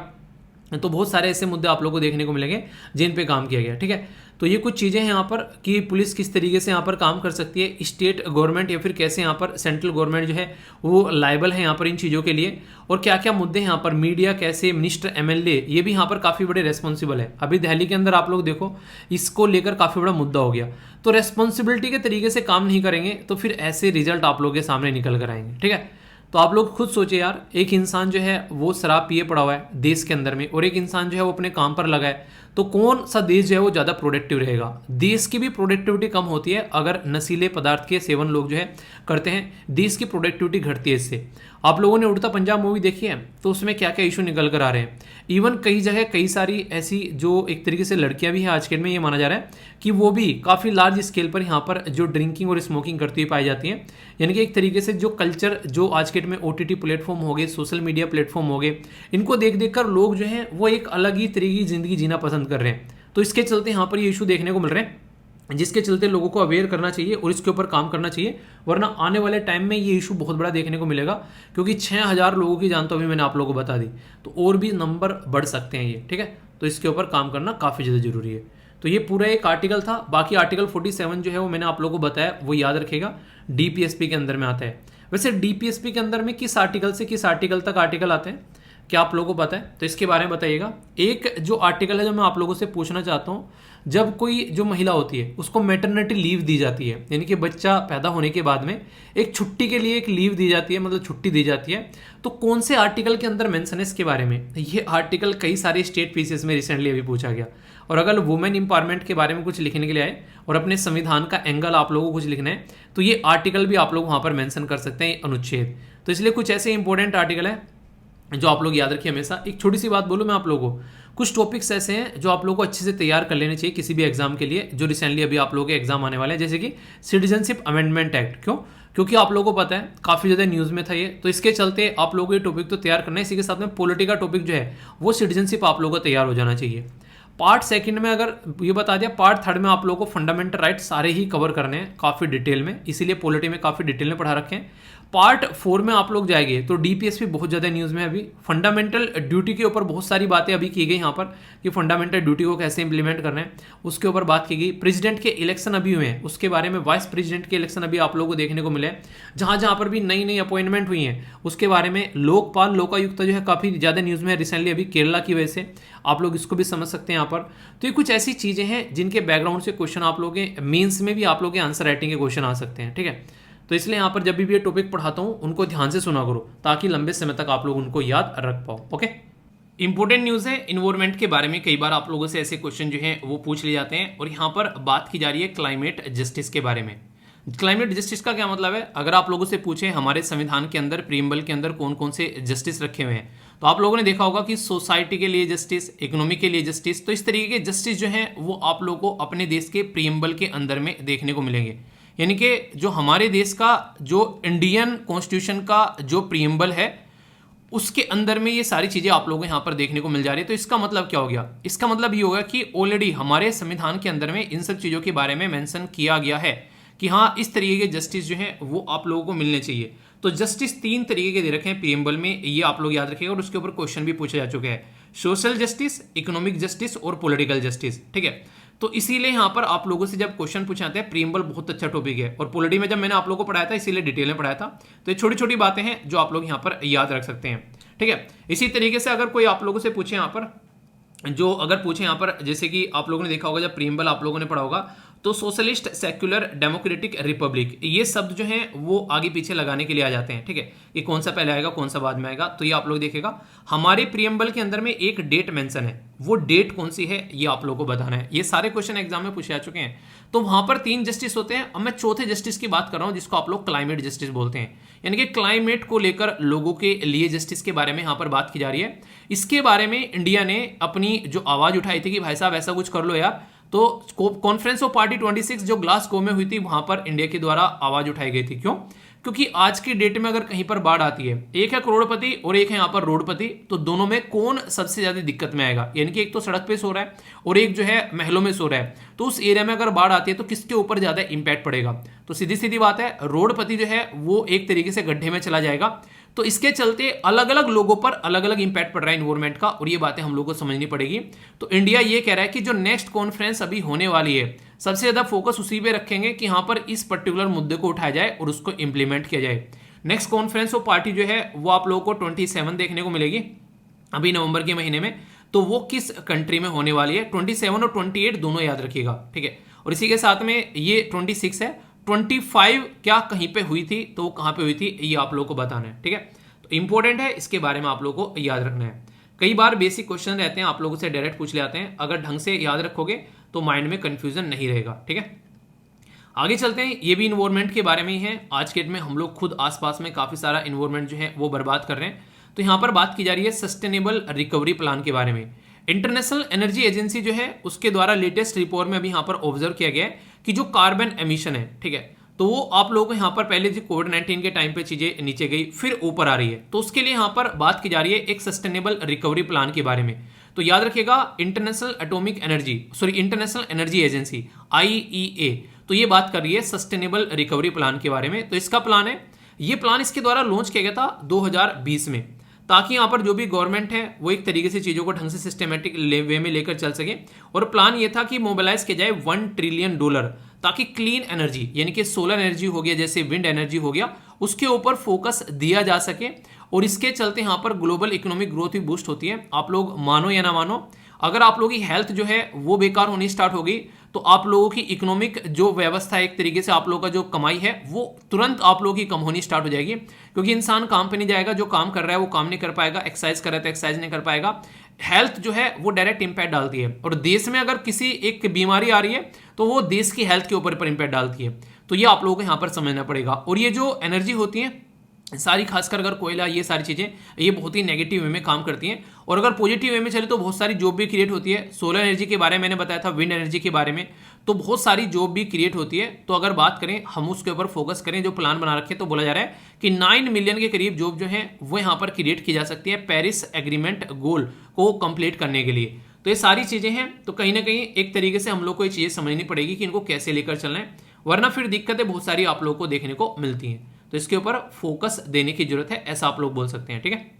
तो बहुत सारे ऐसे मुद्दे आप लोगों को देखने को मिलेंगे जिन पे काम किया गया, ठीक है। तो तो ये कुछ चीज़ें हैं यहाँ पर कि पुलिस किस तरीके से यहाँ पर काम कर सकती है, स्टेट गवर्नमेंट या फिर कैसे यहाँ पर सेंट्रल गवर्नमेंट जो है वो लायबल है यहाँ पर इन चीज़ों के लिए, और क्या क्या मुद्दे हैं यहाँ पर, मीडिया कैसे, मिनिस्टर, एमएलए, ये भी यहाँ पर काफ़ी बड़े रेस्पॉन्सिबल है। अभी दिल्ली के अंदर आप लोग देखो इसको लेकर काफ़ी बड़ा मुद्दा हो गया। तो रेस्पॉन्सिबिलिटी के तरीके से काम नहीं करेंगे तो फिर ऐसे रिजल्ट आप लोगों के सामने निकल कर आएंगे। ठीक है, तो आप लोग खुद सोचिए यार, एक इंसान जो है वो शराब पिए पड़ा हुआ है देश के अंदर में, और एक इंसान जो है वो अपने काम पर लगा है, तो कौन सा देश जो है वो ज़्यादा प्रोडक्टिव रहेगा? देश की भी प्रोडक्टिविटी कम होती है अगर नशीले पदार्थ के सेवन लोग जो है करते हैं, देश की प्रोडक्टिविटी घटती है इससे। आप लोगों ने उड़ता पंजाब मूवी देखी है तो उसमें क्या क्या इशू निकल कर आ रहे हैं। इवन कई जगह कई सारी ऐसी जो एक तरीके से लड़कियां भी हैं आज के डेट में, ये माना जा रहा है कि वो भी काफ़ी लार्ज स्केल पर यहाँ पर जो ड्रिंकिंग और स्मोकिंग करती हुई पाई जाती हैं। यानी कि एक तरीके से जो कल्चर जो आज के डेट में ओटीटी प्लेटफॉर्म हो गए, सोशल मीडिया प्लेटफॉर्म हो गए, इनको देख देख कर लोग जो हैं वो एक अलग ही तरीके की ज़िंदगी जीना पसंद कर रहे हैं। तो इसके चलते यहाँ पर ये इशू देखने को मिल रहे हैं, जिसके चलते लोगों को अवेयर करना चाहिए और इसके ऊपर काम करना चाहिए, वरना आने वाले टाइम में ये इशू बहुत बड़ा देखने को मिलेगा। क्योंकि 6000 लोगों की जान तो अभी मैंने आप लोगों को बता दी, तो और भी नंबर बढ़ सकते हैं ये। ठीक है, तो इसके ऊपर काम करना काफ़ी ज़्यादा जरूरी है। तो ये पूरा एक आर्टिकल था। बाकी आर्टिकल 47 जो है वो मैंने आप लोगों को बताया, वो याद रखेगा, डीपीएसपी के अंदर में आता है। वैसे डीपीएसपी के अंदर में किस आर्टिकल से किस आर्टिकल तक आर्टिकल आते हैं, क्या आप लोगों को पता है? तो इसके बारे में बताइएगा। एक जो आर्टिकल है जो मैं आप लोगों से पूछना चाहता हूँ, जब कोई जो महिला होती है उसको मैटरनिटी लीव दी जाती है, यानी कि बच्चा पैदा होने के बाद में एक छुट्टी के लिए एक लीव दी जाती है, मतलब छुट्टी दी जाती है, तो कौन से आर्टिकल के अंदर मेंशन है इसके बारे में? ये आर्टिकल कई सारे स्टेट पीसीएस में रिसेंटली अभी पूछा गया। और अगर वुमेन इंपावरमेंट के बारे में कुछ लिखने के लिए आए और अपने संविधान का एंगल आप लोगों को कुछ लिखना है, तो ये आर्टिकल भी आप लोग वहाँ पर मेंशन कर सकते हैं, अनुच्छेद। तो इसलिए कुछ ऐसे इंपॉर्टेंट आर्टिकल है जो आप लोग याद रखिए हमेशा। एक छोटी सी बात बोलूँ मैं आप लोगों को, कुछ टॉपिक्स ऐसे हैं जो आप लोगों को अच्छे से तैयार कर लेने चाहिए किसी भी एग्जाम के लिए, जो रिसेंटली अभी आप लोगों के एग्जाम आने वाले हैं, जैसे कि सिटीजनशिप अमेंडमेंट एक्ट। क्यों? क्योंकि आप लोगों को पता है काफ़ी ज़्यादा न्यूज़ में था ये, तो इसके चलते आप लोगों को ये टॉपिक तो तैयार करना है। इसी के साथ में पॉलिटी का टॉपिक जो है वो सिटीजनशिप आप लोगों को तैयार हो जाना चाहिए। पार्ट सेकंड में अगर ये बता दिया, पार्ट थर्ड में आप लोगों को फंडामेंटल राइट सारे ही कवर करने हैं काफ़ी डिटेल में, इसीलिए पॉलिटी में काफ़ी डिटेल में पढ़ा रखे हैं। पार्ट 4 में आप लोग जाएंगे तो डीपीएसपी बहुत ज़्यादा न्यूज़ में है अभी। फंडामेंटल ड्यूटी के ऊपर बहुत सारी बातें अभी की गई यहाँ पर कि फंडामेंटल ड्यूटी को कैसे इंप्लीमेंट करना है, उसके ऊपर बात की गई। प्रेसिडेंट के इलेक्शन अभी हुए हैं, उसके बारे में, वाइस प्रेसिडेंट के इलेक्शन अभी आप लोगों को देखने को मिले हैं, जहाँ जहाँ पर भी नई नई अपॉइंटमेंट हुई हैं उसके बारे में। लोकपाल लोकायुक्त जो है काफ़ी ज़्यादा न्यूज़ में है रिसेंटली अभी केरला की वजह से, आप लोग इसको भी समझ सकते हैं यहाँ पर। तो ये कुछ ऐसी चीज़ें हैं जिनके बैकग्राउंड से क्वेश्चन आप लोग मेंस में भी आप लोग के आंसर राइटिंग के क्वेश्चन आ सकते हैं। ठीक है, तो इसलिए यहाँ पर जब भी ये टॉपिक पढ़ाता हूँ उनको ध्यान से सुना करो, ताकि लंबे समय तक आप लोग उनको याद रख पाओ। ओके, इंपॉर्टेंट न्यूज़ है इन्वायरमेंट के बारे में। कई बार आप लोगों से ऐसे क्वेश्चन जो हैं वो पूछ लिए जाते हैं, और यहाँ पर बात की जा रही है क्लाइमेट जस्टिस के बारे में। क्लाइमेट जस्टिस का क्या मतलब है? अगर आप लोगों से पूछें हमारे संविधान के अंदर, प्रीएम्बल के अंदर कौन कौन से जस्टिस रखे हुए हैं, तो आप लोगों ने देखा होगा कि सोसाइटी के लिए जस्टिस, इकोनॉमी के लिए जस्टिस। तो इस तरीके के जस्टिस जो हैं वो आप लोगों को अपने देश के प्रीएम्बल के अंदर में देखने को मिलेंगे। यानी कि जो हमारे देश का जो इंडियन कॉन्स्टिट्यूशन का जो प्रीएम्बल है उसके अंदर में ये सारी चीज़ें आप लोगों को यहाँ पर देखने को मिल जा रही है। तो इसका मतलब क्या हो गया? इसका मतलब ये होगा कि ऑलरेडी हमारे संविधान के अंदर में इन सब चीज़ों के बारे में मेंशन किया गया है कि हाँ इस तरीके के जस्टिस जो हैं वो आप लोगों को मिलने चाहिए। तो जस्टिस 3 तरीके के दे रखे हैं प्रीएम्बल में, ये आप लोग याद रखिएगा, और उसके ऊपर क्वेश्चन भी पूछे जा चुके हैं, सोशल जस्टिस, इकोनॉमिक जस्टिस और पॉलिटिकल जस्टिस। ठीक है, तो इसीलिए यहाँ पर आप लोगों से जब क्वेश्चन पूछे जाते हैं, प्रीएम्बल बहुत अच्छा टॉपिक है, और पॉलिटी में जब मैंने आप लोगों को पढ़ाया था इसीलिए डिटेल में पढ़ाया था। तो ये छोटी छोटी बातें हैं जो आप लोग यहाँ पर याद रख सकते हैं। ठीक है, इसी तरीके से अगर कोई आप लोगों से पूछे यहाँ पर, जो अगर पूछे यहाँ पर, जैसे कि आप लोगों ने देखा होगा जब प्रीएम्बल आप लोगों ने पढ़ा होगा, तो सोशलिस्ट, सेक्युलर, डेमोक्रेटिक, रिपब्लिक, ये शब्द जो हैं वो आगे पीछे लगाने के लिए आ जाते हैं। ठीक है, ये कौन सा पहले आएगा कौन सा बाद में आएगा, तो ये आप लोग देखेगा। हमारे प्रीएम्बल के अंदर में एक डेट मेंशन है, वो डेट कौन सी है ये आप लोगों को बताना है। ये सारे क्वेश्चन एग्जाम में पूछे जा चुके हैं। तो वहां पर 3 जस्टिस होते हैं। अब मैं चौथे जस्टिस की बात कर रहा हूं, जिसको आप लोग क्लाइमेट जस्टिस बोलते हैं, यानी कि क्लाइमेट को लेकर लोगों के लिए जस्टिस के बारे में यहाँ पर बात की जा रही है। इसके बारे में इंडिया ने अपनी जो आवाज उठाई थी कि भाई साहब ऐसा कुछ कर लो यार, तो कॉन्फ्रेंस ऑफ पार्टी 26 जो ग्लासगो में हुई थी, वहां पर इंडिया के द्वारा आवाज उठाई गई थी। क्यों? क्योंकि आज की डेट में अगर कहीं पर बाढ़ आती है, एक है करोड़पति और एक है यहाँ पर रोडपति, तो दोनों में कौन सबसे ज्यादा दिक्कत में आएगा? यानी कि एक तो सड़क पे सो रहा है और एक जो है महलों में सो रहा है, तो उस एरिया में अगर बाढ़ आती है तो किसके ऊपर ज्यादा इंपैक्ट पड़ेगा? तो सीधी सीधी बात है, रोडपति जो है वो एक तरीके से गड्ढे में चला जाएगा। तो इसके चलते अलग अलग लोगों पर अलग अलग इंपैक्ट पड़ रहा है इन्वायरमेंट का, और ये बातें हम लोग को समझनी पड़ेगी। तो इंडिया ये कह रहा है कि जो नेक्स्ट कॉन्फ्रेंस अभी होने वाली है, सबसे ज्यादा फोकस उसी पे रखेंगे कि यहां पर इस पर्टिकुलर मुद्दे को उठाया जाए और उसको इंप्लीमेंट किया जाए। नेक्स्ट कॉन्फ्रेंस और पार्टी जो है वो आप लोगों को 27 देखने को मिलेगी अभी नवंबर के महीने में। तो वो किस कंट्री में होने वाली है, 27 और 28 दोनों याद रखिएगा, ठीक है। और इसी के साथ में ये 26 है, 25 क्या कहीं पे हुई थी, तो वो कहां पे हुई थी ये आप लोगों को बताना है, ठीक है। तो इंपॉर्टेंट है, इसके बारे में आप लोगों को याद रखना है। कई बार बेसिक क्वेश्चन रहते हैं, आप लोगों से डायरेक्ट पूछ ले आते हैं, अगर ढंग से याद रखोगे तो माइंड में कंफ्यूजन नहीं रहेगा, ठीक है। आगे चलते हैं, ये भी इन्वायरमेंट के बारे में ही है। आज के डेट में हम लोग खुद आसपास में काफी सारा इन्वायरमेंट जो है वो बर्बाद कर रहे हैं। तो यहां पर बात की जा रही है सस्टेनेबल रिकवरी प्लान के बारे में। इंटरनेशनल एनर्जी एजेंसी जो है उसके द्वारा लेटेस्ट रिपोर्ट में अभी यहां पर ऑब्जर्व किया गया है कि जो कार्बन एमिशन है, ठीक है, तो वो आप लोगों को यहां पर पहले जो कोविड-19 के टाइम पे चीजें नीचे गई फिर ऊपर आ रही है। तो उसके लिए यहां पर बात की जा रही है एक सस्टेनेबल रिकवरी प्लान के बारे में। तो याद रखिएगा, इंटरनेशनल एनर्जी एजेंसी IEA, तो ये बात कर रही है सस्टेनेबल रिकवरी प्लान के बारे में। तो इसका प्लान है, ये प्लान इसके द्वारा लॉन्च किया गया था 2020 में, ताकि यहाँ पर जो भी गवर्नमेंट है वो एक तरीके से चीज़ों को ढंग से सिस्टमेटिक वे में लेकर चल सके। और प्लान ये था कि मोबिलाइज किया जाए $1 ट्रिलियन, ताकि क्लीन एनर्जी यानी कि सोलर एनर्जी हो गया, जैसे विंड एनर्जी हो गया, उसके ऊपर फोकस दिया जा सके। और इसके चलते यहाँ पर ग्लोबल इकोनॉमिक ग्रोथ भी बूस्ट होती है। आप लोग मानो या ना मानो, अगर आप लोगों की हेल्थ जो है वो बेकार होनी स्टार्ट हो गई तो आप लोगों की इकोनॉमिक जो व्यवस्था है, एक तरीके से आप लोगों का जो कमाई है वो तुरंत आप लोगों की कम होनी स्टार्ट हो जाएगी। क्योंकि इंसान काम पे नहीं जाएगा, जो काम कर रहा है वो काम नहीं कर पाएगा, एक्सरसाइज कर रहा है तो एक्सरसाइज नहीं कर पाएगा। हेल्थ जो है वो डायरेक्ट इंपैक्ट डालती है, और देश में अगर किसी एक बीमारी आ रही है तो वो देश की हेल्थ के ऊपर इंपैक्ट डालती है। तो ये आप लोगों को यहाँ पर समझना पड़ेगा। और ये जो एनर्जी होती है सारी, खासकर अगर कोयला, ये सारी चीजें ये बहुत ही नेगेटिव वे में काम करती हैं। और अगर पॉजिटिव वे में चले तो बहुत सारी जॉब भी क्रिएट होती है। सोलर एनर्जी के बारे में मैंने बताया था, विंड एनर्जी के बारे में, तो बहुत सारी जॉब भी क्रिएट होती है। तो अगर बात करें, हम उसके ऊपर फोकस करें, जो प्लान बना रखे, तो बोला जा रहा है कि 9 मिलियन के करीब जॉब जो है वो यहाँ पर क्रिएट की जा सकती है पेरिस एग्रीमेंट गोल को कंप्लीट करने के लिए। तो ये सारी चीजें हैं, तो कहीं ना कहीं एक तरीके से हम लोग को ये चीजें समझनी पड़ेगी कि इनको कैसे लेकर चलना है, वरना फिर दिक्कतें बहुत सारी आप लोगों को देखने को मिलती हैं। तो इसके ऊपर फोकस देने की जरूरत है, ऐसा आप लोग बोल सकते हैं, ठीक है।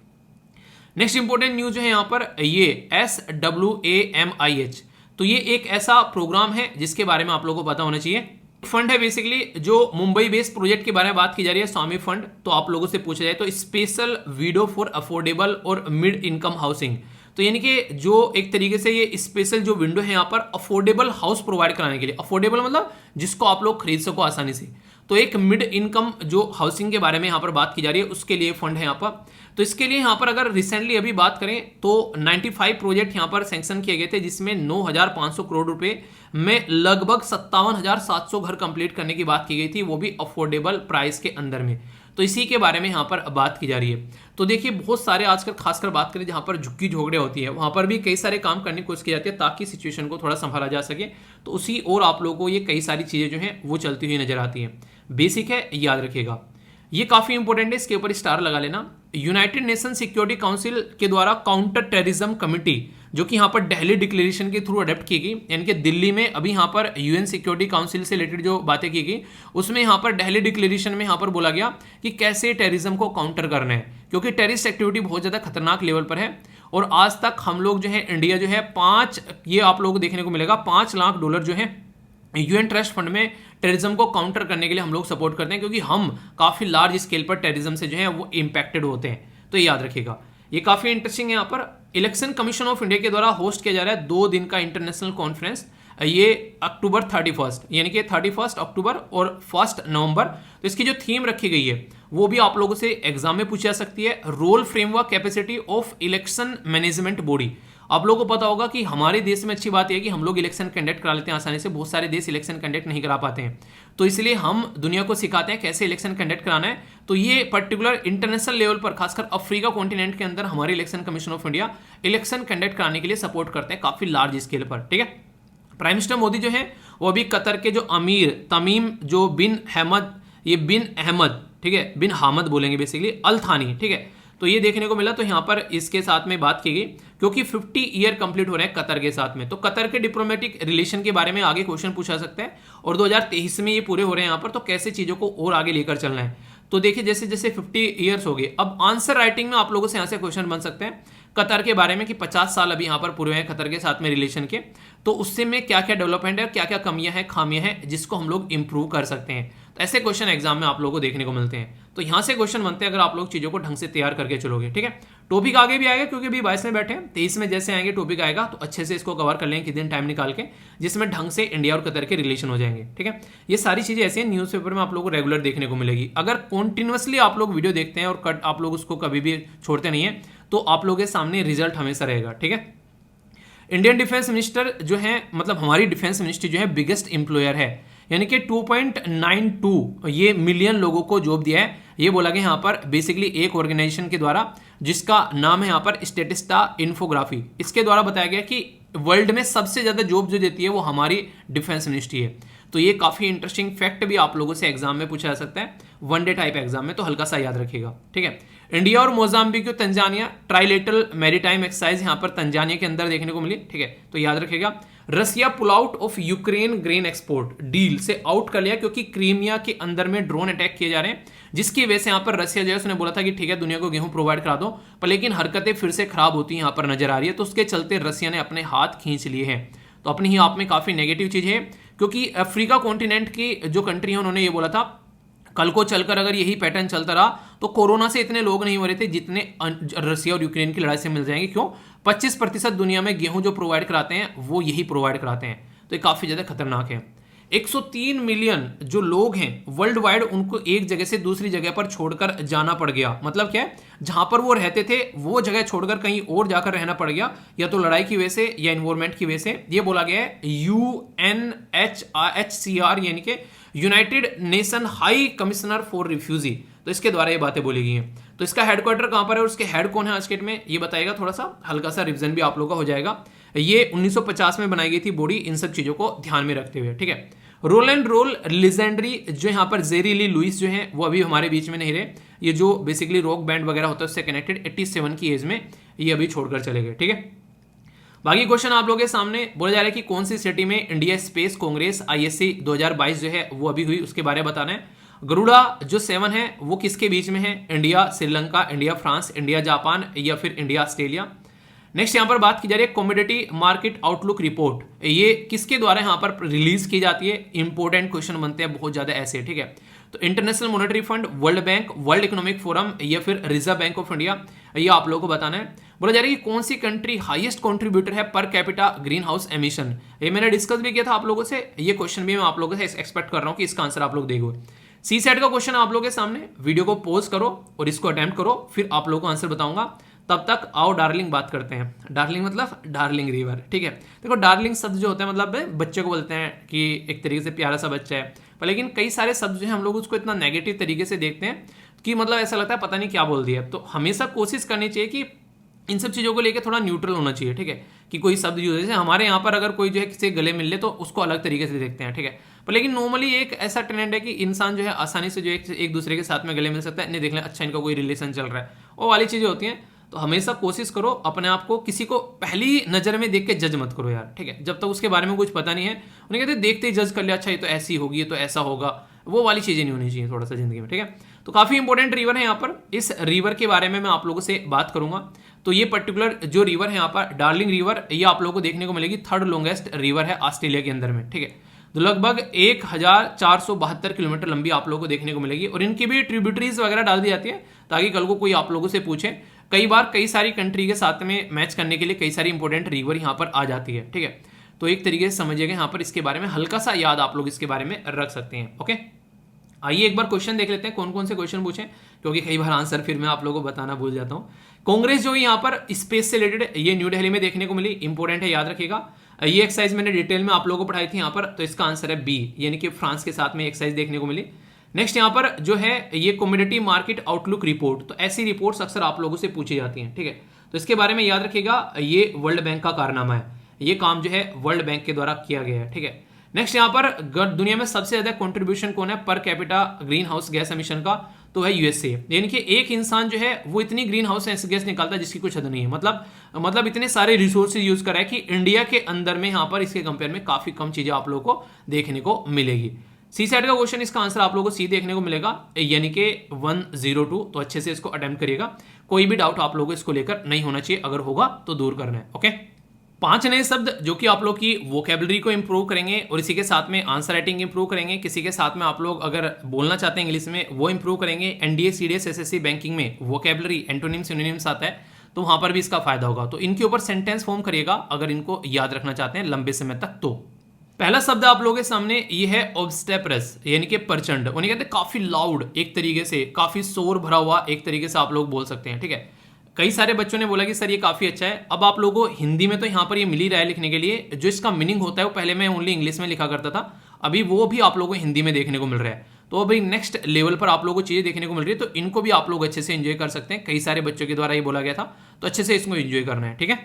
नेक्स्ट इंपॉर्टेंट न्यूज है यहाँ पर ये SWAMIH। तो ये एक ऐसा प्रोग्राम है जिसके बारे में आप लोगों को पता होना चाहिए। फंड है बेसिकली, जो मुंबई बेस्ड प्रोजेक्ट के बारे में बात की जा रही है, स्वामी फंड। तो आप लोगों से पूछा जाए तो स्पेशल विडो फॉर अफोर्डेबल और मिड इनकम हाउसिंग। तो यानी कि जो एक तरीके से ये स्पेशल जो विंडो है यहाँ पर अफोर्डेबल हाउस प्रोवाइड कराने के लिए, अफोर्डेबल मतलब जिसको आप लोग खरीद सको आसानी से, तो एक मिड इनकम जो हाउसिंग के बारे में यहाँ पर बात की जा रही है, उसके लिए फंड है यहाँ पर। तो इसके लिए यहाँ पर अगर रिसेंटली अभी बात करें तो 95 प्रोजेक्ट यहाँ पर सैंक्शन किए गए थे, जिसमें 9,500 करोड़ रुपए में लगभग 57,700 घर कंप्लीट करने की बात की गई थी, वो भी अफोर्डेबल प्राइस के अंदर में। तो इसी के बारे में यहाँ पर बात की जा रही है। तो देखिए, बहुत सारे आजकल खासकर बात करें जहाँ पर झुग्गी झोंगड़े होती है, वहाँ पर भी कई सारे काम करने की कोशिश की जाती है ताकि सिचुएशन को थोड़ा संभाला जा सके। तो उसी और आप लोगों को ये कई सारी चीज़ें जो हैं वो चलती हुई नजर आती हैं। बेसिक है, याद रखिएगा, ये काफी इंपॉर्टेंट है, इसके ऊपर स्टार लगा लेना। यूनाइटेड नेशन सिक्योरिटी काउंसिल के द्वारा काउंटर टेररिज्म कमिटी, जो कि यहाँ पर दिल्ली डिक्लेरेशन के थ्रू अडेप्ट की गई, यानी कि दिल्ली में अभी यहाँ पर UN सिक्योरिटी काउंसिल से रिलेटेड जो बातें की गई, उसमें यहाँ पर दिल्ली डिक्लेरेशन में यहाँ पर बोला गया कि कैसे टेररिज्म को काउंटर करना है, क्योंकि टेररिस्ट एक्टिविटी बहुत ज्यादा खतरनाक लेवल पर है। और आज तक हम लोग जो है, इंडिया जो है, ये आप लोगों को देखने को मिलेगा $5 लाख जो है UN ट्रस्ट फंड में टेररिज्म को काउंटर करने के लिए हम लोग सपोर्ट करते हैं, क्योंकि हम काफी लार्ज स्केल पर टेररिज्म से जो है वो इंपैक्टेड होते हैं। तो याद रखिएगा, ये काफी इंटरेस्टिंग है। यहाँ पर इलेक्शन कमीशन ऑफ इंडिया के द्वारा होस्ट किया जा रहा है 2 दिन का इंटरनेशनल कॉन्फ्रेंस, ये अक्टूबर 31 यानी कि 31 अक्टूबर और 1 नवंबर। तो इसकी जो थीम रखी गई है वो भी आप लोगों से एग्जाम में पूछी जा सकती है, role framework capacity of election management body. आप लोगों को पता होगा कि हमारे देश में अच्छी बात यह है कि हम लोग इलेक्शन कंडक्ट करा लेते हैं आसानी से, बहुत सारे देश इलेक्शन कंडक्ट नहीं करा पाते हैं। तो इसलिए हम दुनिया को सिखाते हैं कैसे इलेक्शन कंडक्ट कराना है। तो ये पर्टिकुलर इंटरनेशनल लेवल पर, खासकर अफ्रीका कॉन्टिनेंट के अंदर, हमारे election commission of India election conduct कराने के लिए सपोर्ट करते हैं काफी लार्ज स्केल पर, ठीक है। प्राइम मिनिस्टर मोदी जो है वो अभी कतर के जो अमीर तमीम जो बिन अहमद, ठीक है, बिन हामद बोलेंगे बेसिकली, अल थानी, ठीक है, तो ये देखने को मिला। तो यहाँ पर इसके साथ में बात की गई, क्योंकि 50 ईयर कंप्लीट हो रहे हैं कतर के साथ में। तो कतर के डिप्लोमेटिक रिलेशन के बारे में आगे क्वेश्चन पूछा सकता है, और 2023 में ये पूरे हो रहे हैं यहाँ पर, तो कैसे चीजों को और आगे लेकर चलना है। तो देखिए जैसे जैसे 50 ईयर्स हो गए, अब आंसर राइटिंग में आप लोगों से यहाँ से क्वेश्चन बन सकते हैं कतर के बारे में कि 50 साल अभी यहाँ पर पूरे हैं कतर के साथ में रिलेशन के, तो उससे में क्या क्या डेवलपमेंट है, क्या क्या कमियां हैं, खामियां हैं, जिसको हम लोग इंप्रूव कर सकते हैं। तो ऐसे क्वेश्चन एग्जाम में आप लोगों को देखने को मिलते हैं। तो यहाँ से क्वेश्चन बनते हैं अगर आप लोग चीज़ों को ढंग से तैयार करके चलोगे। ठीक है, टॉपिक आगे भी आएगा क्योंकि अभी 22 में बैठे हैं, 23 में जैसे आएंगे टॉपिक आएगा तो अच्छे से इसको कवर कर लेंगे किस दिन टाइम निकाल के, जिसमें ढंग से इंडिया और कतर के रिलेशन हो जाएंगे। ठीक है, ये सारी चीज़ें ऐसी हैं न्यूज़पेपर में आप लोगों को रेगुलर देखने को मिलेगी। अगर कॉन्टिन्यूसली आप लोग वीडियो देखते हैं और आप लोग उसको कभी भी छोड़ते नहीं है तो आप लोगों के सामने रिजल्ट हमेशा रहेगा। ठीक है, इंडियन डिफेंस मिनिस्टर जो है, मतलब हमारी डिफेंस मिनिस्ट्री जो है बिगेस्ट एम्प्लॉयर है, यानी कि 2.92 ये मिलियन लोगों को जॉब दिया है। ये बोला गया यहाँ पर बेसिकली एक ऑर्गेनाइजेशन के द्वारा जिसका नाम है यहाँ पर स्टेटिस्टा इन्फोग्राफी, इसके द्वारा बताया गया कि वर्ल्ड में सबसे ज्यादा जॉब जो देती है वो हमारी डिफेंस मिनिस्ट्री है। तो ये काफी इंटरेस्टिंग फैक्ट भी आप लोगों से एग्जाम में पूछा जा सकता है, वनडे टाइप एग्जाम में, तो हल्का सा याद रखिएगा। ठीक है, इंडिया और Mozambique Tanzania trilateral maritime exercise यहाँ पर तंजानिया के अंदर देखने को मिली। ठीक है, तो याद रखिएगा। Russia pull out of Ukraine grain export deal से आउट कर लिया क्योंकि क्रीमिया के अंदर में ड्रोन अटैक किए जा रहे हैं, जिसकी वजह से यहाँ पर रसिया जो है उसने बोला था कि ठीक है दुनिया को गेहूं प्रोवाइड करा दो, पर लेकिन हरकतें फिर से खराब होती यहाँ पर नजर आ रही है, तो उसके चलते रसिया ने अपने हाथ खींच लिए हैं। तो अपनी ही आप में काफी नेगेटिव चीज है क्योंकि अफ्रीका कॉन्टिनेंट की जो कंट्री है उन्होंने ये बोला था कल को चलकर अगर यही पैटर्न चलता रहा तो कोरोना से इतने लोग नहीं मरे थे जितने रसिया और यूक्रेन की लड़ाई से मिल जाएंगे। क्यों? 25% दुनिया में गेहूं जो प्रोवाइड कराते हैं वो यही प्रोवाइड कराते हैं, तो ये काफी ज्यादा खतरनाक है। 103 मिलियन जो लोग हैं वर्ल्ड वाइड, उनको एक जगह से दूसरी जगह पर छोड़कर जाना पड़ गया। मतलब क्या है, जहां पर वो रहते थे वो जगह छोड़कर कहीं और जाकर रहना पड़ गया, या तो लड़ाई की वजह से या इन्वायरमेंट की वजह से। ये बोला गया है UNHCR यानी कि United nation high commissioner for refugee, तो इसके द्वारा ये बातें बोली गई हैं। तो इसका हेडक्वार्टर कहां पर है और उसके हेड कौन है आज के डेट में, ये बताएगा। थोड़ा सा हल्का सा रिवीजन भी आप लोगों का हो जाएगा। ये 1950 में बनाई गई थी बॉडी, इन सब चीजों को ध्यान में रखते हुए। ठीक है, रोल एंड रोल लिजेंडरी जो यहाँ पर जेरी ली लुइस जो है वो अभी हमारे बीच में नहीं रहे। ये जो बेसिकली रॉक बैंड वगैरह होता है उससे कनेक्टेड 87 की एज में ये अभी छोड़कर चले गए। ठीक है, बाकी क्वेश्चन आप लोगों के सामने बोला जा रहा है कि कौन सी सिटी में इंडिया स्पेस कांग्रेस ISC 2022 जो है वो अभी हुई, उसके बारे में बताना है। गरुड़ा जो 7 है वो किसके बीच में है, India Sri Lanka, India France, India Japan या फिर इंडिया ऑस्ट्रेलिया। नेक्स्ट यहाँ पर बात की जा रही है कमोडिटी मार्केट आउटलुक रिपोर्ट, ये किसके द्वारा यहाँ पर रिलीज की जाती है। इंपॉर्टेंट क्वेश्चन बनते हैं बहुत ज्यादा ऐसे। ठीक है, तो international monetary fund, world bank, world economic forum या फिर रिजर्व बैंक ऑफ इंडिया, ये आप लोगों को बताना है। बोला जा रहा है कि कौन सी कंट्री हाईएस्ट कंट्रीब्यूटर है per capita green house emission, ये मैंने डिस्कस भी किया था आप लोगों से। ये क्वेश्चन भी मैं आप लोगों से एक्सपेक्ट कर रहा हूँ कि इसका आंसर आप लोग देखोगे। सी सेट का क्वेश्चन आप लोगों के सामने, वीडियो को पॉज करो और इसको अटेम्प्ट करो, फिर आप लोगों को आंसर बताऊंगा। तब तक आओ डार्लिंग बात करते हैं। डार्लिंग मतलब डार्लिंग रिवर। ठीक है, देखो डार्लिंग शब्द जो होता है मतलब बच्चे को बोलते हैं कि एक तरीके से प्यारा सा बच्चा है, पर लेकिन कई सारे शब्द जो है हम लोग उसको इतना नेगेटिव तरीके से देखते हैं कि मतलब ऐसा लगता है पता नहीं क्या बोल दिया। तो हमेशा कोशिश करनी चाहिए कि इन सब चीज़ों को लेकर थोड़ा न्यूट्रल होना चाहिए। ठीक है, कि कोई शब्द यूज, जैसे हमारे यहाँ पर अगर कोई जो है किसी गले मिल ले तो उसको अलग तरीके से देखते हैं। ठीक है, पर लेकिन नॉर्मली एक ऐसा ट्रेंड है कि इंसान जो है आसानी से जो एक दूसरे के साथ में गले मिल सकता है, नहीं देख लें अच्छा इनका कोई रिलेशन चल रहा है, वो वाली चीज़ें होती हैं। तो हमेशा कोशिश करो अपने आप को किसी को पहली नजर में देख के जज मत करो यार। ठीक है, जब तक उसके बारे में कुछ पता नहीं है, उन्हें कहते देखते ही जज कर लिया, अच्छा ये तो ऐसी होगी, ये तो ऐसा होगा, वो वाली चीजें नहीं होनी चाहिए थोड़ा सा जिंदगी में। ठीक है, तो काफी इंपॉर्टेंट रिवर है यहाँ पर, इस रिवर के बारे में मैं आप लोगों से बात करूंगा। तो ये पर्टिकुलर जो रिवर है यहाँ पर डार्लिंग रिवर, ये आप लोगों को देखने को मिलेगी 3rd लॉन्गेस्ट रिवर है ऑस्ट्रेलिया के अंदर में। ठीक है, तो लगभग 1472 किलोमीटर लंबी आप लोगों को देखने को मिलेगी, और इनकी भी ट्रिब्यूटरीज वगैरह डाल दी जाती है ताकि कल को कोई आप लोगों से पूछे। कई बार कई सारी कंट्री के साथ में मैच करने के लिए कई सारी इंपॉर्टेंट रिवर यहाँ पर आ जाती है। ठीक है, तो एक तरीके से समझिएगा यहाँ पर इसके बारे में हल्का सा याद आप लोग इसके बारे में रख सकते हैं। ओके, आइए एक बार क्वेश्चन देख लेते हैं कौन कौन से क्वेश्चन पूछे, क्योंकि कई बार आंसर फिर मैं आप लोगों को बताना भूल जाता हूँ। कांग्रेस जो यहाँ पर स्पेस से रिलेटेड, ये न्यू दिल्ली में देखने को मिली, इंपॉर्टेंट है, याद रखिएगा। ये एक्सरसाइज मैंने डिटेल में आप लोगों को पढ़ाई थी यहाँ पर, तो इसका आंसर है बी, यानी कि फ्रांस के साथ में एक्सरसाइज देखने को मिली। नेक्स्ट यहाँ पर जो है ये कमोडिटी मार्केट आउटलुक रिपोर्ट, तो ऐसी रिपोर्ट्स अक्सर आप लोगों से पूछी जाती हैं। ठीक है, तो इसके बारे में याद रखिएगा, ये वर्ल्ड बैंक का कारनामा है, ये काम जो है वर्ल्ड बैंक के द्वारा किया गया है। ठीक है, नेक्स्ट यहाँ पर दुनिया में सबसे ज्यादा कंट्रीब्यूशन कौन है per capita green house gas emission का, तो है USA, यानी कि एक इंसान जो है वो इतनी ग्रीन हाउस गैस निकालता है जिसकी कुछ हद नहीं है। मतलब इतने सारे रिसोर्सेज यूज करा है कि इंडिया के अंदर में यहाँ पर इसके कंपेयर में काफी कम चीजें आप लोगों को देखने को मिलेगी। सी सेट का क्वेश्चन, इसका आंसर आप लोगों को सी देखने को मिलेगा, यानी कि 102। तो अच्छे से इसको अटेम्प्ट करिएगा, कोई भी डाउट आप लोगों को इसको लेकर नहीं होना चाहिए, अगर होगा तो दूर करना है। ओके, 5 नए शब्द जो कि आप लोग की वोकेबलरी को इंप्रूव करेंगे और इसी के साथ में आंसर राइटिंग इंप्रूव करेंगे। किसी के साथ में आप लोग अगर बोलना चाहते हैं इंग्लिश में वो इंप्रूव करेंगे। एनडीए, सीडीएस, एसएससी, बैंकिंग में वोकेबलरी, एंटोनिम, सिनोनिम्स आता है, तो वहां पर भी इसका फायदा होगा। तो इनके ऊपर सेंटेंस फॉर्म करिएगा अगर इनको याद रखना चाहते हैं लंबे समय तक। तो पहला शब्द आप लोगों के सामने ये है ऑब्स्टेपरस, यानी कि प्रचंड। उन्हें कहते हैं काफी लाउड, एक तरीके से काफी शोर भरा हुआ, एक तरीके से आप लोग बोल सकते हैं। ठीक है, कई सारे बच्चों ने बोला कि सर ये काफी अच्छा है। अब आप लोगों को हिंदी में तो यहाँ पर ये मिल ही रहा है लिखने के लिए, जो इसका मीनिंग होता है वो पहले मैं ओनली इंग्लिश में लिखा करता था, अभी वो भी आप लोगों को हिंदी में देखने को मिल रहा है। तो अभी नेक्स्ट लेवल पर आप लोगों को चीजें देखने को मिल रही है, तो इनको भी आप लोग अच्छे से एंजॉय कर सकते हैं। कई सारे बच्चों के द्वारा ये बोला गया था, तो अच्छे से इसको एंजॉय करना है। ठीक है,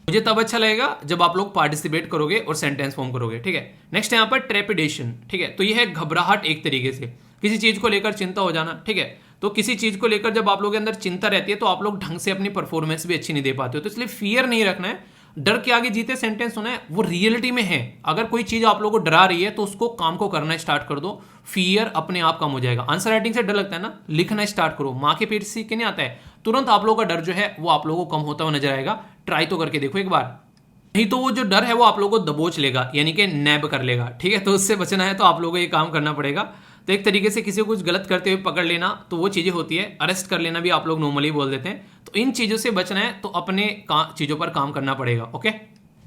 मुझे तब अच्छा लगेगा जब आप लोग पार्टिसिपेट करोगे और सेंटेंस फॉर्म करोगे। ठीक है, नेक्स्ट यहाँ पर ट्रेपिडेशन। ठीक है, तो ये है घबराहट, एक तरीके से किसी चीज को लेकर चिंता हो जाना। ठीक है, तो किसी चीज को लेकर जब आप लोगों के अंदर चिंता रहती है तो आप लोग ढंग से अपनी परफॉर्मेंस भी अच्छी नहीं दे पाते हो। तो इसलिए फियर नहीं रखना है, डर के आगे जीते सेंटेंस होना है, वो रियलिटी में है। अगर कोई चीज आप लोगों को डरा रही है तो उसको काम को करना स्टार्ट कर दो, फियर अपने आप कम हो जाएगा। आंसर राइटिंग से डर लगता है ना, लिखना स्टार्ट करो। माँ के पेट से सीख के नहीं आता है, तुरंत आप लोगों का डर जो है वो आप लोगों को कम होता हुआ नजर आएगा। ट्राई तो करके देखो एक बार, नहीं तो वो जो डर है वो आप लोगों को दबोच लेगा, यानी कि नैब कर लेगा। ठीक है, तो उससे बचना है तो आप लोगों को ये काम करना पड़ेगा। तो एक तरीके से किसी को कुछ गलत करते हुए पकड़ लेना, तो वो चीजें होती है। अरेस्ट कर लेना भी आप लोग नॉर्मली बोल देते हैं। तो इन चीजों से बचना है तो अपने चीजों पर काम करना पड़ेगा। ओके,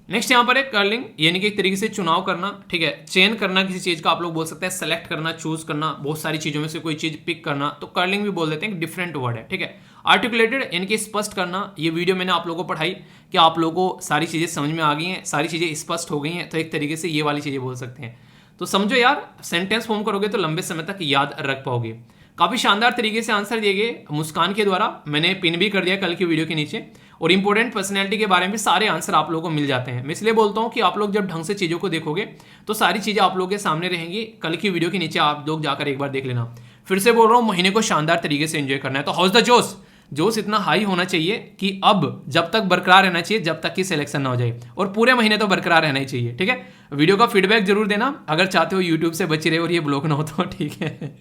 नेक्स्ट यहाँ पर है कर्लिंग, यानी कि एक तरीके से चुनाव करना। ठीक है, चयन करना किसी चीज का आप लोग बोल सकते हैं, सेलेक्ट करना, चूज करना, बहुत सारी चीजों में से कोई चीज पिक करना, तो कर्लिंग भी बोल देते हैं, डिफरेंट वर्ड है। ठीक है, आर्टिकुलेटेड यानी कि स्पष्ट करना। ये वीडियो मैंने आप लोगों को पढ़ाई कि आप लोगों को सारी चीजें समझ में आ गई हैं, सारी चीजें स्पष्ट हो गई हैं, तो एक तरीके से ये वाली चीजें बोल सकते हैं। तो समझो यार, सेंटेंस फॉर्म करोगे तो लंबे समय तक याद रख पाओगे। काफी शानदार तरीके से आंसर दिए गए मुस्कान के द्वारा, मैंने पिन भी कर दिया कल की वीडियो के नीचे। और इंपॉर्टेंट पर्सनैलिटी के बारे में भी सारे आंसर आप लोगों को मिल जाते हैं। मैं इसलिए बोलता हूं कि आप लोग जब ढंग से चीजों को देखोगे तो सारी चीजें आप लोगों के सामने रहेंगी। कल की वीडियो के नीचे आप लोग जाकर एक बार देख लेना। फिर से बोल रहा हूं, महीने को शानदार तरीके से एंजॉय करना है। तो हाउस द जोश, जोश इतना हाई होना चाहिए कि अब जब तक बरकरार रहना चाहिए जब तक कि सिलेक्शन ना हो जाए, और पूरे महीने तो बरकरार रहना ही चाहिए। ठीक है, वीडियो का फीडबैक जरूर देना अगर चाहते हो यूट्यूब से बची रहे और ये ब्लॉक ना हो तो। ठीक है,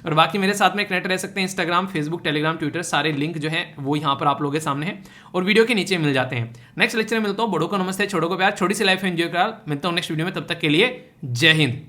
और बाकी मेरे साथ में कनेक्ट रह सकते हैं, इंस्टाग्राम, फेसबुक, टेलीग्राम, ट्विटर, सारे लिंक जो है वो यहाँ पर आप लोगों के सामने है और वीडियो के नीचे मिल जाते हैं। नेक्स्ट लेक्चर में मिलता हूँ। बड़ों को नमस्ते, छोटों को प्यार, छोटी सी लाइफ एंजॉय कर। मिलता हूँ नेक्स्ट वीडियो में, तब तक के लिए जय हिंद।